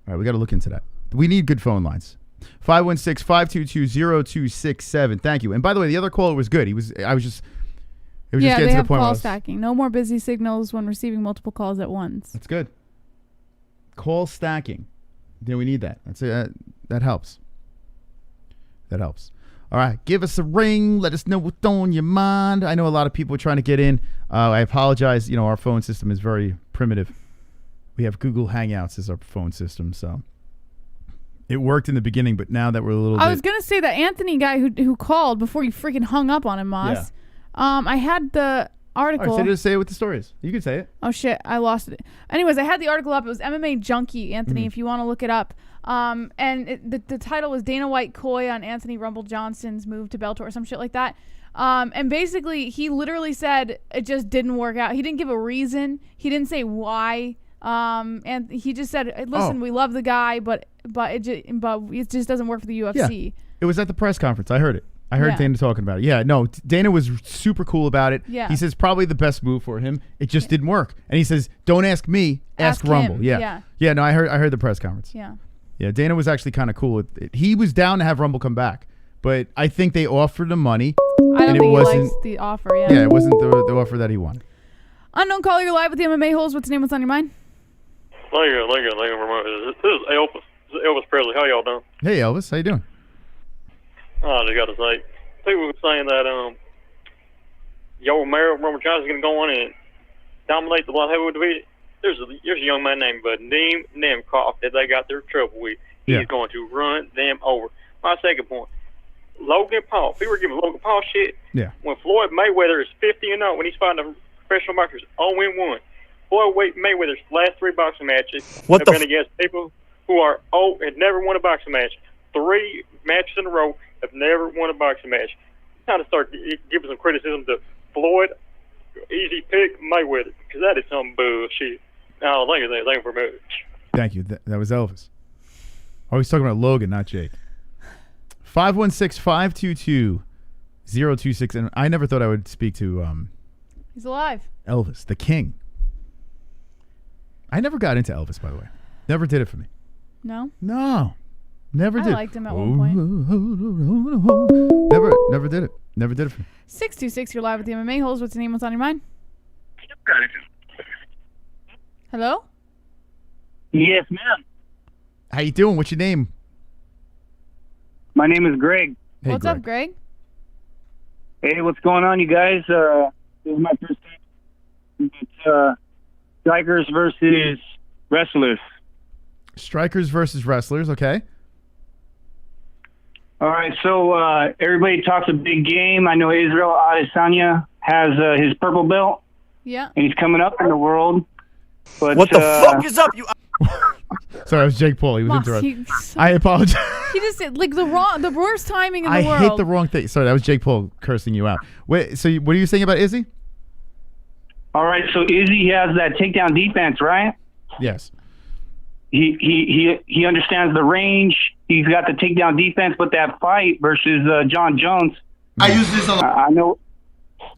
All right, we got to look into that. We need good phone lines. 516-522-0267. Thank you. And by the way, the other caller was good. It was just getting to the point. They have call stacking. No more busy signals when receiving multiple calls at once. That's good. Call stacking. Yeah, we need that. That helps. That helps. All right, give us a ring. Let us know what's on your mind. I know a lot of people are trying to get in. I apologize. Our phone system is very primitive. We have Google Hangouts as our phone system, so It worked in the beginning, but now that we're a little I was going to say that Anthony guy who called before you freaking hung up on him, Moss. Yeah. I had the article. All right, say it what the story is. You can say it. Oh, shit. I lost it. Anyways, I had the article up. It was MMA Junkie, Anthony, if you want to look it up. And the title was Dana White coy on Anthony Rumble Johnson's move to Bellator or some shit like that. And basically, he literally said it just didn't work out. He didn't give a reason. He didn't say why. And he just said, "Listen, we love the guy, but it just doesn't work for the UFC." Yeah. It was at the press conference. I heard it. I heard Dana talking about it. Yeah, no, Dana was super cool about it. Yeah. He says probably the best move for him. It just didn't work. And he says, "Don't ask me, ask Rumble." him. Yeah. Yeah, no, I heard the press conference. Yeah. Yeah, Dana was actually kind of cool with it. He was down to have Rumble come back, but I think they offered him money. I don't think he likes the offer, Yeah, it wasn't the offer that he wanted. Unknown caller, you're live with the MMA Holes. What's your name? What's on your mind? Thank you very much. This is Elvis. This is Elvis Presley. How y'all doing? Hey, Elvis. How you doing? I just got to say, people were saying that Yoel Romero, Johnson's going to go on and dominate the light heavyweight division. There's a young man named Vadim Nemkov that they got their trouble with. He's going to run them over. My second point, Logan Paul. People were giving Logan Paul shit. Yeah. When Floyd Mayweather is 50-0, when he's fighting the professional boxers 0-1. Floyd Mayweather's last 3 boxing matches have been against people who are old, had never won a boxing match. 3 matches in a row have never won a boxing match. Time to start giving some criticism to Floyd. Easy pick Mayweather, because that is some bullshit. No, thank you very much. Thank you. That was Elvis. Oh, he's talking about Logan, not Jake. 516-522-026. And I never thought I would speak to He's alive. Elvis, the king. I never got into Elvis, by the way. Never did it for me. No? No. Never did. I liked him at one point. Never did it. Never did it for me. 626, you're live with the MMA Holes. What's your name? What's on your mind? Hello? Yes, ma'am. How you doing? What's your name? My name is Greg. Hey, what's up, Greg? Hey, what's going on, you guys? This is my first time. It's strikers versus wrestlers. Strikers versus wrestlers, okay. All right, so everybody talks a big game. I know Israel Adesanya has his purple belt. Yeah. And he's coming up in the world. But what the fuck is up, you... Sorry, it was Jake Paul. He was interrupted. I apologize. He just said, like, the worst timing in the world. I hit the wrong thing. Sorry, that was Jake Paul cursing you out. Wait, so what are you saying about Izzy? All right, so Izzy has that takedown defense, right? Yes. He understands the range. He's got the takedown defense, but that fight versus John Jones, I use this a lot. I know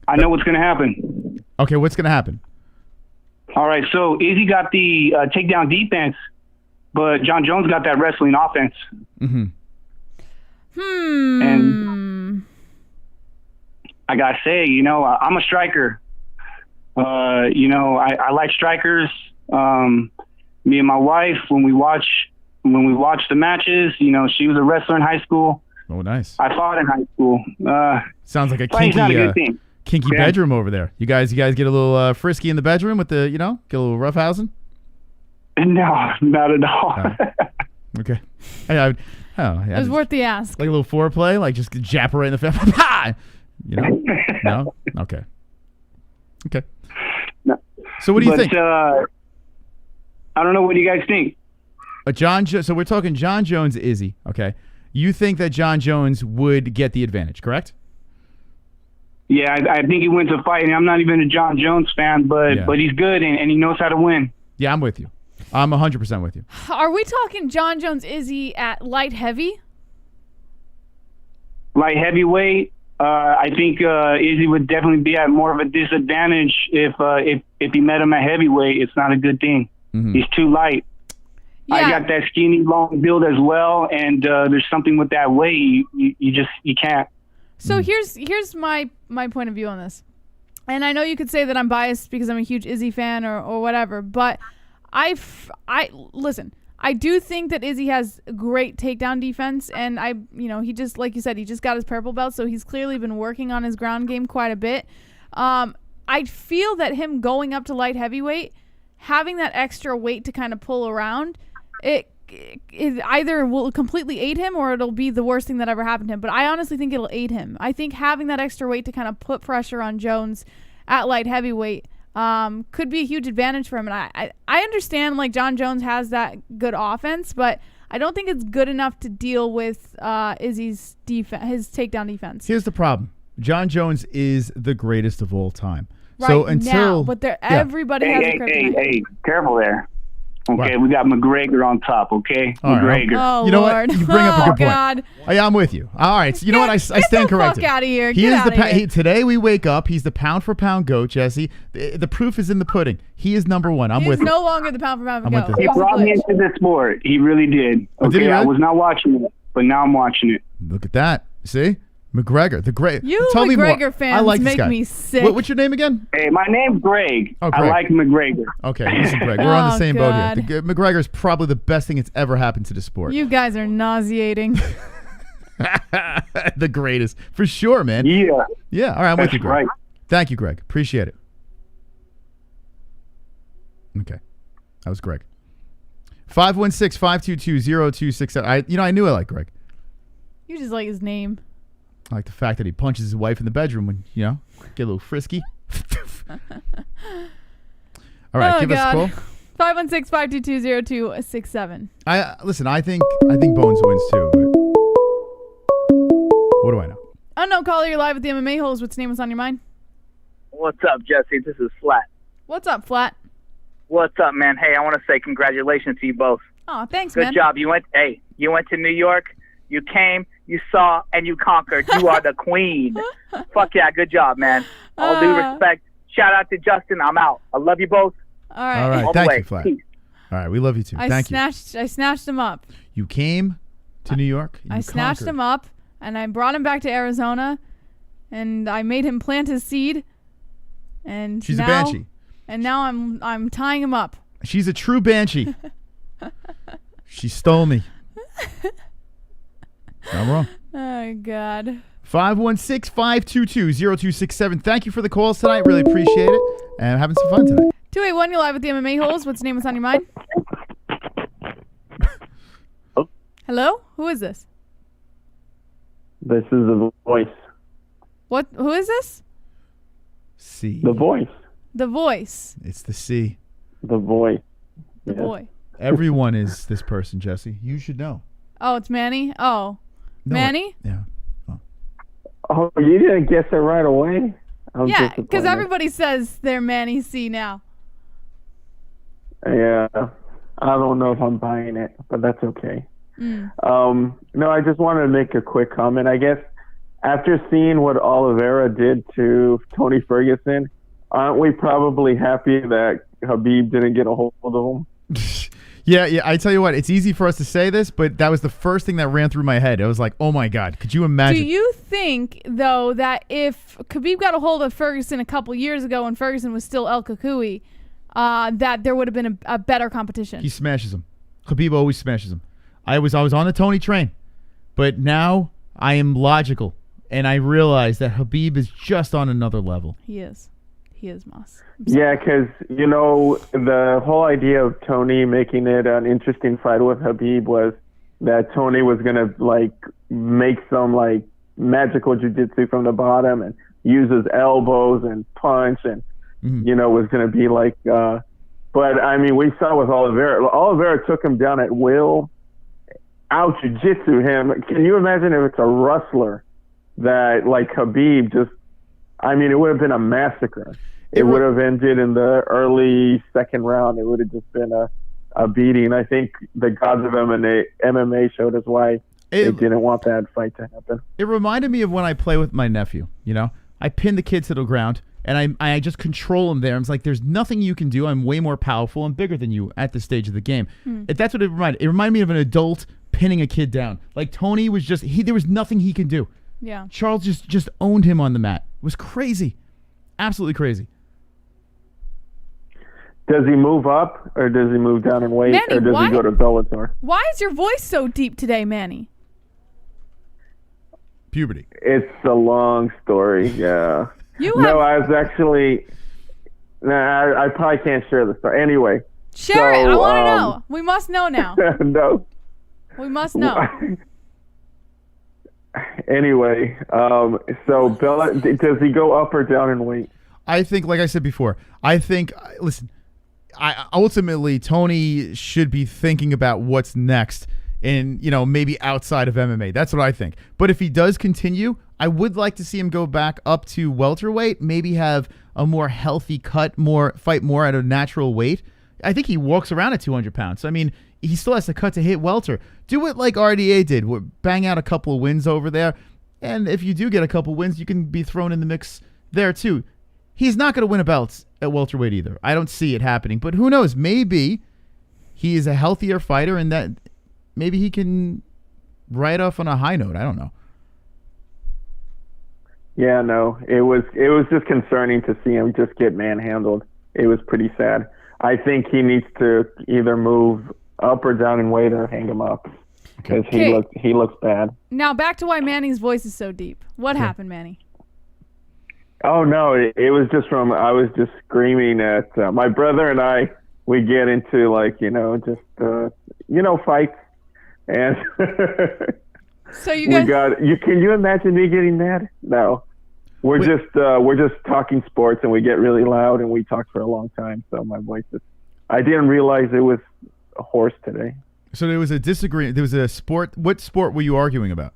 what's going to happen. Okay, what's going to happen? All right, so Izzy got the takedown defense, but John Jones got that wrestling offense. Mm-hmm. And I got to say, I'm a striker. I like strikers. Me and my wife, when we watch the matches, she was a wrestler in high school. Oh, nice. I fought in high school. Sounds like a not a good thing. kinky bedroom over there. You guys get a little frisky in the bedroom with the, get a little roughhousing? No, not at all. Okay. It was worth the ask. Like a little foreplay, like just jap her right in the face. No? Okay. No. So what do you think? I don't know. What do you guys think? So we're talking John Jones, Izzy. Okay. You think that John Jones would get the advantage, correct? Yeah, I think he wins a fight, and I'm not even a John Jones fan, but he's good, and he knows how to win. Yeah, I'm with you. I'm 100% with you. Are we talking John Jones, Izzy at light heavy? Light heavyweight, I think Izzy would definitely be at more of a disadvantage if he met him at heavyweight. It's not a good thing. Mm-hmm. He's too light. Yeah. I got that skinny, long build as well, and there's something with that weight. You can't. So here's my point of view on this. And I know you could say that I'm biased because I'm a huge Izzy fan or whatever, but listen, I do think that Izzy has great takedown defense, and he just, like you said, he just got his purple belt, so he's clearly been working on his ground game quite a bit. I feel that him going up to light heavyweight, having that extra weight to kind of pull around, it it either will completely aid him or it'll be the worst thing that ever happened to him. But I honestly think it'll aid him. I think having that extra weight to kind of put pressure on Jones at light heavyweight could be a huge advantage for him. And I understand, like, John Jones has that good offense, but I don't think it's good enough to deal with Izzy's defense, his takedown defense. Here's the problem. John Jones is the greatest of all time. Right so until now, but everybody has a kryptonite. Hey, careful there. Okay, we got McGregor on top, okay? All right. McGregor. Oh, You know Lord. what? You bring up a good point. God. Oh, yeah, I'm with you. All right. So you know what? I stand corrected. Fuck out of here. He Get is out the of here. today we wake up. He's the pound for pound GOAT, Jesse. The proof is in the pudding. He is number one. I'm He's with you. no longer the pound for pound I'm goat. with you. He brought me into this sport. He really did. Oh, did he I really? was not watching it, but now I'm watching it. Look at that. See? McGregor, the great. You Tell me more. McGregor fans I like this make guy. me sick. What's your name again? Hey, my name's Greg. Oh, I Greg. like McGregor. Okay, listen, Greg. We're on the Oh, same God. boat here. McGregor is probably the best thing that's ever happened to the sport. You guys are nauseating. The greatest. For sure, man. Yeah. Yeah, all right, I'm with you, Greg. Right. Thank you, Greg. Appreciate it. Okay. That was Greg. 516-522-0267. I knew I liked Greg. You just like his name. I like the fact that he punches his wife in the bedroom when, get a little frisky. All right, give us a call. 516-522-0267. Listen, I think Bones wins too, but what do I know? Unknown caller, you're live with the MMA Holes. What's the name? What's on your mind? What's up, Jesse? This is Flat. What's up, Flat? What's up, man? Hey, I want to say congratulations to you both. Oh, thanks, Good man. job. You went to New York. You came, you saw, and you conquered. You are the queen. Fuck yeah, good job, man. All due respect. Shout out to Justin. I'm out. I love you both. All right. All right, All the thank way. you, Flat. Peace. All right, we love you too. Thank you. I snatched him up. You came to New York. I snatched him up, and I brought him back to Arizona, and I made him plant his seed. And She's now, a banshee. And now I'm tying him up. She's a true banshee. She stole me. I'm wrong. Oh, God. 516-522-0267. Thank you for the calls tonight. Really appreciate it. And having some fun tonight. 281, you're live with the MMA Holes. What's the name? What's on your mind? Hello? Who is this? This is the voice. What? Who is this? C. The voice. The voice. It's the C. The voice. The boy. Everyone is this person, Jesse. You should know. Oh, it's Manny? Oh. No, Manny? Yeah. Oh, you didn't guess it right away? I'm Yeah, because disappointed. everybody says they're Manny C now. Yeah. I don't know if I'm buying it, but that's okay. Mm. No, I just wanted to make a quick comment. I guess after seeing what Oliveira did to Tony Ferguson, aren't we probably happy that Khabib didn't get a hold of him? Yeah. I tell you what, it's easy for us to say this, but that was the first thing that ran through my head. I was like, oh my God, could you imagine? Do you think, though, that if Khabib got a hold of Ferguson a couple years ago when Ferguson was still El Kukui, that there would have been a better competition? He smashes him. Khabib always smashes him. I was on the Tony train, but now I am logical, and I realize that Khabib is just on another level. He is. He is, Moss. Yeah, because, the whole idea of Tony making it an interesting fight with Khabib was that Tony was going to, make some, magical jiu-jitsu from the bottom and use his elbows and punch and, was going to be but, I mean, we saw with Oliveira. Oliveira took him down at will, out jiu-jitsu him. Can you imagine if it's a wrestler that, like Khabib, just, I mean, it would have been a massacre. It would have ended in the early second round. It would have just been a beating. I think the gods of MMA showed us why they didn't want that fight to happen. It reminded me of when I play with my nephew. I pin the kid to the ground, and I just control him there. I'm like, there's nothing you can do. I'm way more powerful and bigger than you at this stage of the game. That's what it reminded. It reminded me of an adult pinning a kid down. Like Tony was just there was nothing he could do. Yeah. Charles just owned him on the mat. It was crazy, absolutely crazy. Does he move up or does he move down in weight, Manny, or does he go to Bellator? Why is your voice so deep today, Manny? Puberty. It's a long story. Yeah. I was actually. Nah, I probably can't share the story. Anyway, Share it. I want to know. We must know now. No. We must know. Anyway, so Bella, does he go up or down in weight? I think, like I said before, listen, ultimately Tony should be thinking about what's next and, maybe outside of MMA. That's what I think. But if he does continue, I would like to see him go back up to welterweight, maybe have a more healthy cut, fight more at a natural weight. I think he walks around at 200 pounds. So, I mean, he still has to cut to hit welter. Do it like RDA did. Bang out a couple of wins over there. And if you do get a couple wins, you can be thrown in the mix there too. He's not going to win a belt at welterweight either. I don't see it happening. But who knows? Maybe he is a healthier fighter and that maybe he can ride off on a high note. I don't know. Yeah, no. It was just concerning to see him just get manhandled. It was pretty sad. I think he needs to either move up or down in weight or hang him up because he looks bad. Now back to why Manny's voice is so deep. What happened, Manny? Oh no, it was just I was just screaming at my brother and I. We get into fights, and so you guys. Can you imagine me getting mad? No, we're just talking sports, and we get really loud, and we talk for a long time. So my voice I didn't realize it was hoarse today. So there was a disagreement. There was a sport. What sport were you arguing about?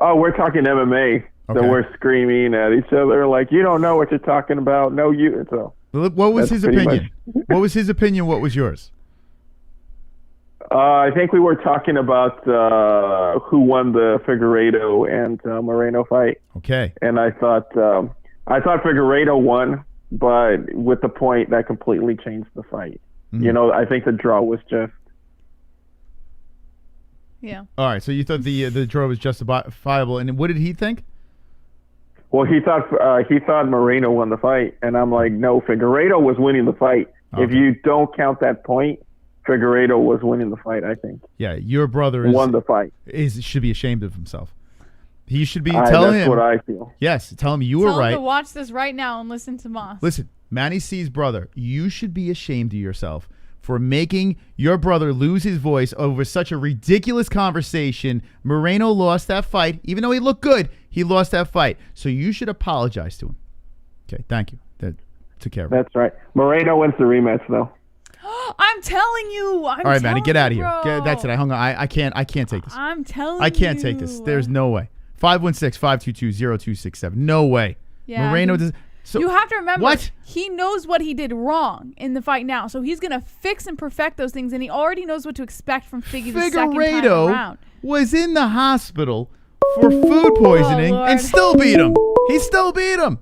Oh, we're talking MMA. So we're screaming at each other like, you don't know what you're talking about. No, you. So what was his opinion? What was his opinion? What was yours? I think we were talking about who won the Figueiredo and Moreno fight. Okay. And I thought Figueiredo won, but with the point that completely changed the fight. Mm-hmm. I think the draw was just. Yeah. All right. So you thought the draw was justifiable, and what did he think? Well, he thought Moreno won the fight, and I'm like, no, Figueiredo was winning the fight. Okay. If you don't count that point, Figueiredo was winning the fight, I think. Yeah, your brother won the fight. Should be ashamed of himself. He should be telling him. That's what I feel. Yes, tell him you were right. Tell him to watch this right now and listen to Moss. Listen, Manny C's brother, you should be ashamed of yourself for making your brother lose his voice over such a ridiculous conversation. Moreno lost that fight. Even though he looked good, he lost that fight. So you should apologize to him. Okay, thank you. That took care of it. That's right. Moreno wins the rematch, though. I'm telling you. All right, Manny, get out of here. That's it. I hung on. I can't take this. I'm telling you. I can't take this. There's no way. 516-522-0267. No way. Yeah, Moreno does. So, you have to remember, what? He knows what he did wrong in the fight now, so he's going to fix and perfect those things, and he already knows what to expect from Figgy the second time around. Was in the hospital for food poisoning and still beat him. He still beat him.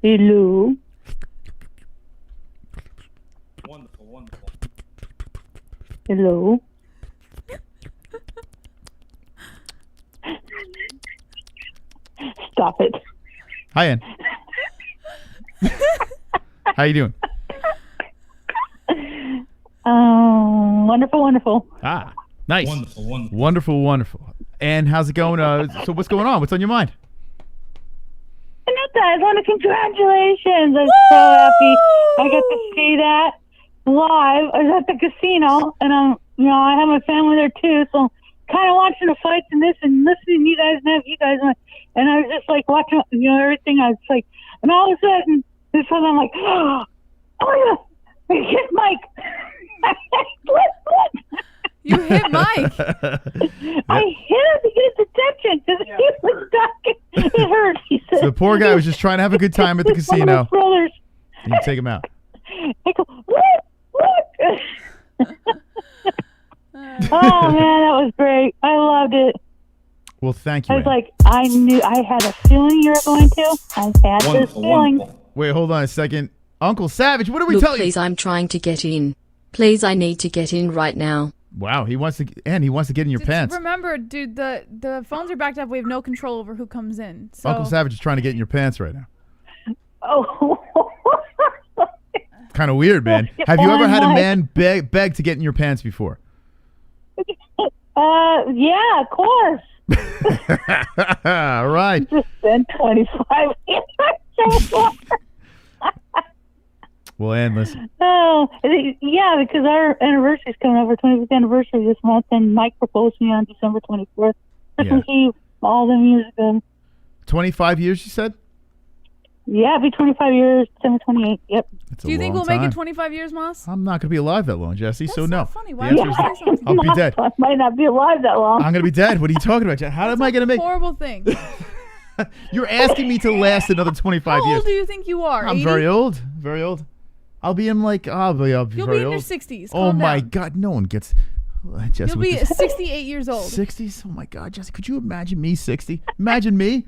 Hello. Wonderful. Hello. Stop it. Hi, Ann. How you doing? Wonderful. Ah, nice. Wonderful. And how's it going? So what's going on? What's on your mind? I want to congratulations. I'm so happy I got to see that live. I was at the casino, and I have my family there too, so kind of watching the fights and this and listening to you guys and have you guys, and I was just like watching, everything. I was like, and all of a sudden, this one I'm like, oh yeah, I hit Mike. You hit Mike. I hit him to get his attention because he was talking. It hurt. He said. So the poor guy was just trying to have a good time at the casino. Brothers. And you take him out. I go, look. Oh man, that was great. I loved it. Well, thank you. I was like, I had a feeling you were going to. I had this feeling. Wait, hold on a second. Uncle Savage, what do we Look, tell you? Please, I'm trying to get in. Please, I need to get in right now. Wow, he wants to get in your pants. Remember, dude, the phones are backed up. We have no control over who comes in. So. Uncle Savage is trying to get in your pants right now. Oh. Kind of weird, man. Have you ever had a man beg to get in your pants before? Yeah, of course. All right. Just been 25 years. Well, Ann, listen. Oh, yeah, because our anniversary's coming up, our 25th anniversary this month, and Mike proposed to me on December 24th. Christmas Eve, all them years ago. 25 years, you said? Yeah, it'll be 25 years, December 28th. Yep. Do you think we'll make it 25 years, Moss? I'm not going to be alive that long, Jesse, so no. Funny. Why The would answer you is say something? I'll be dead. I might not be alive that long. I'm going to be dead. What are you talking about? How am I going to make... Horrible thing. You're asking me to last another 25 years. How old do you think you are? I'm 80? very old. Very old. I'll be in like... I'll be You'll very be in old. your 60s. Oh, Calm my down. God. No one gets... Jesse, You'll with be this- 68 years old. 60s? Oh, my God. Jesse, could you imagine me 60? Imagine me.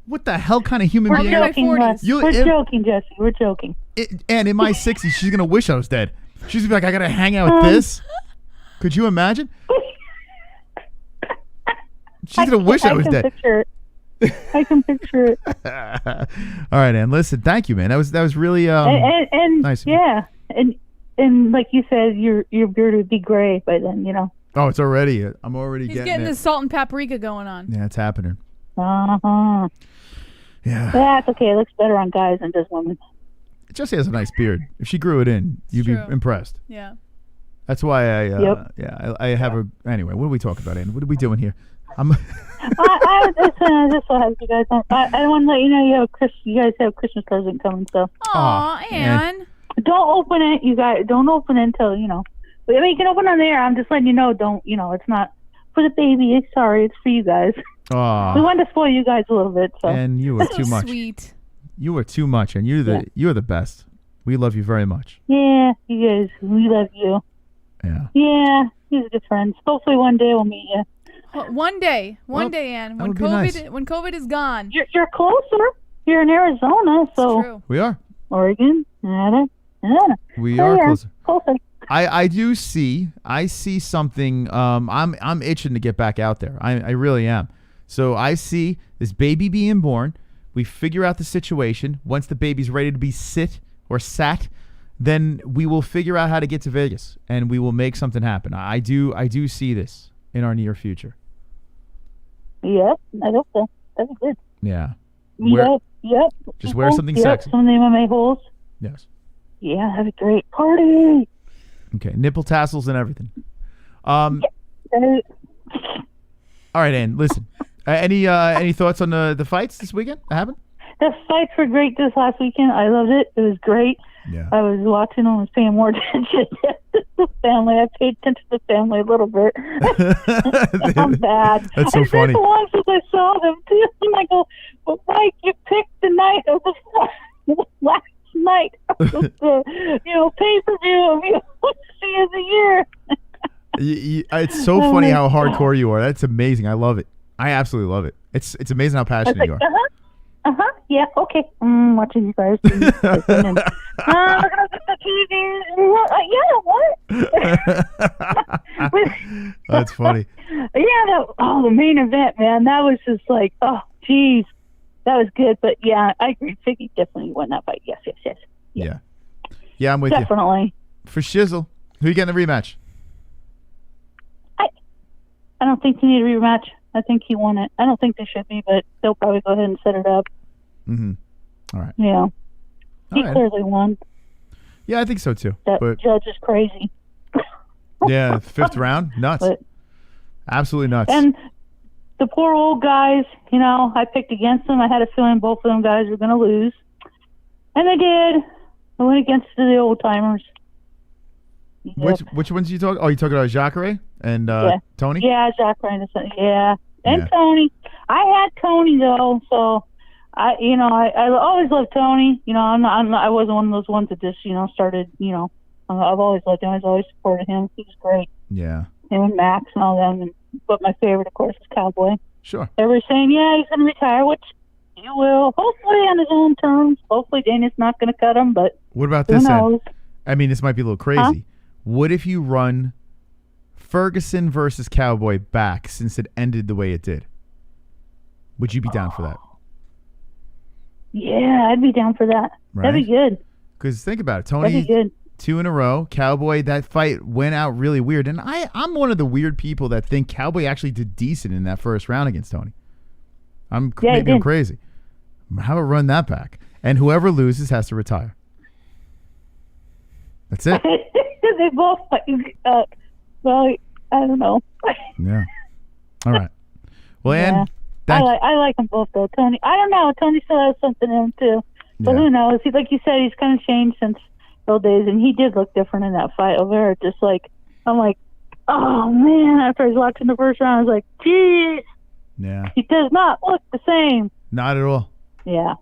What the hell kind of human We're being? joking, Russ. We're joking, Jesse. We're joking. And in my 60s, she's going to wish I was dead. She's going to be like, I got to hang out with this. Could you imagine? She's going to wish I was dead. Picture it. I can picture it. All right, Ann. Listen, thank you, man. That was really and nice. Yeah, and like you said, your beard would be gray by then, you know. Oh, it's already. I'm already He's getting getting it. the salt and paprika going on. Yeah, it's happening. Uh-huh. Yeah. That's okay. It looks better on guys than just women. Jesse has a nice beard. If she grew it in, you'd be impressed. Yeah. That's why I Yep. I have a anyway. What are we talking about, Ann? What are we doing here? I'm I just so happy you guys. I want to let you know you guys have a Christmas present coming. So. Aw, Ann. Don't open it, you guys. Don't open it until you know. I mean, you can open it on there. I'm just letting you know. Don't it's not for the baby. Sorry, it's for you guys. Aw. We wanted to spoil you guys a little bit. So. And you were too much. Sweet. You were too much, and you're the best. We love you very much. Yeah, you guys. We love you. Yeah. Yeah, you're good friends. Hopefully one day we'll meet you. One day, Ann. When would be nice. when COVID is gone. You're closer. You're in Arizona, so. True. We are. Oregon, Nevada. We are closer. I do see. I see something. I'm itching to get back out there. I really am. So I see this baby being born. We figure out the situation. Once the baby's ready to be sat, then we will figure out how to get to Vegas, and we will make something happen. I do see this in our near future. Yep, I hope so. That'd be good. Yeah. Yep. Just wear something yep. sexy. Some of the MMA-HOLES. Yes. Yeah, that'd be great. Party. Okay, nipple tassels and everything. All right, Ann. Listen. Any thoughts on the fights this weekend that happened? The fights were great this last weekend. I loved it. It was great. Yeah. I was watching them and paying more attention to the family. I paid attention to the family a little bit. I'm bad. That's so funny. The ones that I saw them too, and I go, "Well, Mike, you picked the night of the last night of the pay-per-view of UFC of the year." It's so funny how hardcore you are. That's amazing. I love it. I absolutely love it. It's amazing how passionate you are. Yeah, okay. Watching you guys. Looking at the TV. Yeah, what? That's funny. Yeah, the main event, man. That was just like, oh, geez. That was good. But yeah, I agree. Figgy definitely won that fight. Yes. Yeah. Yeah, I'm with definitely. you. For Shizzle, who you getting the rematch? I don't think they need a rematch. I think he won it. I don't think they should be, but they'll probably go ahead and set it up. Mm-hmm. All right. Yeah. He right. clearly won. Yeah, I think so too. That but judge is crazy. Yeah, fifth round, nuts. Absolutely nuts. And the poor old guys, I picked against them. I had a feeling both of them guys were going to lose. And they did. I went against the old timers. Which ones are you talking? Oh, you talking about Jacare and Tony? Yeah, Jacare and Tony. I had Tony though, so I always loved Tony. I wasn't one of those ones that just started. I've always loved him. I've always supported him. He was great. Yeah. Him and Max and all them. But my favorite, of course, is Cowboy. Sure. Everybody's saying, yeah, he's going to retire, which he will. Hopefully on his own terms. Hopefully Dana's not going to cut him, but what about who this? knows? I mean, this might be a little crazy. What if you run Ferguson versus Cowboy back since it ended the way it did? Would you be down for that? Yeah, I'd be down for that. Right? That'd be good. Because think about it. That'd Tony, be good. 2 in a row. Cowboy, that fight went out really weird. And I'm one of the weird people that think Cowboy actually did decent in that first round against Tony. Maybe I'm crazy. How about run that back? And whoever loses has to retire. That's it. They both, well, I don't know. Yeah. All right. Well, Yeah. Ann, I like them both though. Tony, I don't know. Tony still has something in him too, but who knows? He, like you said, he's kind of changed since those days, and he did look different in that fight. Oliveira, just like I'm like, oh man. After I was watching the first round, I was like, geez, yeah, he does not look the same. not at all. Yeah,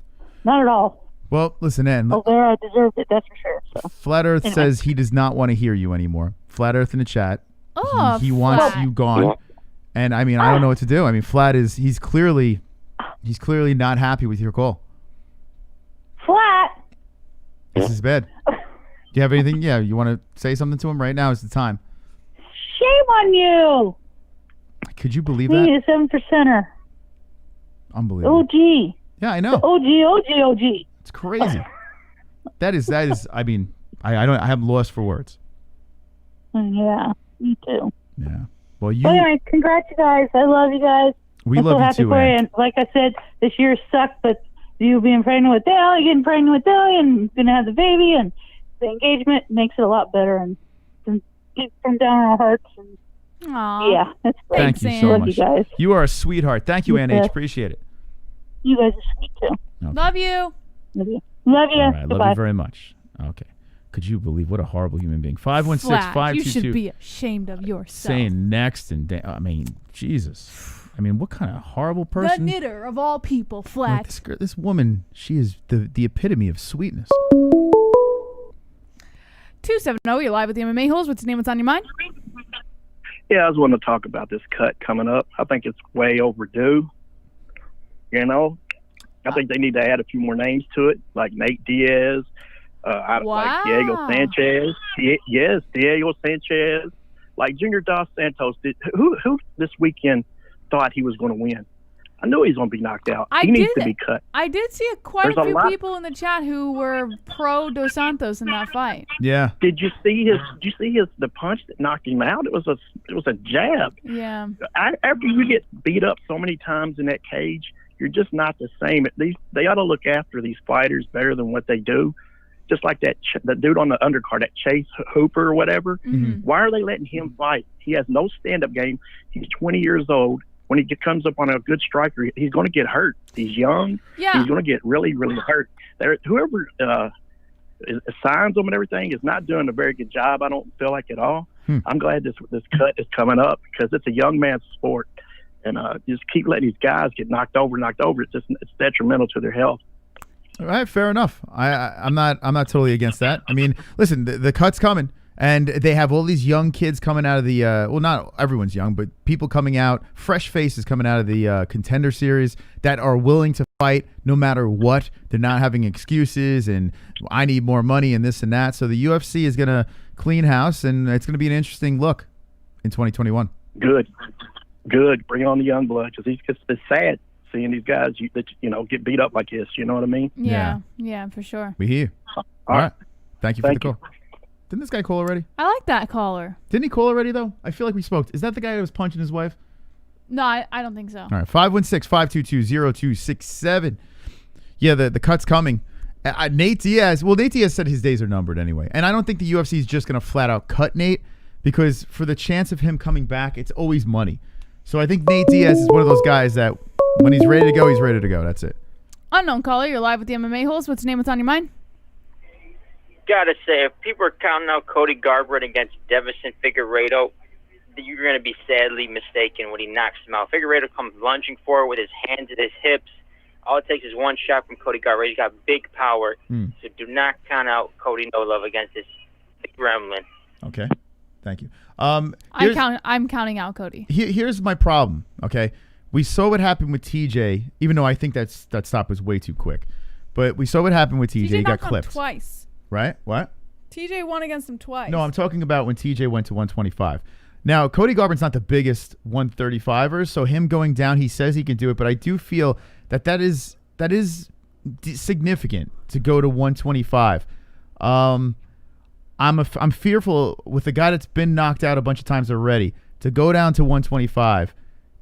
not at all. Well, listen, Ann. Oliveira deserved it, that's for sure. So. Flat Earth Anyway. says he does not want to hear you anymore. Flat Earth in the chat. Oh, he wants Flat. you gone. And I mean, I don't know what to do. I mean, Flat he's clearly not happy with your call. Flat. This is bad. Do you have anything? Yeah, you want to say something to him right now? Is the time? Shame on you. Could you believe Me, that? a 7%er. Unbelievable. OG. Yeah, I know. The OG. It's crazy. That is. I mean, I'm lost for words. Yeah, me too. Yeah. Well, you. Well, anyway, congrats, you guys. I love you guys. We I'm love so you happy too, for you. Ann. And like I said, this year sucked, but you being pregnant with Dale, you getting pregnant with Dale, and gonna have the baby, and the engagement makes it a lot better, and keep from down our hearts. And Aww. yeah, that's great. Thank you so Love much. you guys. You are a sweetheart. Thank you, You Ann H. bet. Appreciate it. You guys are sweet too. Love you. Love you. Love you. All right, Goodbye. love you very much. Okay. Could you believe what a horrible human being? 516 Flat. You 522 should be ashamed of yourself. saying next and I mean, Jesus. I mean, what kind of horrible The person? knitter of all people, Like, Flat. this woman, she is the epitome of sweetness. 270, you're live with the MMA Holes. What's your name? What's on your mind? Yeah, I was wanting to talk about this cut coming up. I think it's way overdue. You know, I think they need to add a few more names to it, like Nate Diaz, like Diego Sanchez. Yes, Diego Sanchez. Like Junior Dos Santos. Who this weekend thought he was going to win? I knew he's going to be knocked out. He needs to be cut. I did see quite There's a a few lot- people in the chat who were pro Dos Santos in that fight. Yeah. Did you see the punch that knocked him out? It was a jab. Yeah. After you get beat up so many times in that cage, you're just not the same. They ought to look after these fighters better than what they do. Just like that the dude on the undercard, that Chase Hooper or whatever. Mm-hmm. Why are they letting him fight? He has no stand-up game. He's 20 years old. When he comes up on a good striker, he's going to get hurt. He's young. Yeah. He's going to get really, really hurt. Whoever assigns him and everything is not doing a very good job, I don't feel like at all. I'm glad this cut is coming up because it's a young man's sport. And just keep letting these guys get knocked over. It's detrimental to their health. All right, fair enough. I'm not totally against that. I mean, listen, the cut's coming, and they have all these young kids coming out of the well, not everyone's young, but people coming out, fresh faces coming out of the Contender Series that are willing to fight no matter what. They're not having excuses and I need more money and this and that. So the UFC is gonna clean house, and it's gonna be an interesting look in 2021. Good. Bring on the young blood because it's sad seeing these guys get beat up like this. You know what I mean? Yeah, for sure. We hear you. All right. Thank you for the call. Didn't this guy call already? I like that caller. Didn't he call already, though? I feel like we spoke. Is that the guy that was punching his wife? No, I don't think so. All right, 516-522-0267. Yeah, the cut's coming. Nate Diaz said his days are numbered anyway. And I don't think the UFC is just going to flat out cut Nate because for the chance of him coming back, it's always money. So I think Nate Diaz is one of those guys that when he's ready to go, he's ready to go. That's it. Unknown caller, you're live with the MMA Holes. What's your name? What's on your mind? Gotta say, if people are counting out Cody Garbrandt against Devison Figueiredo, you're going to be sadly mistaken when he knocks him out. Figueiredo comes lunging forward with his hands at his hips. All it takes is one shot from Cody Garbrandt. He's got big power. So do not count out Cody No Love against this gremlin. Okay. Thank you. I'm counting out Cody. Here's my problem, okay? We saw what happened with TJ, even though I think that stop was way too quick. But we saw what happened with TJ. He got clipped. Twice. Right? What? TJ won against him twice. No, I'm talking about when TJ went to 125. Now, Cody Garbrandt's not the biggest 135er, so him going down, he says he can do it, but I do feel that is significant to go to 125. I'm fearful with a guy that's been knocked out a bunch of times already to go down to 125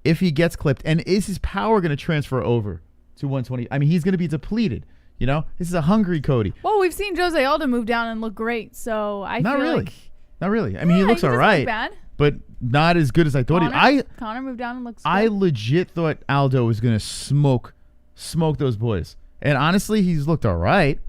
if he gets clipped, and is his power going to transfer over to 120? I mean, he's going to be depleted. You know, this is a hungry Cody. Well, we've seen Jose Aldo move down and look great, so I Not feel really. like Not really. I mean, he looks all right, bad. but not as good as I thought. Conor moved down and looks good. I legit thought Aldo was going to smoke those boys, and honestly, he's looked all right.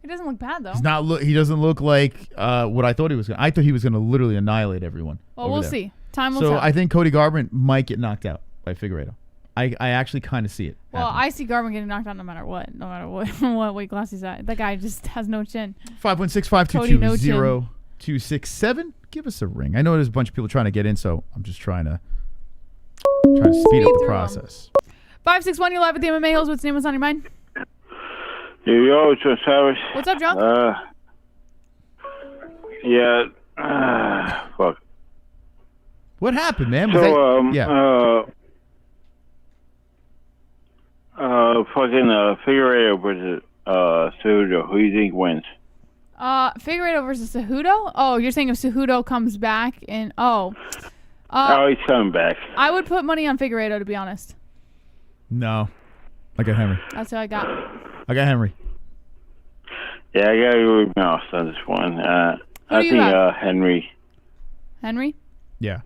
He doesn't look bad though. He doesn't look like what I thought he was going to. I thought he was going to literally annihilate everyone. Well, we'll see. Time will tell. So I think Cody Garbrandt might get knocked out by Figueiredo. I actually kind of see it. Well, I see Garbrandt getting knocked out no matter what what weight class he's at. That guy just has no chin. 516-522-0267. Give us a ring. I know there's a bunch of people trying to get in, so I'm just trying to speed up the process. 561, you're live with the MMA-HOLES. What's your name? What's on your mind? Yo, it's Savage. What's up, Drunk? Fuck. What happened, man? Figueiredo versus Cejudo. Who do you think wins? Figueiredo versus Cejudo? Oh, you're saying if Cejudo comes back and he's coming back. I would put money on Figueiredo, to be honest. No. I got Henry. That's who I got. I got Henry. Yeah, I gotta go with Mouse on this one. I think Henry. Henry? Yeah.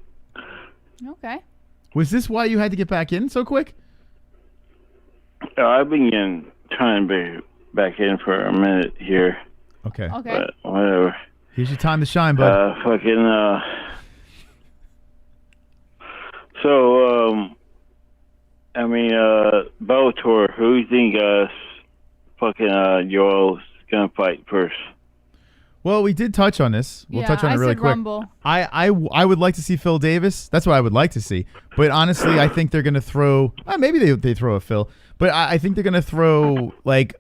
Okay. Was this why you had to get back in so quick? I've been trying to be back in for a minute here. Okay. But whatever. Here's your time to shine, bud. Bellator, who do you think Yoel's gonna fight first? Well, we did touch on this. We'll touch on it really quick. Rumble. I would like to see Phil Davis. That's what I would like to see. But honestly, I think they're going to throw... maybe they throw a Phil. But I think they're going to throw, like,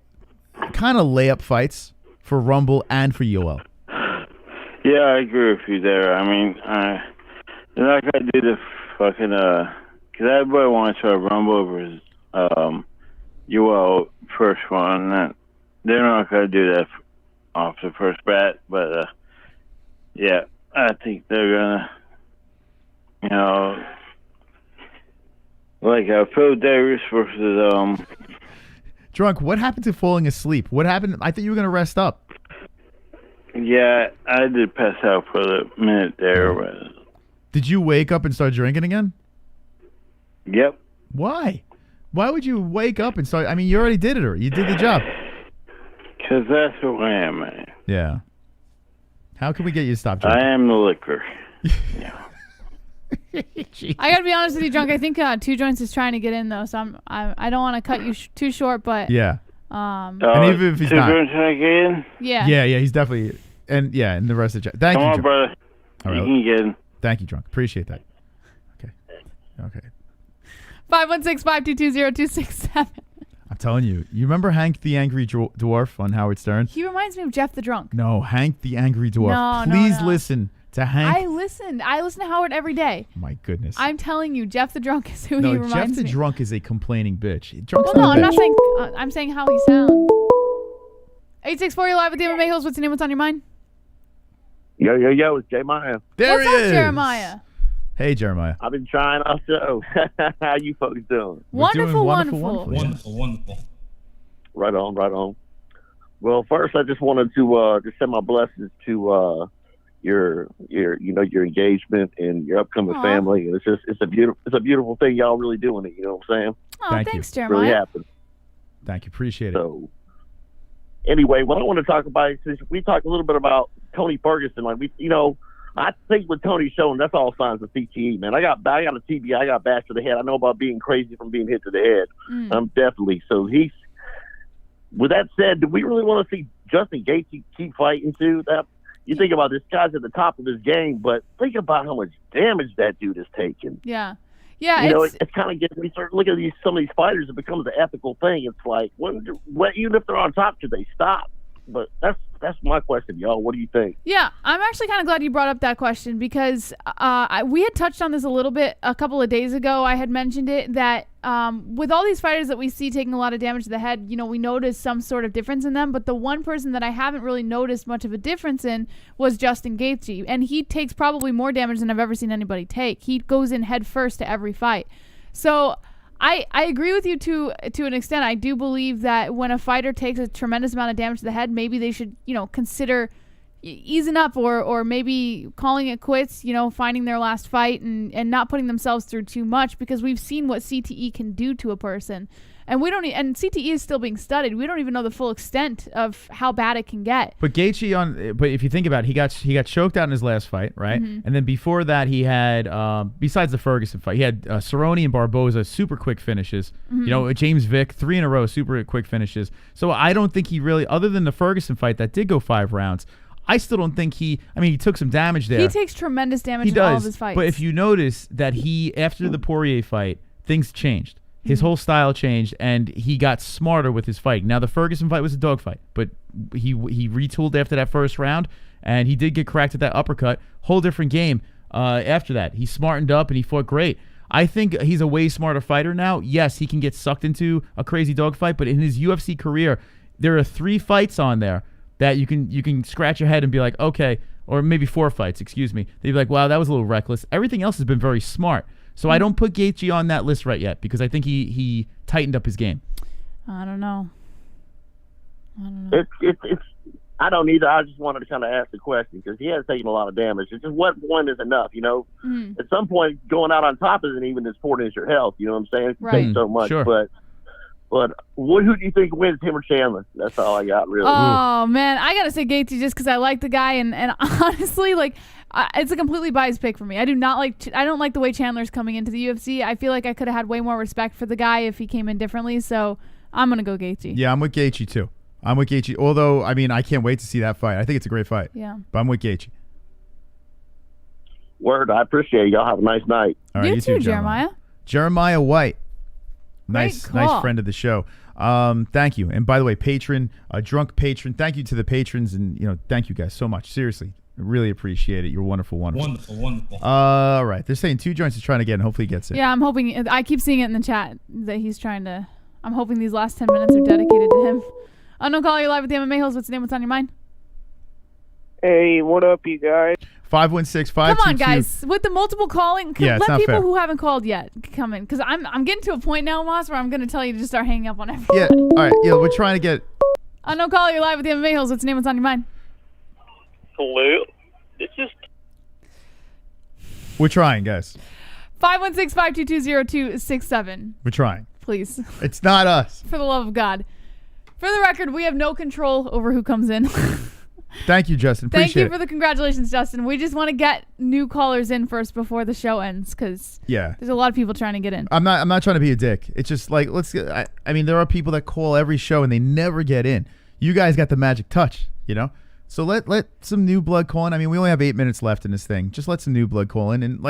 kind of layup fights for Rumble and for Yoel. Yeah, I agree with you there. I mean, they're not going to do the fucking... Because everybody wants a Rumble versus Yoel first one. They're not going to do that off the first bat, but I think they're gonna, Phil Davis versus Drunk, what happened to falling asleep? What happened? I thought you were gonna rest up. Yeah, I did pass out for a minute there. But... Did you wake up and start drinking again? Yep. Why? Why would you wake up and start? I mean, you already did it, or you did the job. Because that's who I am, man. Yeah. How can we get you to stop drinking? I am the liquor. I gotta be honest with you, Drunk. I think Two Joints is trying to get in though, so I don't want to cut you too short, but yeah. And even if he's not, Two Joints trying to get in? Yeah, he's definitely and the rest of the chat. Thank you, Come on, brother. All right. You can get in. Thank you, Drunk. Appreciate that. Okay. 516-522-0267. I'm telling you. You remember Hank the Angry Dwarf on Howard Stern? He reminds me of Jeff the Drunk. No, Hank the Angry Dwarf. No, Please listen to Hank. I listen to Howard every day. My goodness. I'm telling you, Jeff the Drunk is who he reminds me. Jeff the Drunk is a complaining bitch. I'm not saying. I'm saying how he sounds. 864, you're live with the MMA-HOLES. What's your name? What's on your mind? Yo, it's Jeremiah. There he is. What's up, Jeremiah? Hey, Jeremiah. I've been trying also. How you folks doing? Wonderful. Right on. Well, first I just wanted to send my blessings to your engagement and your upcoming family. And it's a beautiful thing. Y'all really doing it. You know what I'm saying? Oh, thanks, you. Jeremiah. Really happy. Thank you. Appreciate it. So, anyway, what I want to talk about is we talked a little bit about Tony Ferguson. I think with Tony showing, that's all signs of CTE, man. I got a TBI. I got bashed to the head. I know about being crazy from being hit to the head. Definitely. So with that said, do we really want to see Justin Gaethje keep fighting too? You think about this guy's at the top of his game, but think about how much damage that dude has taken. Yeah. It's kind of getting me start looking at some of these fighters. It becomes an ethical thing. It's like, even if they're on top, should they stop? But that's That's my question, y'all. What do you think? Yeah, I'm actually kind of glad you brought up that question because we had touched on this a little bit a couple of days ago. I had mentioned it that with all these fighters that we see taking a lot of damage to the head, we notice some sort of difference in them. But the one person that I haven't really noticed much of a difference in was Justin Gaethje. And he takes probably more damage than I've ever seen anybody take. He goes in head first to every fight. So I agree with you to an extent. I do believe that when a fighter takes a tremendous amount of damage to the head, maybe they should, consider easing up or maybe calling it quits, finding their last fight and not putting themselves through too much, because we've seen what CTE can do to a person. And and CTE is still being studied. We don't even know the full extent of how bad it can get. But Gaethje but if you think about it, he got choked out in his last fight, right? Mhm. And then before that, he had besides the Ferguson fight, he had Cerrone and Barboza, super quick finishes. Mhm. James Vick, 3 in a row, super quick finishes. So I don't think he really, other than the Ferguson fight that did go 5 rounds, I still don't think he took some damage there. He takes tremendous damage He in does, all of his fights. but if you notice that after the Poirier fight, things changed. His whole style changed, and he got smarter with his fight. Now, the Ferguson fight was a dogfight, but he retooled after that first round, and he did get cracked at that uppercut. Whole different game after that. He smartened up, and he fought great. I think he's a way smarter fighter now. Yes, he can get sucked into a crazy dogfight, but in his UFC career, there are 3 fights on there that you can scratch your head and be like, okay, or maybe 4 fights, excuse me. They'd be like, wow, that was a little reckless. Everything else has been very smart. So I don't put Gaethje on that list right yet because I think he tightened up his game. I don't know. It's I don't either. I just wanted to kind of ask the question because he has taken a lot of damage. It's just what point is enough, At some point, going out on top isn't even as important as your health. You know what I'm saying? It Right. takes so much. Sure. But who do you think wins, him or Chandler? That's all I got, really. Oh, man. I got to say Gaethje just because I like the guy. And honestly, it's a completely biased pick for me. I don't like the way Chandler's coming into the UFC. I feel like I could have had way more respect for the guy if he came in differently. So I'm going to go Gaethje. Yeah, I'm with Gaethje, too. I'm with Gaethje. Although, I can't wait to see that fight. I think it's a great fight. Yeah. But I'm with Gaethje. Word. I appreciate it. Y'all have a nice night. All right, You too, Jeremiah. Jeremiah White. Great call. Nice friend of the show. Thank you. And by the way, patron, drunk patron, thank you to the patrons, and thank you guys so much. Seriously, I really appreciate it. You're wonderful. Wonderful. All right, they're saying 2 joints is trying to get, and hopefully he gets it. Yeah, I'm hoping. I keep seeing it in the chat that he's trying to. I'm hoping these last 10 minutes are dedicated to him. Unknown caller, you're live with the MMA-HOLES. What's your name? What's on your mind? Hey, what up, you guys? 516-522. Come on, guys. With the multiple calling, Yeah, it's let not people fair. who haven't called yet come in. Because I'm getting to a point now, Moss, where I'm going to tell you to just start hanging up on everyone. Yeah, all right. Yeah, we're trying to get. Unknown caller, you're live with the MMA-HOLES. What's your name? What's on your mind? Hello. It's just We're trying, guys. 516-522-0267. We're trying. Please. It's not us. For the love of God. For the record, we have no control over who comes in. Thank you, Justin. Thank Appreciate you for the congratulations, Justin. We just want to get new callers in first before the show ends because there's a lot of people trying to get in. I'm not trying to be a dick. It's just like there are people that call every show and they never get in. You guys got the magic touch, So let some new blood call in. We only have 8 minutes left in this thing. Just let some new blood call in, and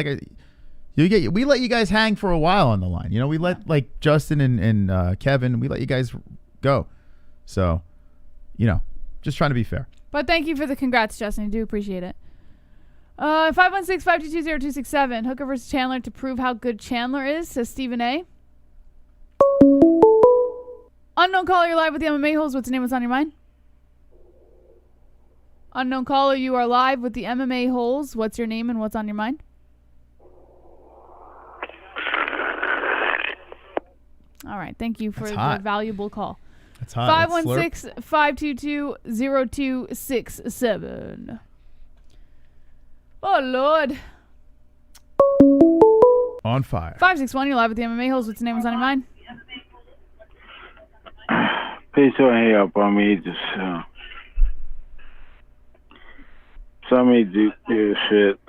we let you guys hang for a while on the line. We let Justin and Kevin. We let you guys go. So, just trying to be fair. But thank you for the congrats, Justin. I do appreciate it. 516-522-0267. Hooker versus Chandler to prove how good Chandler is, says Stephen A. Unknown caller, you're live with the MMA-HOLES. What's your name? What's on your mind? Unknown caller, you are live with the MMA-HOLES. What's your name and what's on your mind? All right. Thank you for the valuable call. That's hot. 516-522-0267. Oh, Lord. On fire. 561, you're live with the MMA-HOLES. What's your name? What's on your mind? Please don't hang up on me. Just somebody do shit.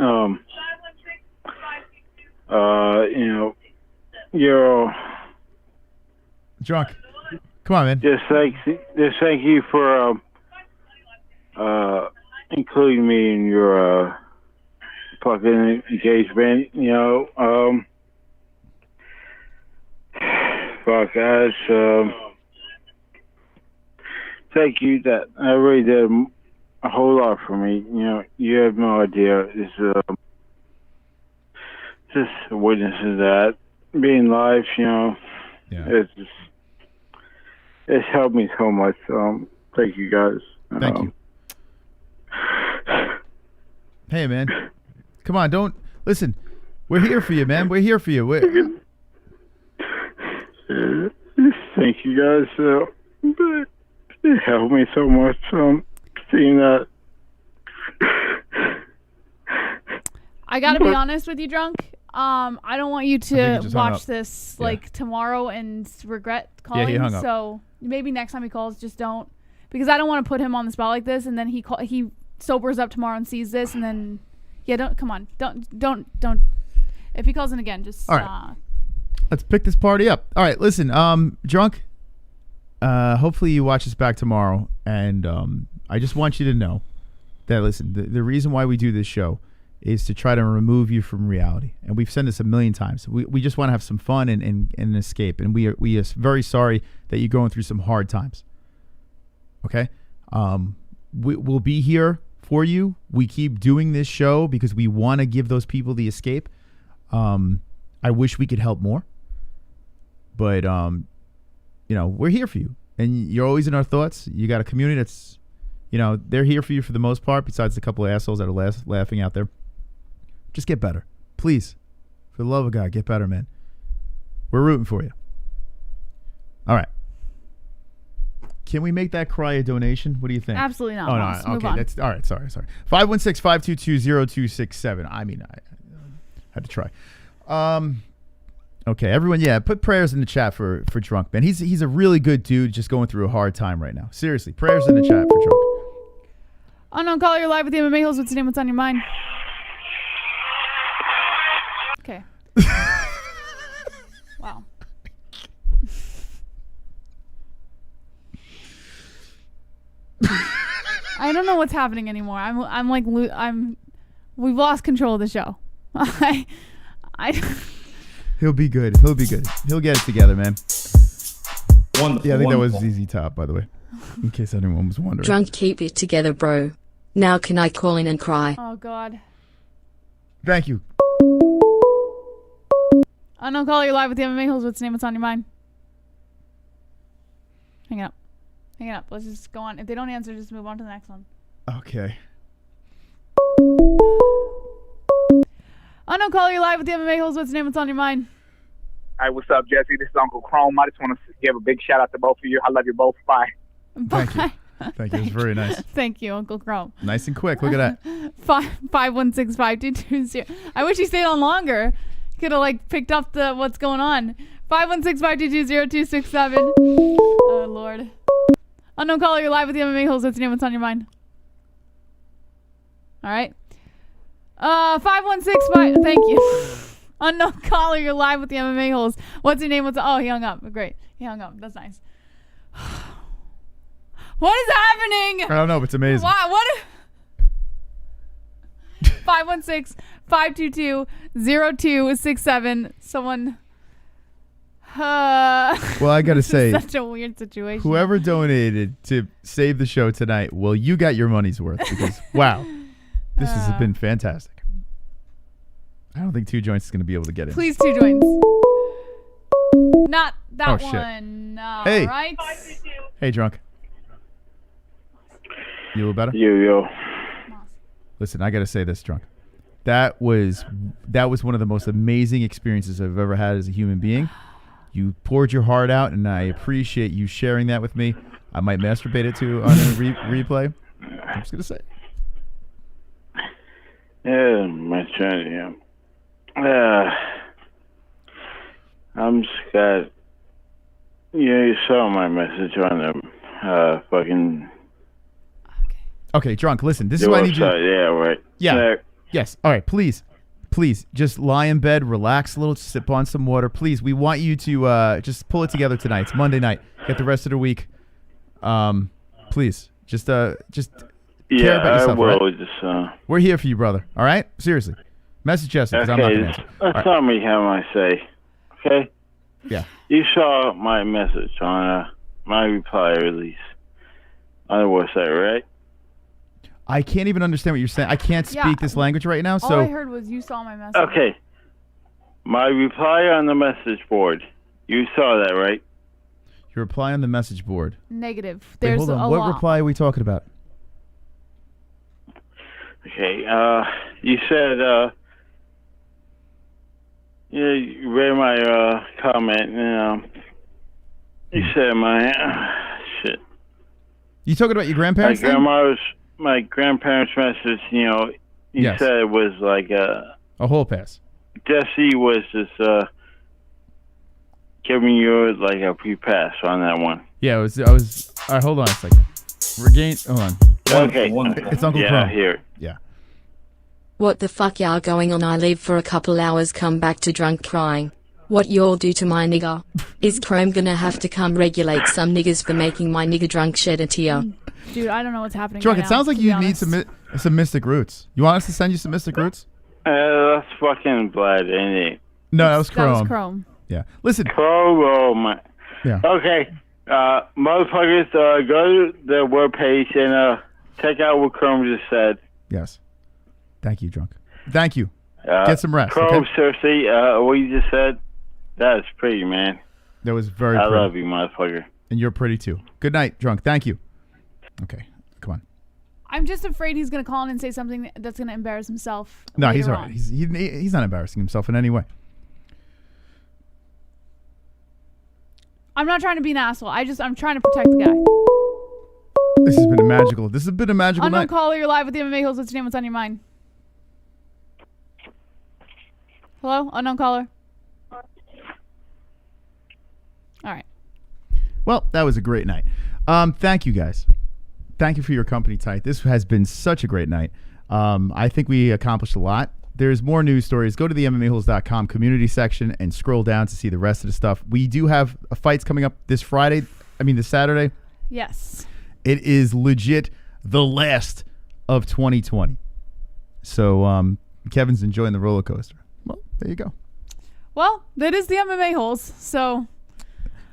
You're drunk. Come on, man. Just thank you for including me in your fucking engagement. Fuck, guys. Thank you. That I really did a whole lot for me. You know, you have no idea. It's just witnessing that, being live. You know, it's helped me so much. Thank you guys. Thank you. Hey, man. Come on, don't listen. We're here for you, man. We're here for you. Thank you guys. It helped me so much. Seeing that. I gotta be honest with you, Drunk. I don't want you to watch this tomorrow and regret calling. Yeah, he hung up. So maybe next time he calls, just don't, because I don't want to put him on the spot like this, and then he sobers up tomorrow and sees this, and then don't. If he calls in again, just all right. Let's pick this party up. All right, listen, Drunk. Hopefully you watch this back tomorrow, and I just want you to know that, listen, the reason why we do this show is to try to remove you from reality, and we've said this a million times. We just want to have some fun and an escape, and we are very sorry that you're going through some hard times. Okay, we'll be here for you. We keep doing this show because we want to give those people the escape. I wish we could help more, but we're here for you, and you're always in our thoughts. You got a community that's, they're here for you for the most part, besides a couple of assholes that are laughing out there. Just get better. Please. For the love of God, get better, man. We're rooting for you. All right. Can we make that cry a donation? What do you think? Absolutely not. Oh, no. Let's move Okay. on. That's all right. Sorry. 516-522-0267. I mean, I had to try. Okay, everyone, put prayers in the chat for Drunk, man. He's a really good dude, just going through a hard time right now. Seriously, prayers in the chat for Drunk. Unknown caller, you're live with the MMA-HOLES. What's your name? What's on your mind? Okay. Wow. I don't know what's happening anymore. We've lost control of the show. He'll be good. He'll get it together, man. Wonderful. Yeah, I think that was ZZ Top, by the way, in case anyone was wondering. Drunk, keep it together, bro. Now can I call in and cry? Oh, God. Thank you. Unknown caller, you're live with the MMA-HOLES. What's your name? What's on your mind? Hang it up. Let's just go on. If they don't answer, just move on to the next one. Okay. Unknown caller, you're live with the MMA-HOLES. What's your name? What's on your mind? Hi, what's up, Jesse? This is Uncle Chrome. I just want to give a big shout out to both of you. I love you both. Bye. Thank you. Thank you. It was very nice. Thank you, Uncle Chrome. Nice and quick. Look at that. 516-5220. I wish he stayed on longer. Could have picked up what's going on. 516-522-0267. Oh, Lord. Unknown caller, you're live with the MMA-HOLES. What's your name? What's on your mind? All right. 516-5. Thank you. Unknown caller, you're live with the MMA-HOLES. What's your name? Oh, he hung up. Great. He hung up. That's nice. What is happening? I don't know, but it's amazing. Wow, what? 516-522-0267. Someone. Well, I gotta say, such a weird situation. Whoever donated to save the show tonight, well, you got your money's worth, because wow, this has been fantastic. I don't think Two Joints is gonna be able to get in. Please, Two Joints. Not that shit. one. Hey. Right? Hey, Drunk. You a little better? Yo. Listen, I gotta say this, Drunk. That was one of the most amazing experiences I've ever had as a human being. You poured your heart out, and I appreciate you sharing that with me. I might masturbate it to on a replay. I'm just gonna say. Yeah, my friend. I'm just got. You saw my message on the fucking. Okay, Drunk. Listen, this is what I need you. Yeah, right. Yeah. Yes. All right. Please, just lie in bed, relax a little, sip on some water. Please, we want you to just pull it together tonight. It's Monday night. Get the rest of the week. Please, just care about yourself. I will. Right? Just. We're here for you, brother. All right. Seriously, message us because I'm not gonna answer. That's all me have I say. Okay. Yeah. You saw my message on my reply release on the website, right? I can't even understand what you're saying. I can't speak this language right now. So all I heard was you saw my message. Okay. My reply on the message board. You saw that, right? Your reply on the message board. Negative. Wait, There's hold on. a What lot. reply are we talking about? Okay. You said, you read my comment. You said shit. You talking about your grandparents? My grandparents' message. You Yes. said it was like a hall pass. Jesse was just giving you like a pre-pass on that one. Yeah, I was. All right, hold on a second. Regain. Hold on. Okay. It's Uncle Yeah, Chrome. I hear it. Yeah. What the fuck y'all going on? I leave for a couple hours, come back to drunk crying. What y'all do to my nigga? Is Chrome gonna have to come regulate some niggas for making my nigga drunk shed a tear? Dude, I don't know what's happening. Drunk, right it sounds now, like to be you need honest. some Mystic Roots. You want us to send you some Mystic Roots? That's fucking Vlad, ain't it? No, that was That Chrome. was Chrome. Yeah. Listen. Chrome, oh my. Yeah. Okay. Motherfuckers, go to the webpage and check out what Chrome just said. Yes. Thank you, Drunk. Thank you. Get some rest. Chrome, Okay? seriously, what you just said, that is pretty, man. That was very I pretty. love you, motherfucker. And you're pretty too. Good night, Drunk. Thank you. Okay. Come on. I'm just afraid he's gonna call in and say something that's gonna embarrass himself. No, later he's all on. right. He's not embarrassing himself in any way. I'm not trying to be an asshole. I'm trying to protect the guy. This has been a magical Unknown night. caller, you're live with the MMA Holes. What's your name? What's on your mind? Hello, unknown caller. All right. Well, that was a great night. Thank you guys. Thank you for your company tonight. This has been such a great night. I think we accomplished a lot. There's more news stories. Go to the MMAHoles.com community section and scroll down to see the rest of the stuff. We do have fights coming up this Saturday. Yes. It is legit the last of 2020. So Kevin's enjoying the roller coaster. Well, there you go. Well, that is the MMA Holes. So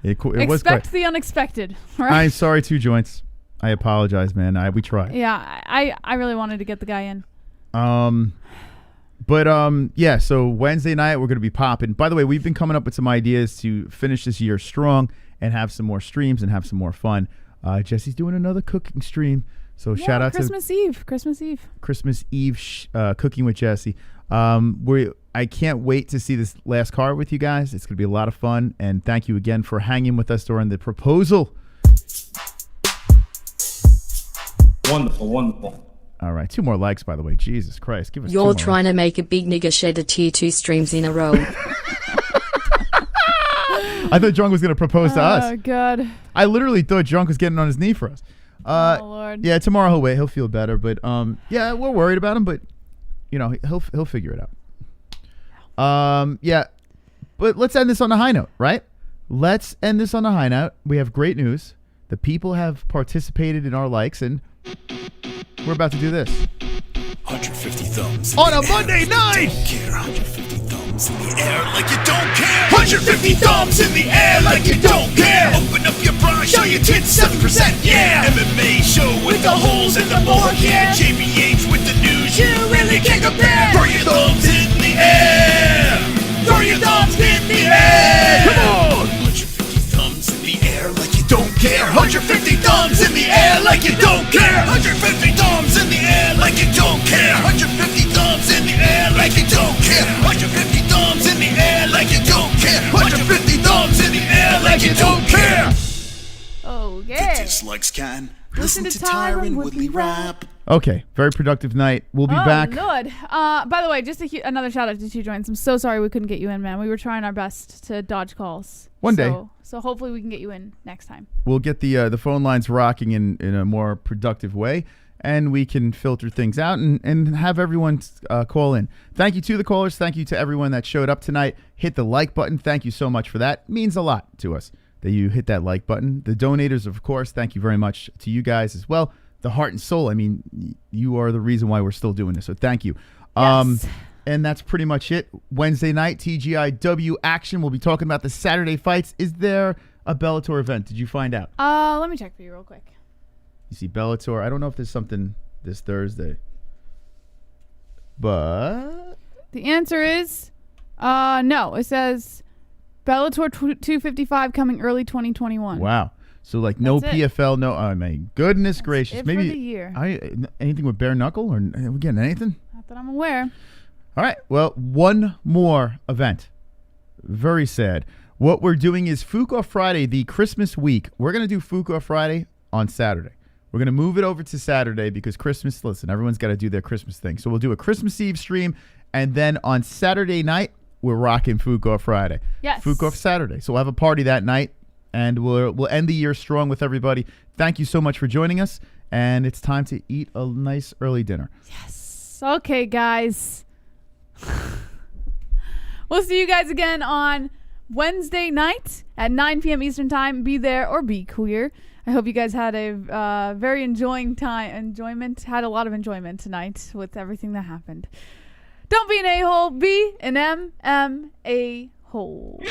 It was great. expect the unexpected. Right? I'm sorry, 2 joints. I apologize, man. We tried. Yeah, I really wanted to get the guy in. Yeah, so Wednesday night we're going to be popping. By the way, we've been coming up with some ideas to finish this year strong and have some more streams and have some more fun. Jesse's doing another cooking stream. So shout out Christmas Eve. Christmas Eve cooking with Jesse. I can't wait to see this last card with you guys. It's going to be a lot of fun. And thank you again for hanging with us during the proposal. Wonderful. All right, 2 more likes, by the way. Jesus Christ, give us 2 You're more. trying to make a big nigga shed a tear 2 streams in a row. I thought Drunk was going to propose to us. Oh, God. I literally thought Drunk was getting on his knee for us. Oh, Lord. Yeah, tomorrow he'll wait. He'll feel better. But, yeah, we're worried about him. But, he'll figure it out. Yeah. But let's end this on a high note, right? Let's end this on a high note. We have great news. The people have participated in our likes, and we're about to do this. 150 thumbs On a Monday night! 150 thumbs in the air like you don't care. 150 thumbs in the air like you don't care. Open up your bra, show your tits 7%, yeah. MMA show with the holes and the more, yeah. JBH with the news, you really can't compare. Throw your thumbs in the air. Throw your thumbs in the air. Come on. 150 thumbs in the air like you don't care. 150 thumbs in the air like you don't care. 150 thumbs in the air like you don't care. 150 thumbs in the air like you don't care. 150 thumbs in the air like you don't care. 150 thumbs in the air like you don't care. Okay. The dislikes can listen to Tyron Woodley rap. Okay, very productive night. We'll be back. Lord. By the way, just another shout out to 2 joints. I'm so sorry we couldn't get you in, man. We were trying our best to dodge calls. One day. So hopefully we can get you in next time. We'll get the phone lines rocking in a more productive way, and we can filter things out and have everyone call in. Thank you to the callers. Thank you to everyone that showed up tonight. Hit the like button. Thank you so much for that. It means a lot to us that you hit that like button. The donators, of course, thank you very much to you guys as well. The heart and soul. I mean, you are the reason why we're still doing this. So thank you. Yes. And that's pretty much it. Wednesday night, TGIW action. We'll be talking about the Saturday fights. Is there a Bellator event? Did you find out? Let me check for you real quick. You see Bellator. I don't know if there's this Thursday. But the answer is no. It says Bellator 255 coming early 2021. wow. So like no That's it. PFL, no. Oh my goodness gracious. it Maybe for the year. anything with bare knuckle, or are we getting anything? Not that I'm aware. All right. Well, one more event. Very sad. What we're doing is Fuqua Friday, the Christmas week. We're going to do Fuqua Friday on Saturday. We're going to move it over to Saturday because Christmas, listen, everyone's got to do their Christmas thing. So we'll do a Christmas Eve stream, and then on Saturday night, we're rocking Fuqua Friday. Yes. Fuqua Saturday. So we'll have a party that night, and we'll end the year strong with everybody. Thank you so much for joining us, and it's time to eat a nice early dinner. Yes. Okay, guys. We'll see you guys again on Wednesday night at 9 p.m. Eastern Time. Be there or be queer. I hope you guys had a very enjoyment. Had a lot of enjoyment tonight with everything that happened. Don't be an a-hole. Be an MMA hole.